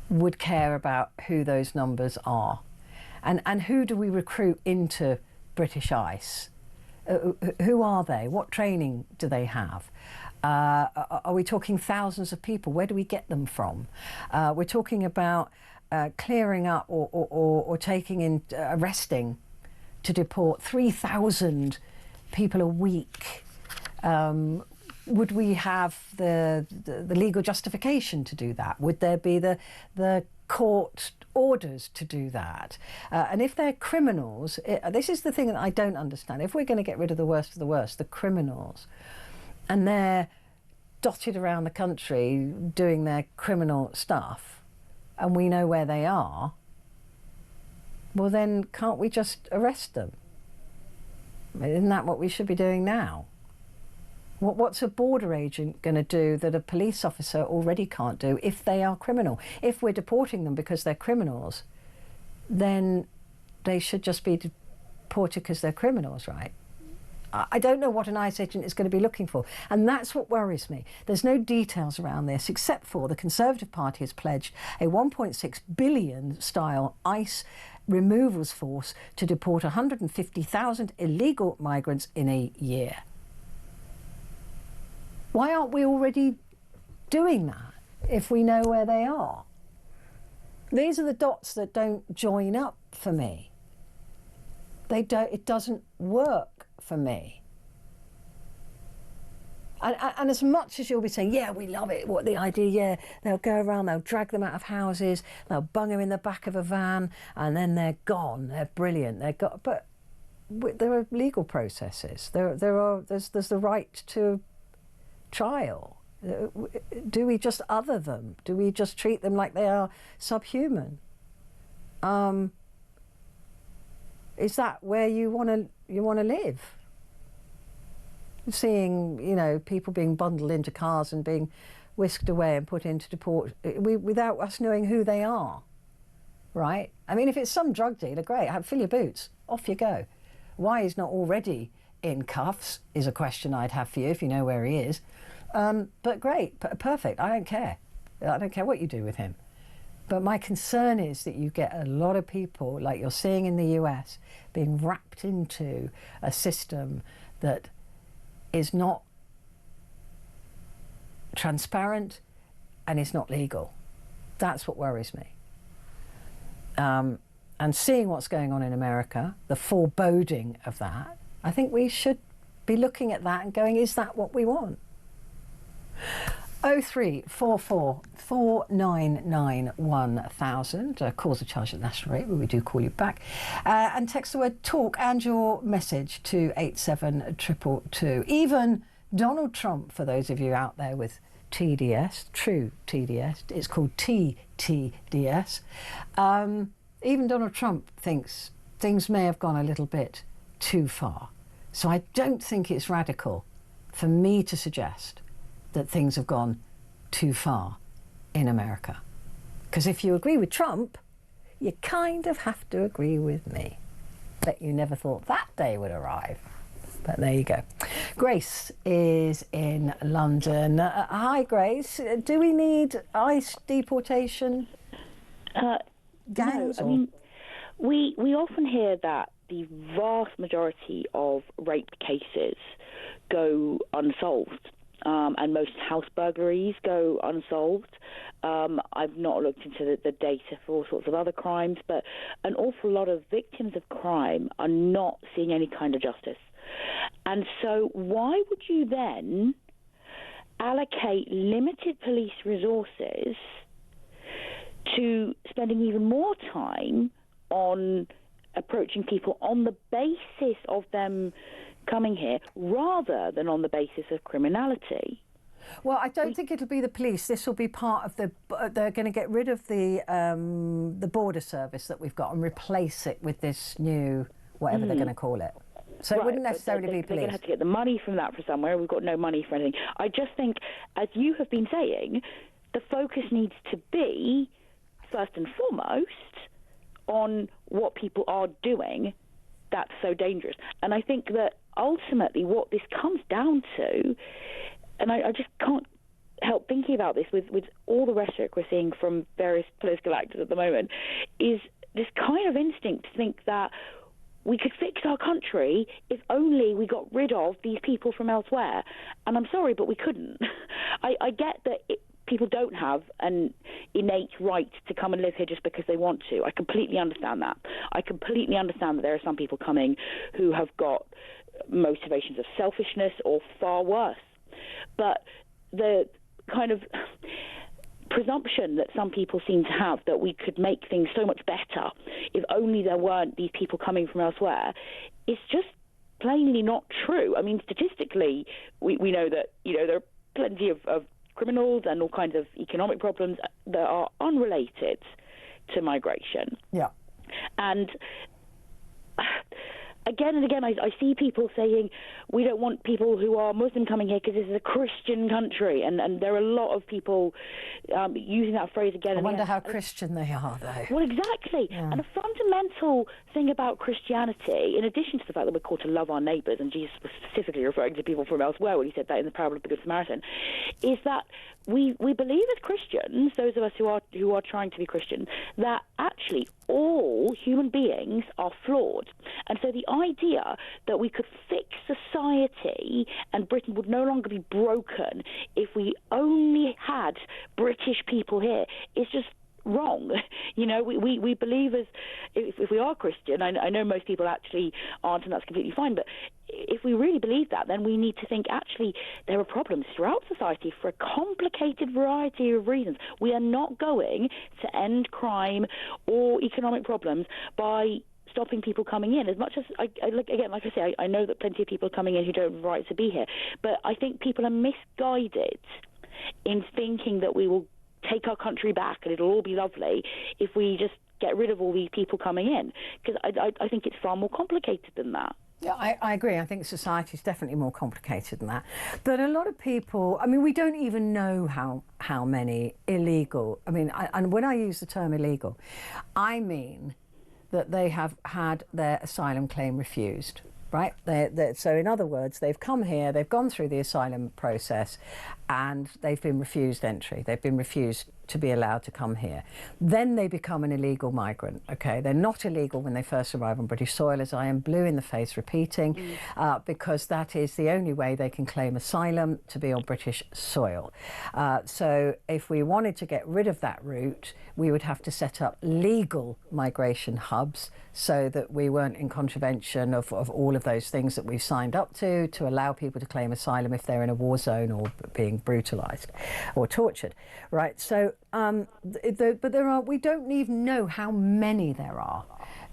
would care about who those numbers are. And who do we recruit into British ICE? Who are they? What training do they have? Are we talking thousands of people? Where do we get them from? We're talking about clearing up or taking in, arresting to deport 3,000 people a week. Would we have the legal justification to do that? Would there be the court orders to do that? And if they're criminals, this is the thing that I don't understand. If we're going to get rid of the worst of the worst, the criminals, and they're dotted around the country doing their criminal stuff, and we know where they are, well then can't we just arrest them? Isn't that what we should be doing now? What's a border agent going to do that a police officer already can't do if they are criminal? If we're deporting them because they're criminals, then they should just be deported because they're criminals, right? I don't know what an ICE agent is going to be looking for, and that's what worries me. There's no details around this except for the Conservative Party has pledged a 1.6 billion style ICE removals force to deport 150,000 illegal migrants in a year. Why aren't we already doing that if we know where they are? These are the dots that don't join up for me. It doesn't work for me. And as much as you'll be saying, yeah, we love it, what the idea, yeah, they'll go around, they'll drag them out of houses, they'll bung them in the back of a van, and then they're gone, they're brilliant, but there are legal processes. There's the right to trial. Do we just other them? Do we just treat them like they are subhuman? Is that where you want to live? Seeing, you know, people being bundled into cars and being whisked away and put into deport without us knowing who they are, right? I mean, if it's some drug dealer, great, fill your boots, off you go. Why he's not already in cuffs is a question I'd have for you if you know where he is. But great, perfect, I don't care. I don't care what you do with him. But my concern is that you get a lot of people, like you're seeing in the US, being wrapped into a system that is not transparent and is not legal. That's what worries me. And seeing what's going on in America, the foreboding of that, I think we should be looking at that and going, is that what we want? 0344 499 1000. Calls are charged at national rate, but we do call you back. And text the word talk and your message to 87222. Even Donald Trump, for those of you out there with TDS, true TDS, it's called TTDS. Even Donald Trump thinks things may have gone a little bit too far. So I don't think it's radical for me to suggest that things have gone too far in America. Because if you agree with Trump, you kind of have to agree with me. Bet you never thought that day would arrive. But there you go. Grace is in London. Hi, Grace. Do we need ICE deportation? Gangs? No, I mean, we often hear that the vast majority of rape cases go unsolved. And most house burglaries go unsolved. I've not looked into the data for all sorts of other crimes, but an awful lot of victims of crime are not seeing any kind of justice. And so why would you then allocate limited police resources to spending even more time on approaching people on the basis of them coming here rather than on the basis of criminality? Well, I don't think it'll be the police. This will be part of they're going to get rid of the border service that we've got and replace it with this new, whatever they're going to call it. So it wouldn't necessarily be police. They're going to have to get the money from that for somewhere. We've got no money for anything. I just think, as you have been saying, the focus needs to be, first and foremost, on what people are doing that's so dangerous. And I think that ultimately what this comes down to, and I just can't help thinking about this with all the rhetoric we're seeing from various political actors at the moment, is this kind of instinct to think that we could fix our country if only we got rid of these people from elsewhere. And I'm sorry, but we couldn't. I get that people don't have an innate right to come and live here just because they want to. I completely understand that. I completely understand that there are some people coming who have got motivations of selfishness or far worse. But the kind of presumption that some people seem to have that we could make things so much better if only there weren't these people coming from elsewhere is just plainly not true. I mean, statistically, we know that, there are plenty of criminals and all kinds of economic problems that are unrelated to migration. Yeah. And again and again, I see people saying we don't want people who are Muslim coming here because this is a Christian country, and there are a lot of people using that phrase again. I wonder how Christian they are, though. Well, exactly. Yeah. And a fundamental thing about Christianity, in addition to the fact that we're called to love our neighbours, and Jesus was specifically referring to people from elsewhere when he said that in the parable of the Good Samaritan, is that we believe as Christians, those of us who are trying to be Christian, that actually all human beings are flawed. And so the idea that we could fix society and Britain would no longer be broken if we only had British people here is just wrong. We believe as if we are Christian, I know most people actually aren't, and that's completely fine, but if we really believe that, then we need to think actually there are problems throughout society for a complicated variety of reasons. We are not going to end crime or economic problems by stopping people coming in. As much as, like I say, I know that plenty of people are coming in who don't have a right to be here, but I think people are misguided in thinking that we will take our country back and it'll all be lovely if we just get rid of all these people coming in, because I think it's far more complicated than that. Yeah, I agree. I think society is definitely more complicated than that. But a lot of people, we don't even know how many illegal, and when I use the term illegal, I mean that they have had their asylum claim refused, right? So in other words, they've come here, they've gone through the asylum process, and they've been refused entry. They've been refused to be allowed to come here. Then they become an illegal migrant, okay? They're not illegal when they first arrive on British soil, as I am blue in the face repeating, because that is the only way they can claim asylum, to be on British soil. So if we wanted to get rid of that route, we would have to set up legal migration hubs so that we weren't in contravention of all of those things that we've signed up to allow people to claim asylum if they're in a war zone or being brutalised or tortured, right? So, but there are, we don't even know how many there are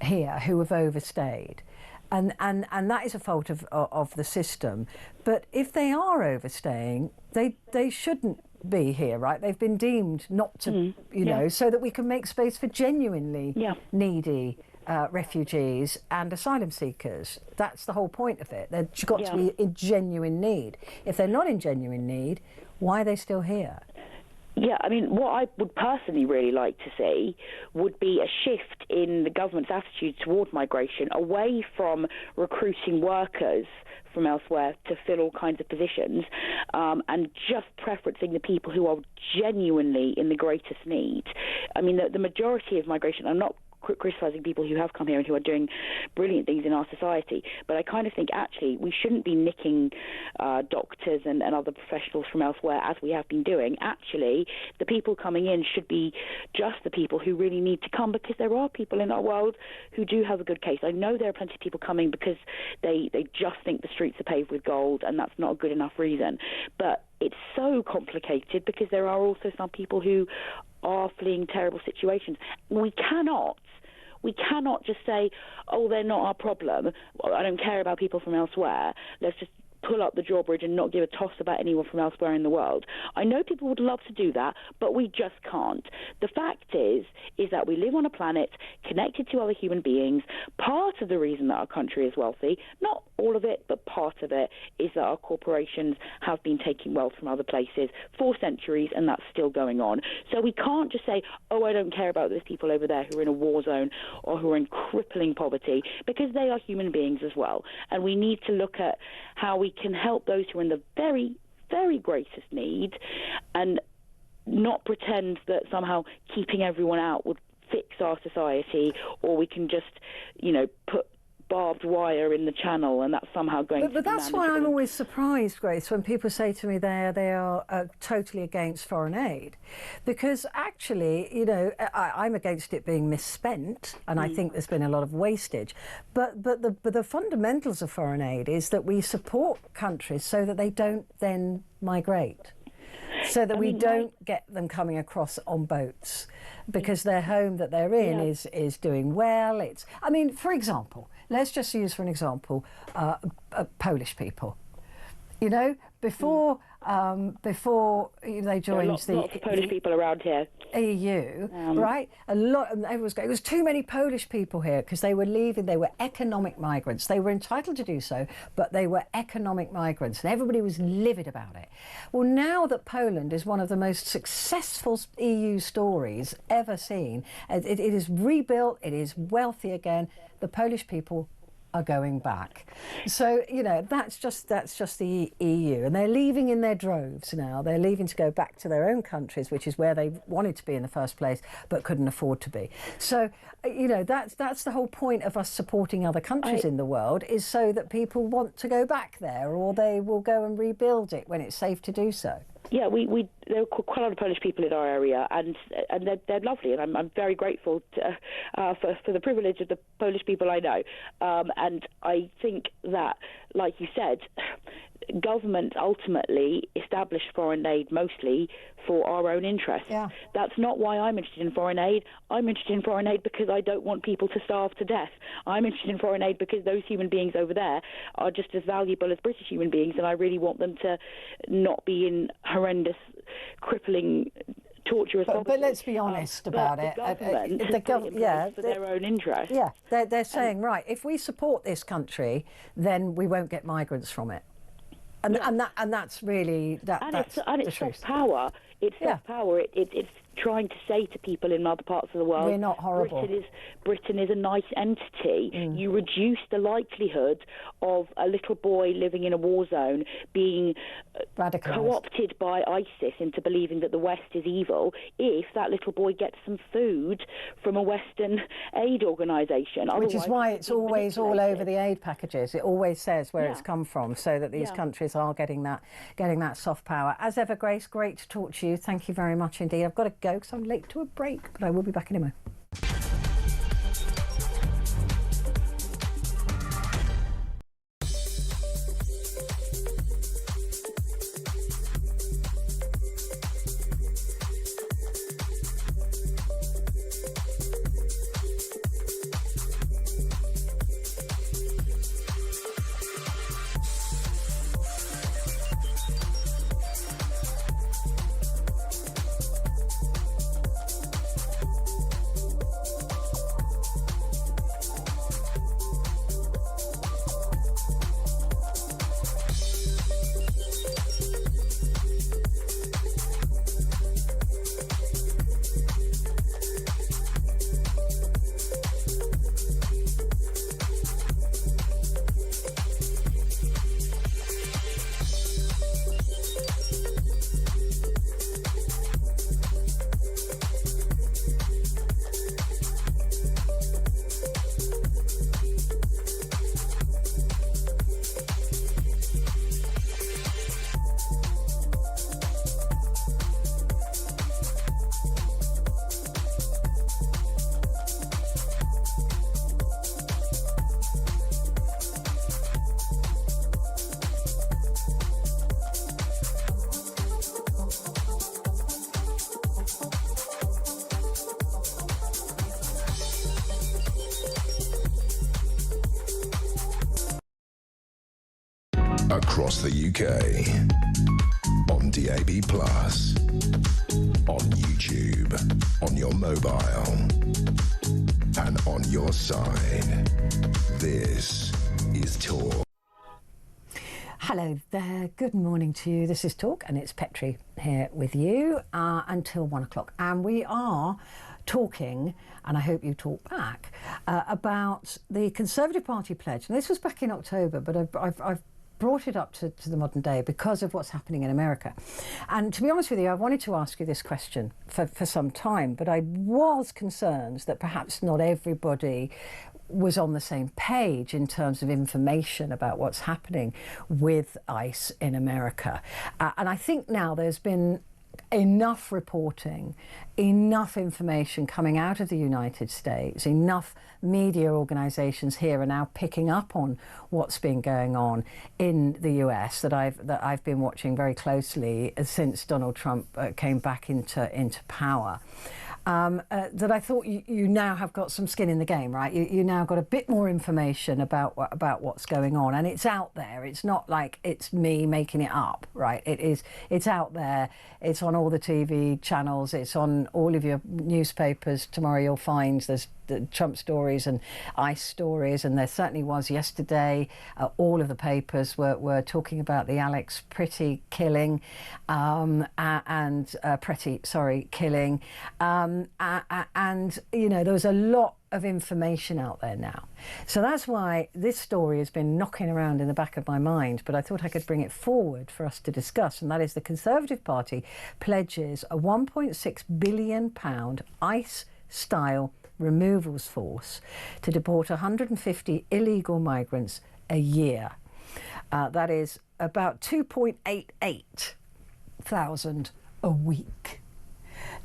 here who have overstayed. And that is a fault of the system. But if they are overstaying, they shouldn't be here, right? They've been deemed not to, you know, so that we can make space for genuinely needy refugees and asylum seekers. That's the whole point of it. They've got to be in genuine need. If they're not in genuine need, why are they still here? Yeah, I mean, what I would personally really like to see would be a shift in the government's attitude toward migration, away from recruiting workers from elsewhere to fill all kinds of positions, and just preferencing the people who are genuinely in the greatest need. I mean, the majority of migration, I'm not criticising people who have come here and who are doing brilliant things in our society, but I kind of think actually we shouldn't be nicking doctors and other professionals from elsewhere as we have been doing. Actually, the people coming in should be just the people who really need to come, because there are people in our world who do have a good case. I know there are plenty of people coming because they just think the streets are paved with gold, and that's not a good enough reason. But it's so complicated because there are also some people who are fleeing terrible situations. We cannot just say, oh, they're not our problem. I don't care about people from elsewhere. Let's just pull up the drawbridge and not give a toss about anyone from elsewhere in the world. I know people would love to do that, but we just can't. The fact is that we live on a planet connected to other human beings. Part of the reason that our country is wealthy, not all of it, but part of it, is that our corporations have been taking wealth from other places for centuries, and that's still going on. So we can't just say, oh, I don't care about those people over there who are in a war zone or who are in crippling poverty, because they are human beings as well. And we need to look at how we can help those who are in the very, very greatest need, and not pretend that somehow keeping everyone out would fix our society, or we can just, you know, put barbed wire in the channel and that's somehow going to be that's why I'm always surprised, Grace, when people say to me they are totally against foreign aid, because actually, you know, I'm against it being misspent, and I think there's been a lot of wastage, but the fundamentals of foreign aid is that we support countries so that they don't then migrate. So that we don't get them coming across on boats, because their home that they're in is doing well. It's, I mean, for example, let's just use for an example, Polish people. You know, before they joined lots of Polish people around here. EU, right? A lot, and everyone's going, there was too many Polish people here because they were leaving. They were economic migrants. They were entitled to do so, but they were economic migrants, and everybody was livid about it. Well, now that Poland is one of the most successful EU stories ever seen, it is rebuilt. It is wealthy again. The Polish people are going back. So, you know, that's just the EU, and they're leaving in their droves now. They're leaving to go back to their own countries, which is where they wanted to be in the first place but couldn't afford to be. So, you know, that's the whole point of us supporting other countries in the world, is so that people want to go back there, or they will go and rebuild it when it's safe to do so. Yeah, there are quite a lot of Polish people in our area, and they're lovely, and I'm very grateful for the privilege of the Polish people I know. And I think that, like you said, government ultimately established foreign aid mostly for our own interests. Yeah. That's not why I'm interested in foreign aid. I'm interested in foreign aid because I don't want people to starve to death. I'm interested in foreign aid because those human beings over there are just as valuable as British human beings, and I really want them to not be in horrendous, crippling, torturous poverty. But let's be honest about it. The government for their own interest. Yeah, they're saying, right, if we support this country, then we won't get migrants from it. And that's really that's it's soft power. It's soft power. It's trying to say to people in other parts of the world, we're not horrible. Britain is a nice entity. You reduce the likelihood of a little boy living in a war zone being co-opted by ISIS into believing that the West is evil if that little boy gets some food from a Western aid organisation. Which is why it's always all over the aid packages. It always says where it's come from, so that these countries are getting that soft power. As ever, Grace, great to talk to you. Thank you very much indeed. I've got to go because I'm late to a break, but I will be back in a moment. Across the UK, on DAB+, on YouTube, on your mobile, and on your side. This is Talk. Hello there, good morning to you. This is Talk, and it's Petrie here with you until 1 o'clock. And we are talking, and I hope you talk back, about the Conservative Party pledge. And this was back in October, but I've brought it up to the modern day because of what's happening in America. And to be honest with you, I wanted to ask you this question for some time, but I was concerned that perhaps not everybody was on the same page in terms of information about what's happening with ICE in America. And I think now there's been enough reporting, enough information coming out of the United States, enough media organisations here are now picking up on what's been going on in the US that I've been watching very closely since Donald Trump came back into power. That I thought you now have got some skin in the game, right? You now got a bit more information about what's going on, and it's out there. It's not like it's me making it up, right? It's out there. It's on all the TV channels. It's on all of your newspapers. Tomorrow you'll find there's the Trump stories and ICE stories, and there certainly was yesterday. All of the papers were talking about the Alex Petrie killing, killing. And you know, there was a lot of information out there now. So that's why this story has been knocking around in the back of my mind, but I thought I could bring it forward for us to discuss, and that is the Conservative Party pledges a £1.6 billion ICE-style removals force to deport 150 illegal migrants a year. That is about 2.88 thousand a week.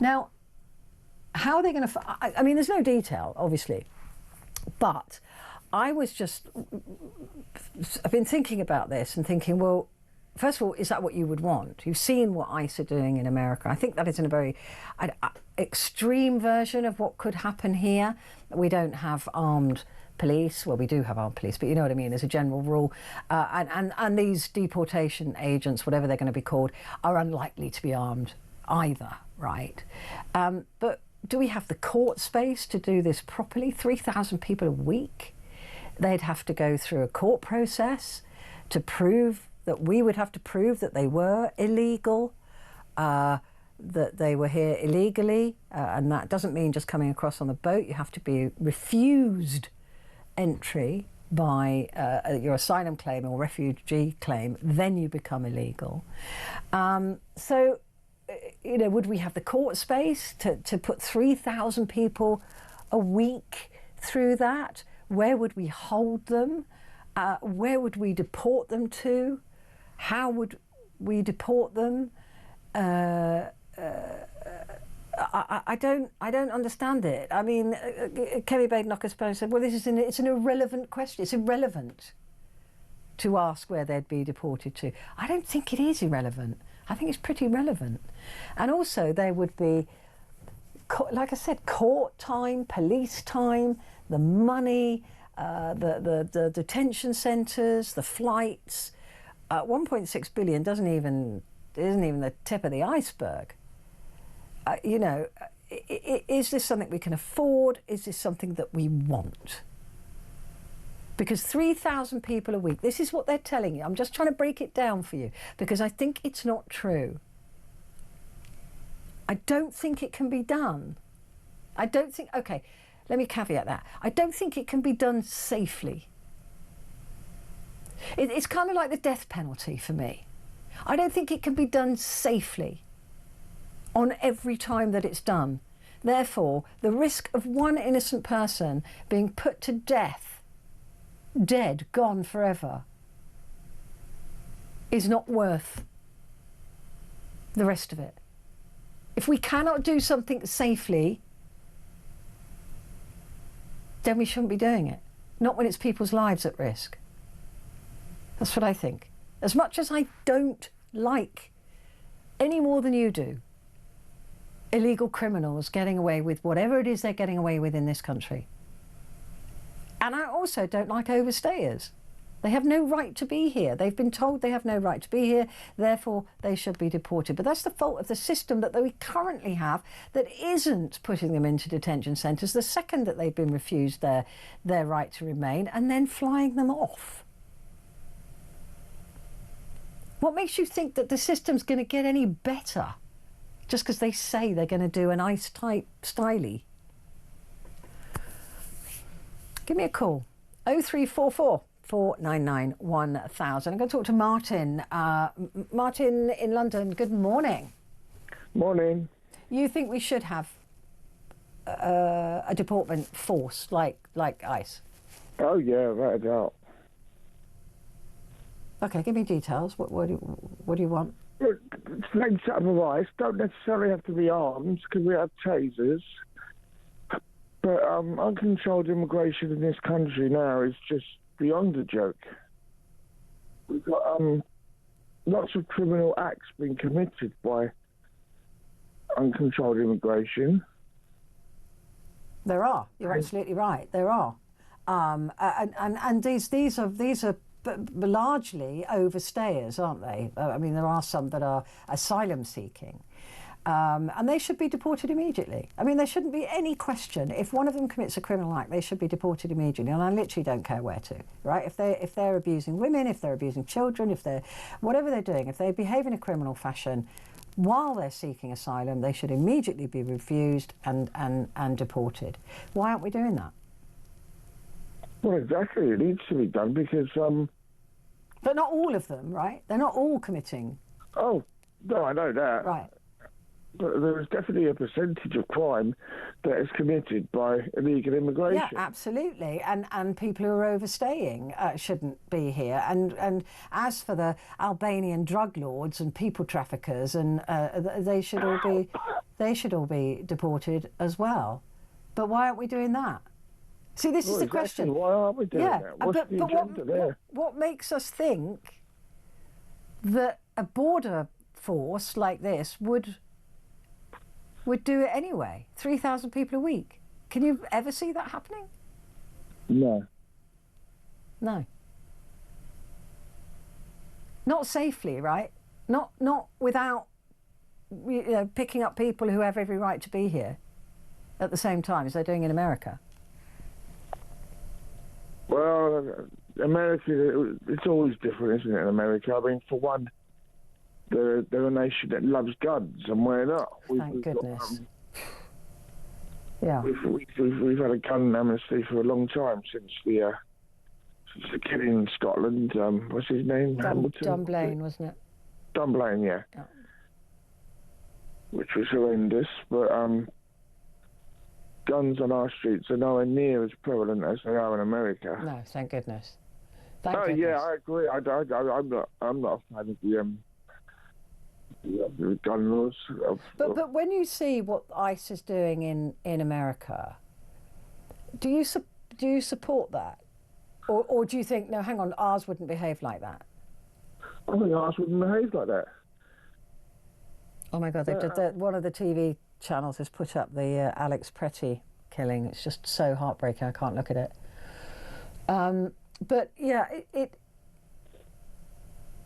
Now, how are they going to... I mean, there's no detail, obviously, but I've been thinking about this and thinking, well, first of all, is that what you would want? You've seen what ICE are doing in America. I think that is in a very extreme version of what could happen here. We don't have armed police. Well, we do have armed police, but you know what I mean, as a general rule. And these deportation agents, whatever they're going to be called, are unlikely to be armed either, right? But do we have the court space to do this properly? 3,000 people a week? They'd have to go through a court process to prove that we would have to prove that they were illegal. that they were here illegally, and that doesn't mean just coming across on the boat. You have to be refused entry by your asylum claim or refugee claim, then you become illegal. So, you know, would we have the court space to put 3,000 people a week through that? Where would we hold them? Where would we deport them to? How would we deport them? I don't understand it. I mean, Kerry Baden-Knocker said, well, it's an irrelevant question. It's irrelevant to ask where they'd be deported to. I don't think it is irrelevant. I think it's pretty relevant. And also there would be, like I said, court time, police time, the money, the detention centres, the flights. 1.6 billion isn't even the tip of the iceberg. You know, is this something we can afford? Is this something that we want? Because 3,000 people a week, this is what they're telling you. I'm just trying to break it down for you because I think it's not true. I don't think it can be done. I don't think, okay, let me caveat that. I don't think it can be done safely. It's kind of like the death penalty for me. I don't think it can be done safely on every time that it's done. Therefore, the risk of one innocent person being put to death, dead, gone forever, is not worth the rest of it. If we cannot do something safely, then we shouldn't be doing it. Not when it's people's lives at risk. That's what I think. As much as I don't like, any more than you do, illegal criminals getting away with whatever it is they're getting away with in this country. And I also don't like overstayers. They have no right to be here. They've been told they have no right to be here, therefore they should be deported. But that's the fault of the system that we currently have that isn't putting them into detention centres the second that they've been refused their right to remain and then flying them off. What makes you think that the system's going to get any better just because they say they're going to do an ICE-type stylie? Give me a call, 0344 499 1000. I'm going to talk to Martin. Martin in London, good morning. Morning. You think we should have a deportment force like ICE? Oh yeah, without a doubt. Okay, give me details. What do you want? Look, same set of ICE don't necessarily have to be armed because we have tasers. But uncontrolled immigration in this country now is just beyond a joke. We've got lots of criminal acts being committed by uncontrolled immigration. There are. You're absolutely right. There are, and these are largely overstayers, aren't they? I mean, there are some that are asylum seeking. And they should be deported immediately. I mean, there shouldn't be any question. If one of them commits a criminal act, they should be deported immediately. And I literally don't care where to, right? If they're abusing women, if they're abusing children, if they're whatever they're doing, if they behave in a criminal fashion while they're seeking asylum, they should immediately be refused and deported. Why aren't we doing that? Well, exactly. It needs to be done because... But not all of them, right? They're not all committing... Oh, no, I know that. Right. But there is definitely a percentage of crime that is committed by illegal immigration. Yeah, absolutely. And people who are overstaying shouldn't be here. And as for the Albanian drug lords and people traffickers, and they should all be deported as well. But why aren't we doing that? See, this is the question. Why aren't we doing that? What's the agenda there? What makes us think that a border force like this would do it anyway? 3,000 people a week. Can you ever see that happening? No. No. Not safely, right? Not without picking up people who have every right to be here at the same time as they're doing in America. Well, America, it's always different, isn't it, in America? I mean, for one, they're a nation that loves guns, and we're not. Thank goodness. Yeah. We've had a gun amnesty for a long time since the kid in Scotland. What's his name? Hamilton. Dunblane, wasn't it? Dunblane, yeah. Which was horrendous, but guns on our streets are nowhere near as prevalent as they are in America. No, thank goodness. Yeah, I agree. I'm not a fan of the gun laws. But when you see what ICE is doing in America, do you support that, or do you think, no, hang on, ours wouldn't behave like that? I think ours wouldn't behave like that. Oh my God! One of the TV channels has put up the Alex Petrie killing. It's just so heartbreaking. I can't look at it. But yeah,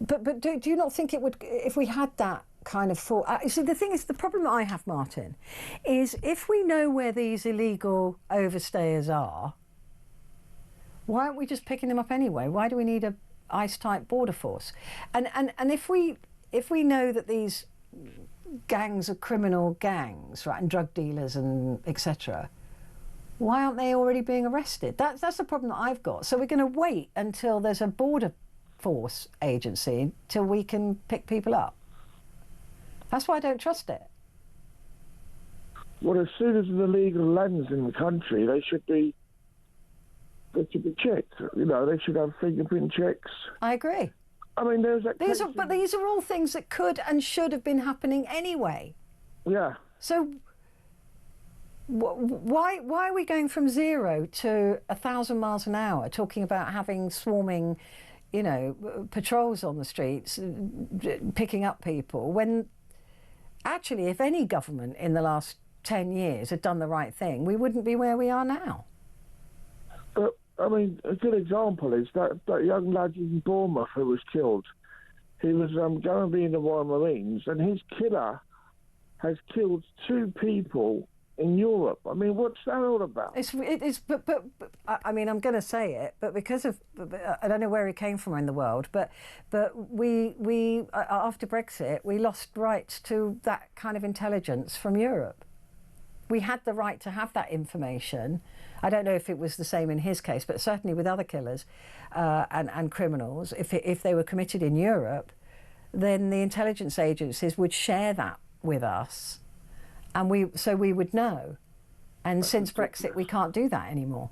But do you not think it would, if we had that kind of thought? You see, the thing is, the problem I have, Martin, is if we know where these illegal overstayers are, why aren't we just picking them up anyway? Why do we need a ICE-type border force? And if we know that these gangs are criminal gangs, right, and drug dealers and etc., why aren't they already being arrested? That's the problem that I've got. So we're going to wait until there's a border force agency till we can pick people up. That's why I don't trust it. Well, as soon as the illegal lands in the country, they should be checked. You know, they should have fingerprint checks. I agree. I mean, there's that. But these are all things that could and should have been happening anyway. Yeah. So why are we going from 0 to 1,000 miles an hour, talking about having swarming, you know, patrols on the streets, picking up people, when actually, if any government in the last 10 years had done the right thing, we wouldn't be where we are now. But, I mean, a good example is that young lad in Bournemouth who was killed. He was going to be in the Royal Marines, and his killer has killed 2 people in Europe. I mean, what's that all about? But I mean, I'm going to say it, but because of, I don't know where he came from in the world, but we after Brexit, we lost rights to that kind of intelligence from Europe. We had the right to have that information. I don't know if it was the same in his case, but certainly with other killers and criminals, if they were committed in Europe, then the intelligence agencies would share that with us, and we would know. And since Brexit, we can't do that anymore.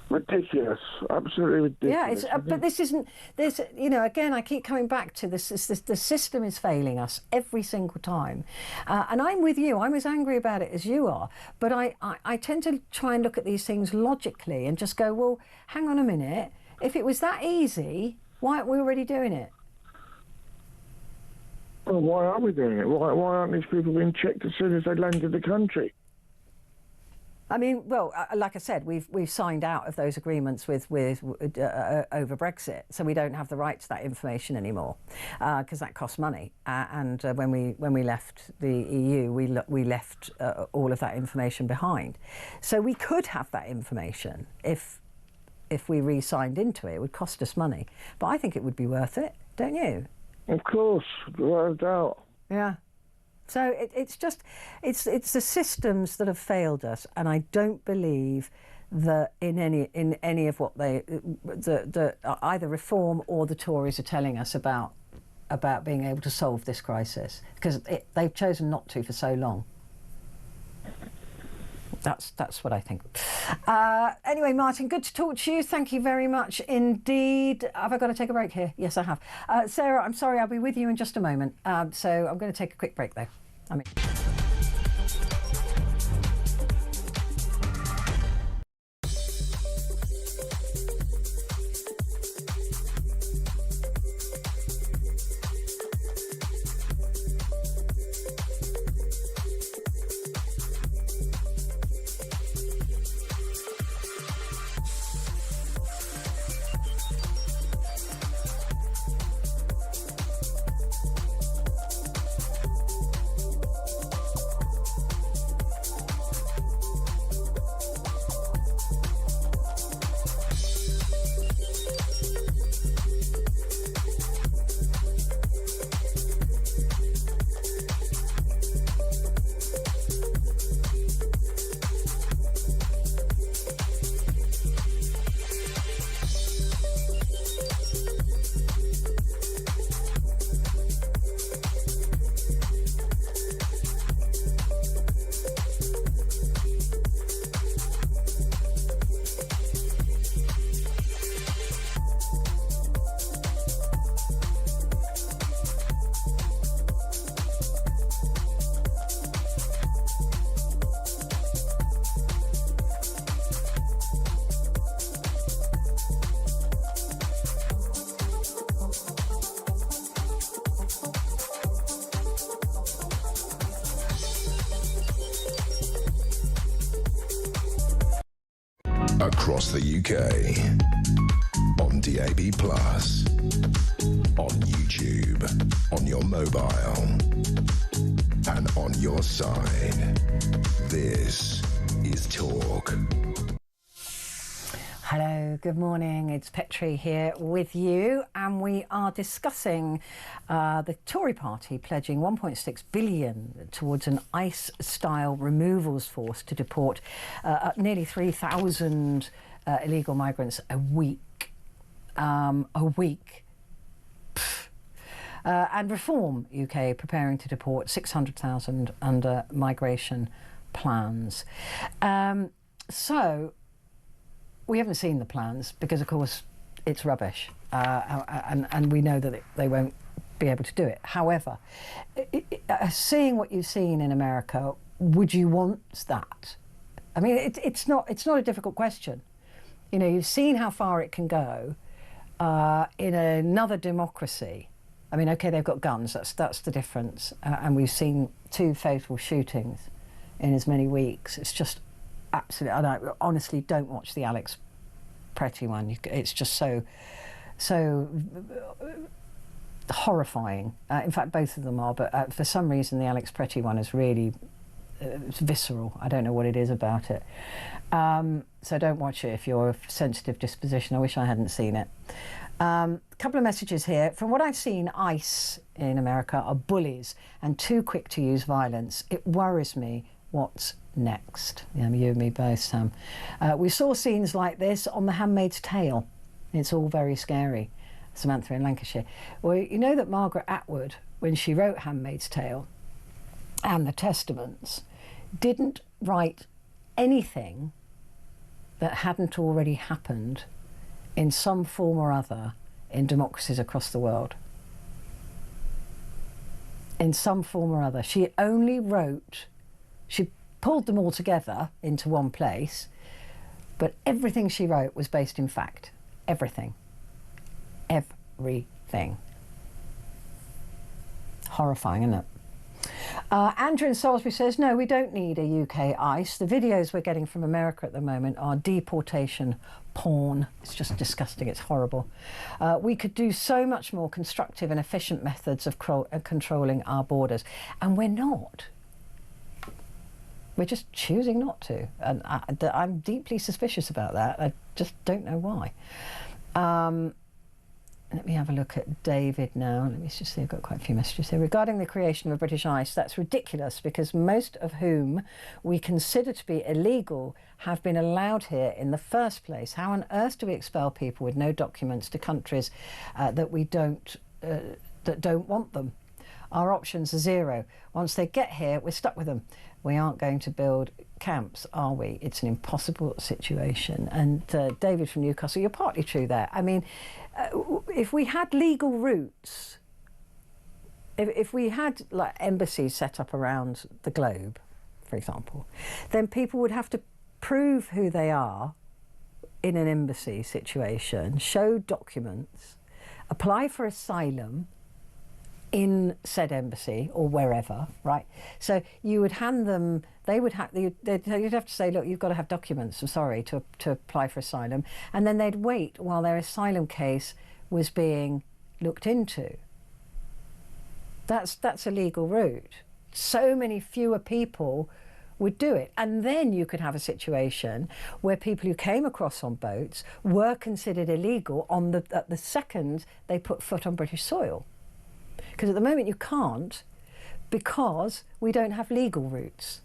Ridiculous, absolutely ridiculous. Yeah, but this isn't. This, you know, again, I keep coming back to this. The system is failing us every single time, and I'm with you. I'm as angry about it as you are. But I tend to try and look at these things logically and just go, well, hang on a minute. If it was that easy, why aren't we already doing it? Well, why are we doing it? Why aren't these people being checked as soon as they land in the country? I mean, well, like I said, we've signed out of those agreements with over Brexit, so we don't have the right to that information anymore because that costs money. And when we left the EU, we left all of that information behind. So we could have that information if we re-signed into it. It would cost us money, but I think it would be worth it, don't you? Of course, without a doubt. Yeah. So it's the systems that have failed us, and I don't believe that in any of what the either Reform or the Tories are telling us about being able to solve this crisis, because they've chosen not to for so long. That's what I think. Anyway, Martin, good to talk to you. Thank you very much indeed. Have I got to take a break here? Yes, I have. Sarah, I'm sorry, I'll be with you in just a moment. So I'm going to take a quick break though. Across the UK. On DAB+. On YouTube. On your mobile. And on your side. This is Talk. Hello, good morning. It's Petrie here with you, and we are discussing the Tory party pledging 1.6 billion towards an ICE-style removals force to deport nearly 3,000 illegal migrants a week. And Reform UK preparing to deport 600,000 under migration plans. So we haven't seen the plans because, of course, it's rubbish, and we know that they won't be able to do it. However, seeing what you've seen in America, would you want that? I mean, it's not a difficult question. You know, you've seen how far it can go in another democracy. I mean, okay, they've got guns. That's the difference, and we've seen 2 fatal shootings in as many weeks. It's just absolutely. I honestly don't watch the Alex Petrie one. It's just so horrifying. In fact, both of them are. But for some reason, the Alex Petrie one is really it's visceral. I don't know what it is about it. So don't watch it if you're of sensitive disposition. I wish I hadn't seen it. A couple of messages here. From what I've seen, ICE in America are bullies and too quick to use violence. It worries me. What's next? Yeah, you and me both, Sam. We saw scenes like this on The Handmaid's Tale. It's all very scary. Samantha in Lancashire. Well, you know that Margaret Atwood, when she wrote Handmaid's Tale and the Testaments, didn't write anything that hadn't already happened in some form or other in democracies across the world. In some form or other. She only wrote, she pulled them all together into one place, but everything she wrote was based in fact. Everything. Everything. Horrifying, isn't it? Andrew in Salisbury says, no, we don't need a UK ICE. The videos we're getting from America at the moment are deportation porn. It's just disgusting. It's horrible. We could do so much more constructive and efficient methods of controlling our borders. And we're not. We're just choosing not to. And I'm deeply suspicious about that. I just don't know why. Let me have a look at David now. Let me just see, I've got quite a few messages here. Regarding the creation of a British ICE, that's ridiculous because most of whom we consider to be illegal have been allowed here in the first place. How on earth do we expel people with no documents to countries that don't want them? Our options are zero. Once they get here, we're stuck with them. We aren't going to build camps, are we? It's an impossible situation. And David from Newcastle, you're partly true there. I mean, if we had legal routes, if we had like embassies set up around the globe, for example, then people would have to prove who they are in an embassy situation, show documents, apply for asylum in said embassy or wherever, right? So you would hand them, you'd have to say, look, you've got to have documents, I'm sorry, to apply for asylum. And then they'd wait while their asylum case was being looked into. That's a legal route. So many fewer people would do it. And then you could have a situation where people who came across on boats were considered illegal at the second they put foot on British soil. Because at the moment you can't, because we don't have legal routes.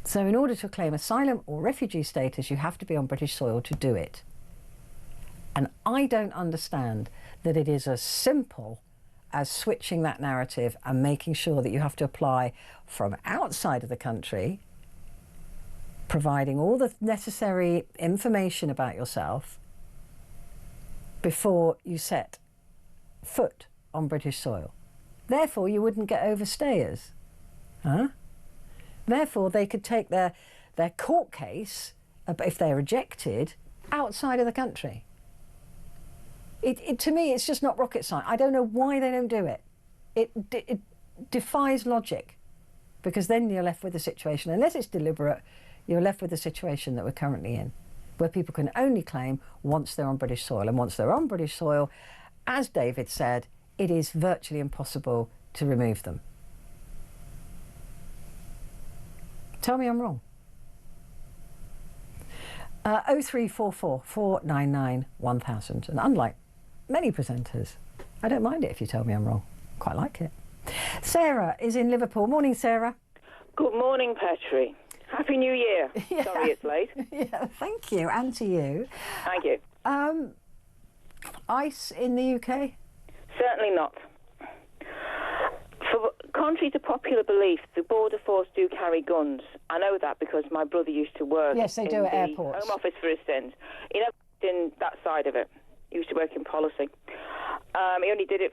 So in order to claim asylum or refugee status, you have to be on British soil to do it. And I don't understand that it is as simple as switching that narrative and making sure that you have to apply from outside of the country, providing all the necessary information about yourself before you set foot on British soil. Therefore, you wouldn't get overstayers. Huh? Therefore, they could take their court case, if they're rejected, outside of the country. To me, it's just not rocket science. I don't know why they don't do it. It defies logic, because then you're left with a situation, unless it's deliberate, you're left with the situation that we're currently in, where people can only claim once they're on British soil. And once they're on British soil, as David said, it is virtually impossible to remove them. Tell me I'm wrong. 0344 499 1000. And unlike many presenters, I don't mind it if you tell me I'm wrong. Quite like it. Sarah is in Liverpool. Morning, Sarah. Good morning, Petrie. Happy New Year. Yeah. Sorry it's late. Yeah, thank you. And to you. Thank you. ICE in the UK? Certainly not. For contrary to popular belief, the Border Force do carry guns. I know that because my brother used to work yes, they do at airports. Home Office for his sins. He never in that side of it. He used to work in policy.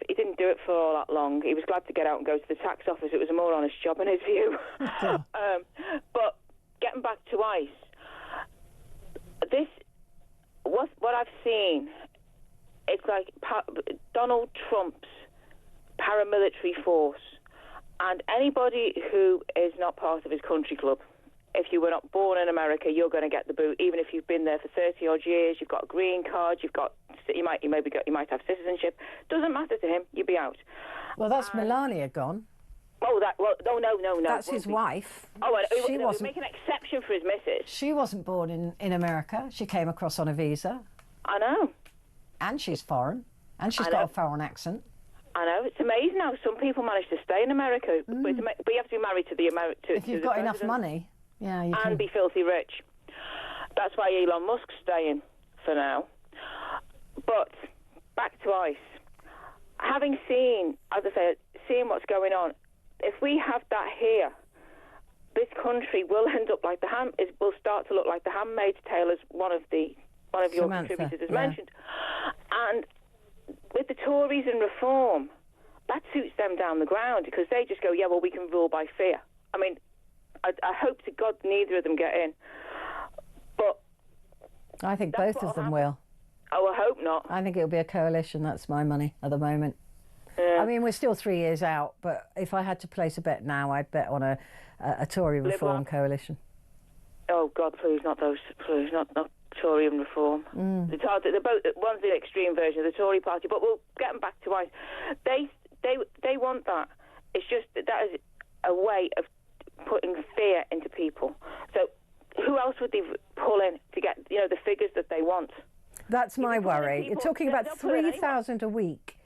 He didn't do it for all that long. He was glad to get out and go to the tax office. It was a more honest job in his view. Okay. But getting back to ICE, what I've seen, it's like Donald Trump's paramilitary force, and anybody who is not part of his country club. If you were not born in America, you're going to get the boot, even if you've been there for 30 odd years. You've got a green card. You might have citizenship. Doesn't matter to him. You'll be out. Well, that's Melania gone. Oh, no. That's his wife. Oh, she wasn't. Make an exception for his missus. She wasn't born in America. She came across on a visa. I know. And she's foreign. And she's got a foreign accent. I know. It's amazing how some people manage to stay in America, but you have to be married to the American. If you've got enough money, yeah, you can. And be filthy rich. That's why Elon Musk's staying for now. But back to ICE. Having seen, as I say, seeing what's going on, if we have that here, this country will end up like will start to look like The Handmaid's Tale, as one of your contributors has mentioned. And with the Tories and reform, that suits them down the ground because they just go, yeah, well, we can rule by fear. I mean, I hope to God neither of them get in. But I think both of them will. Oh, I hope not. I think it'll be a coalition. That's my money at the moment. Yeah. I mean, we're still 3 years out, but if I had to place a bet now, I'd bet on a Tory reform coalition. Oh God, please not those. Please not Tory and reform. It's hard. They're both. One's the extreme version of the Tory party, but we'll get them back to ICE. They want that. It's just that is a way of putting fear into people. So who else would they pull in to get the figures that they want? That's my worry. You're talking about 3,000 a week.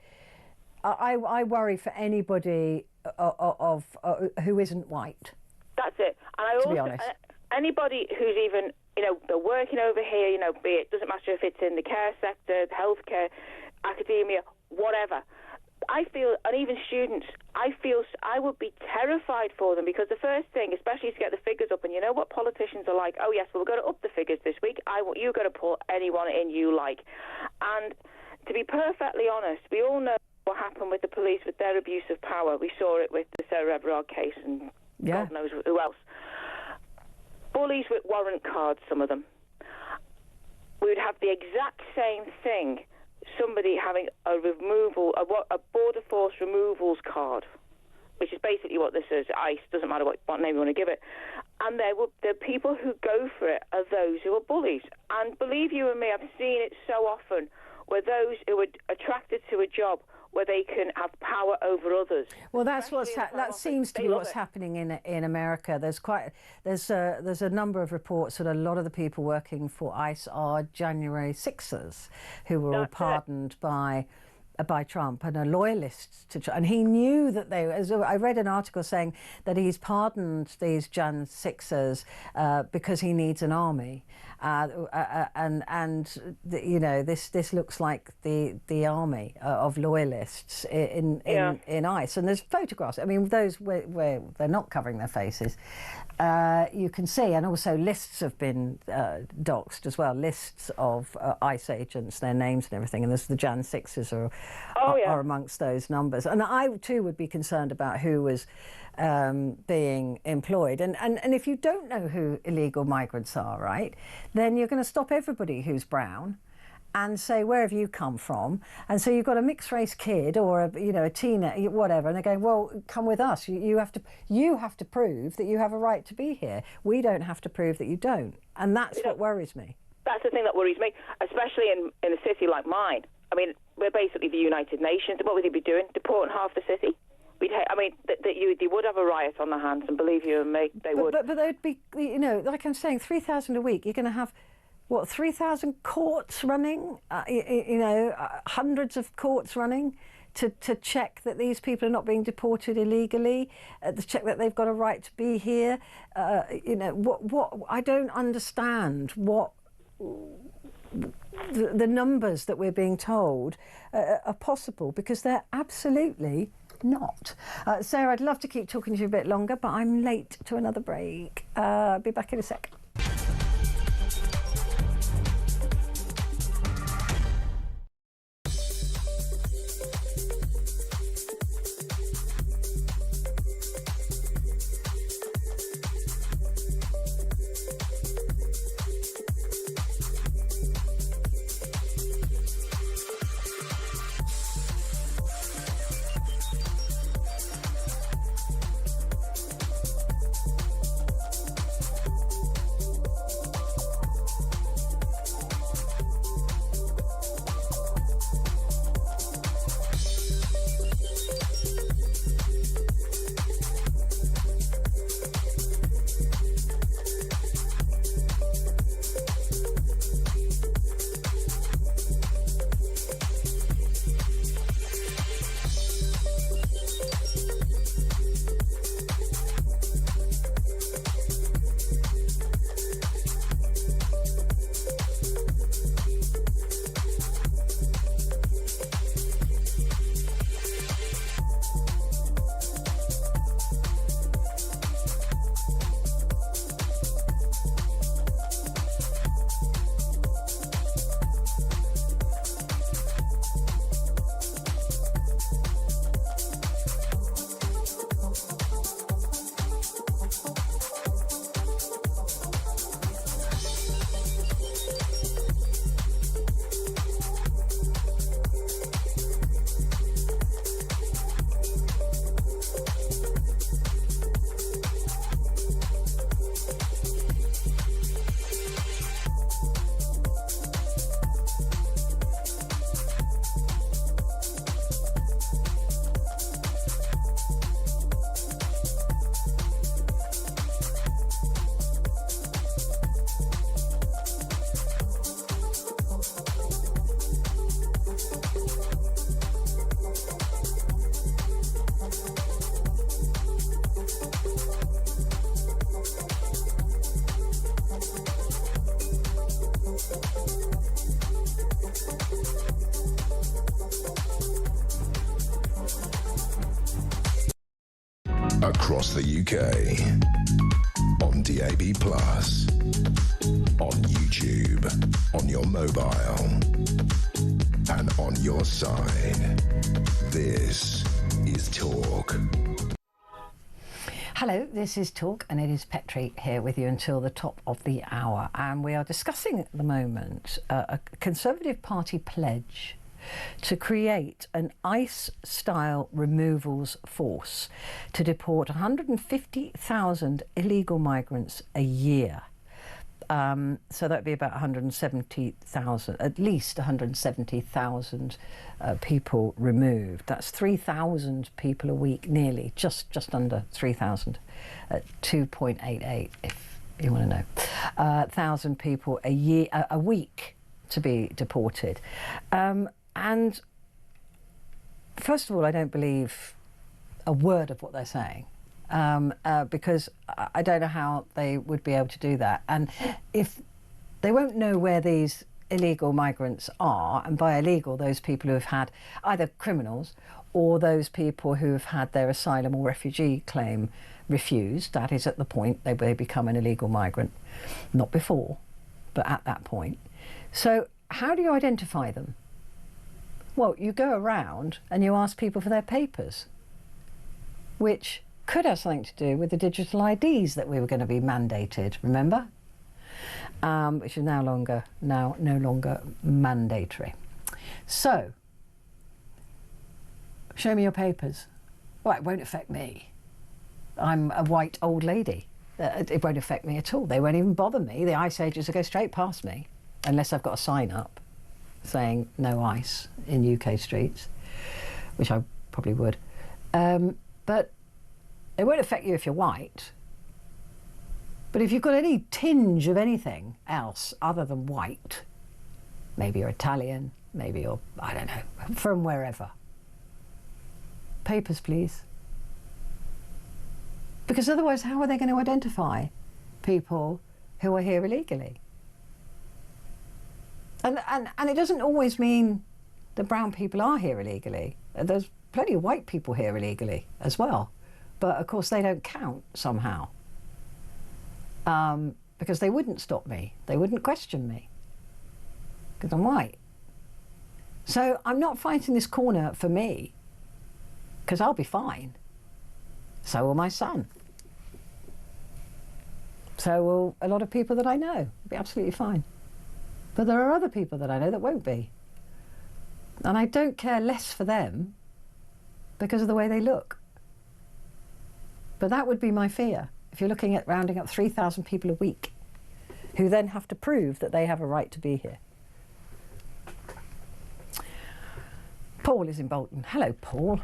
I worry for anybody who isn't white. That's it. And to be honest, anybody who's even they're working over here, be it doesn't matter if it's in the care sector, healthcare, academia, whatever. I feel, and even students, I would be terrified for them because the first thing, especially to get the figures up, and you know what politicians are like. Oh yes, well, we're going to up the figures this week. You're going to pull anyone in you like, and to be perfectly honest, we all know what happened with the police with their abuse of power. We saw it with the Sarah Everard case, and God knows who else. Bullies with warrant cards, some of them. We would have the exact same thing. Somebody having a border force removals card, which is basically what this is. ICE, doesn't matter what name you want to give it. And the people who go for it are those who are bullies. And believe you and me, I've seen it so often where those who are attracted to a job where they can have power over others. Well, that's that seems to be what's happening in America. There's a number of reports that a lot of the people working for ICE are January 6ers who were all pardoned by Trump and are loyalists to Trump. And he knew that I read an article saying that he's pardoned these Jan 6ers because he needs an army. This looks like the army of loyalists in ICE. And there's photographs. I mean, those where they're not covering their faces, you can see. And also lists have been doxed as well. Lists of ICE agents, their names and everything. And there's the Jan 6ers are amongst those numbers. And I too would be concerned about who was being employed. And if you don't know who illegal migrants are, right, then you're going to stop everybody who's brown and say, where have you come from? And so you've got a mixed race kid or a teenager, whatever, and they're going, well, come with us. You have to prove that you have a right to be here. We don't have to prove that you don't. And that's what worries me. That's the thing that worries me, especially in a city like mine. I mean, we're basically the United Nations. What would they be doing? Deporting half the city? They would have a riot on their hands, and believe you me, they would. But they'd be, you know, like I'm saying, 3,000 a week. You're going to have, what, 3,000 courts running? Hundreds of courts running to check that these people are not being deported illegally, to check that they've got a right to be here. What I don't understand what the numbers that we're being told are possible, because they're absolutely not. Sarah, I'd love to keep talking to you a bit longer, but I'm late to another break. Be back in a sec. Across the UK, on DAB+, on YouTube, on your mobile, and on your side. This is Talk. Hello, this is Talk, and it is Petrie here with you until the top of the hour. And we are discussing at the moment a Conservative Party pledge to create an ICE-style removals force to deport 150,000 illegal migrants a year. So that would be about 170,000, at least 170,000 people removed. That's 3,000 people a week, nearly, just under 3,000, 2.88 if you want to know. 1,000 people a week to be deported. And first of all, I don't believe a word of what they're saying, because I don't know how they would be able to do that. And if they won't know where these illegal migrants are, and by illegal, those people who have had either criminals or those people who have had their asylum or refugee claim refused, that is at the point they become an illegal migrant, not before, but at that point. So how do you identify them? Well, you go around and you ask people for their papers, which could have something to do with the digital IDs that we were going to be mandated, remember? Which is no longer mandatory. So, show me your papers. Well, it won't affect me. I'm a white old lady. It won't affect me at all. They won't even bother me. The ICE agents will go straight past me. unless I've got a sign up saying no ice in UK streets, which I probably would. But it won't affect you if you're white. But if you've got any tinge of anything else other than white, maybe you're Italian, maybe you're, I don't know, from wherever. Papers, please. Because otherwise, how are they going to identify people who are here illegally? And it doesn't always mean that brown people are here illegally. There's plenty of white people here illegally as well. But of course, they don't count somehow. Because they wouldn't stop me. They wouldn't question me. Because I'm white. So I'm not fighting this corner for me. Because I'll be fine. So will my son. So will a lot of people that I know. It'll be absolutely fine. But there are other people that I know that won't be. And I don't care less for them because of the way they look. But that would be my fear. If you're looking at rounding up 3,000 people a week who then have to prove that they have a right to be here. Paul is in Bolton. Hello, Paul.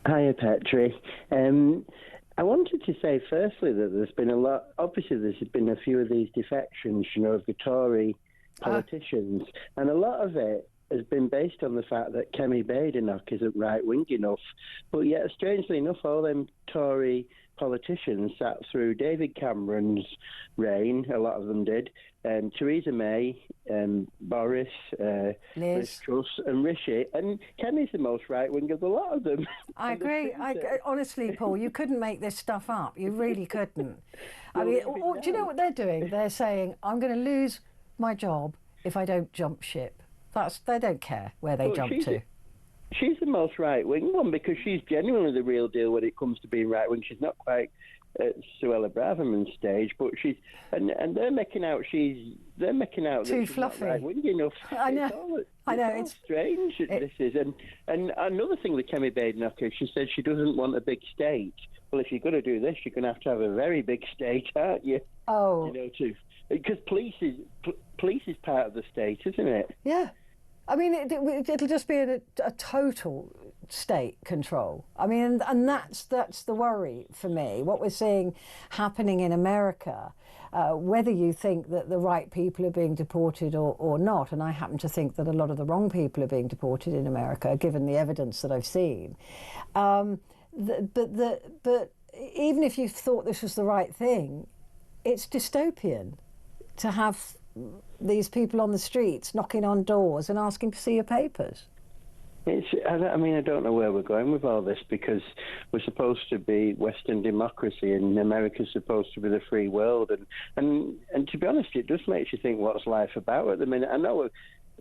Hiya, Petrie. I wanted to say, firstly, that there's been a lot, obviously there's been a few of these defections, you know, of the Tory politicians, and a lot of it has been based on the fact that Kemi Badenoch isn't right-wing enough. But yet, strangely enough, all them Tory politicians sat through David Cameron's reign, a lot of them did, Theresa May, Boris, Liz Truss and Rishi, and Kemi's the most right-wing of the lot of them. I agree. Honestly, Paul, you couldn't make this stuff up. You really couldn't. I mean, do you know what they're doing? They're saying, I'm going to lose my job if I don't jump ship. They don't care where they jump to. She's the most right-wing one because she's genuinely the real deal when it comes to being right-wing. She's not quite at Suella Braverman's stage, but she's and they're making out too fluffy, right-wing enough. I know. It's strange. This is and another thing with Kemi Badenoch is she said she doesn't want a big state. Well, if you're going to do this, you're going to have a very big state, aren't you? Oh, you know, because police is part of the state, isn't it? Yeah. I mean, it'll just be a total state control. I mean, and that's the worry for me. What we're seeing happening in America, whether you think that the right people are being deported or not, and I happen to think that a lot of the wrong people are being deported in America, given the evidence that I've seen. But even if you thought this was the right thing, it's dystopian to have these people on the streets knocking on doors and asking to see your papers. I mean, I don't know where we're going with all this because we're supposed to be Western democracy and America's supposed to be the free world. And to be honest, it just makes you think, what's life about at the minute? I know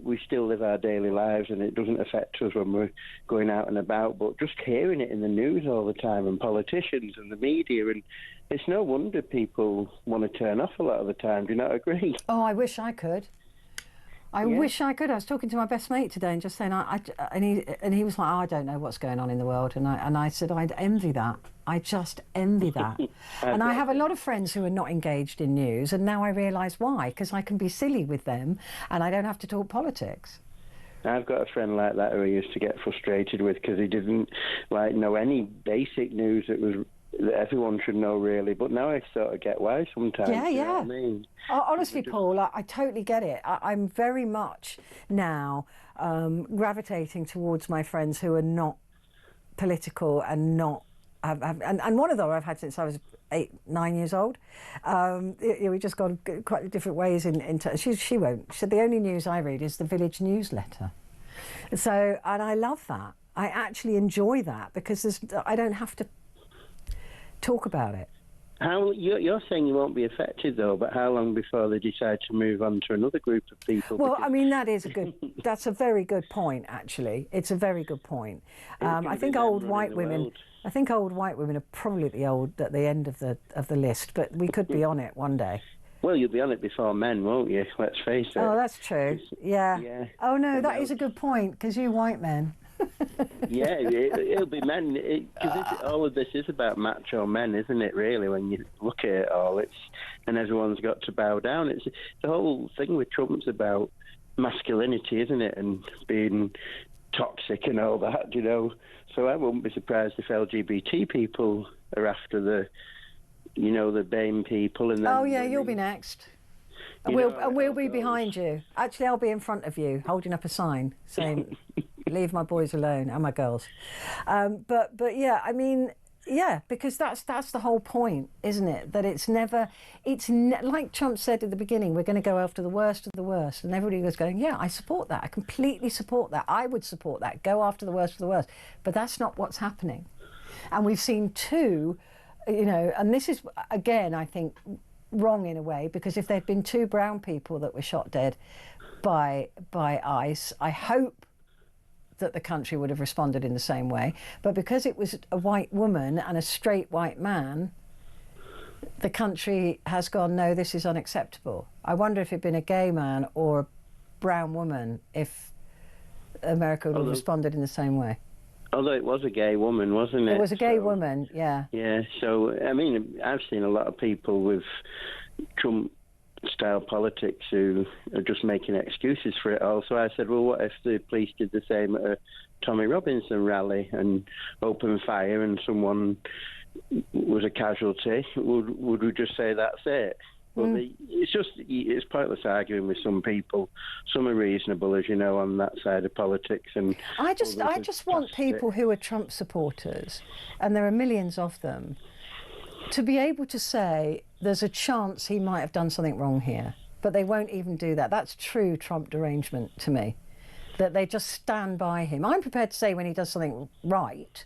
we still live our daily lives and it doesn't affect us when we're going out and about, but just hearing it in the news all the time and politicians and the media, and it's no wonder people want to turn off a lot of the time. Do you not agree? Oh, I wish I could. I wish I could. I was talking to my best mate today and just saying, and he was like, oh, I don't know what's going on in the world. And I said, I'd envy that. I just envy that. And I have a lot of friends who are not engaged in news, and now I realise why, because I can be silly with them and I don't have to talk politics. I've got a friend like that who I used to get frustrated with because he didn't know any basic news that everyone should know, really. But now I sort of get why sometimes. Yeah. You know what I mean? Honestly, Paul, I totally get it. I'm very much now gravitating towards my friends who are not political and not and one of them I've had since I was 8-9 years old. We've just gone quite different ways she won't. She said the only news I read is the village newsletter. So, and I love that. I actually enjoy that because I don't have to talk about it. You're saying you won't be affected though, but how long before they decide to move on to another group of people? Well, I mean, that's a very good point, actually. It's a very good point. I think old white women are probably at the end of the list, but we could be on it one day. Well, you'll be on it before men, won't you? Let's face it. Oh, that's true. Yeah. Oh no, that is a good point, because you white men. Yeah, it'll be men. Because all of this is about macho men, isn't it? Really, when you look at it all, and everyone's got to bow down. It's the whole thing with Trump's about masculinity, isn't it? And being toxic and all that, So I wouldn't be surprised if LGBT people are after the BAME people. And then, oh yeah, you'll be next. And we'll be behind you. Actually, I'll be in front of you, holding up a sign saying, "Leave my boys alone and my girls." But yeah, I mean, yeah, because that's the whole point, isn't it? That like Trump said at the beginning, we're going to go after the worst of the worst, and everybody was going, "Yeah, I support that. I completely support that. I would support that. Go after the worst of the worst." But that's not what's happening, and we've seen two, and this is again, I think, wrong in a way, because if there'd been two brown people that were shot dead by ICE, I hope that the country would have responded in the same way. But because it was a white woman and a straight white man, the country has gone, no, this is unacceptable. I wonder if it'd been a gay man or a brown woman, if America would have responded in the same way. Although it was a gay woman, wasn't it? It was a gay woman, yeah. Yeah, so, I mean, I've seen a lot of people with Trump-style politics who are just making excuses for it all. So I said, well, what if the police did the same at a Tommy Robinson rally and opened fire and someone was a casualty? Would we just say that's it? Well, it's pointless arguing with some people. Some are reasonable, as you know, on that side of politics. And I just want people who are Trump supporters, and there are millions of them, to be able to say there's a chance he might have done something wrong here, but they won't even do that. That's true Trump derangement to me, that they just stand by him. I'm prepared to say when he does something right,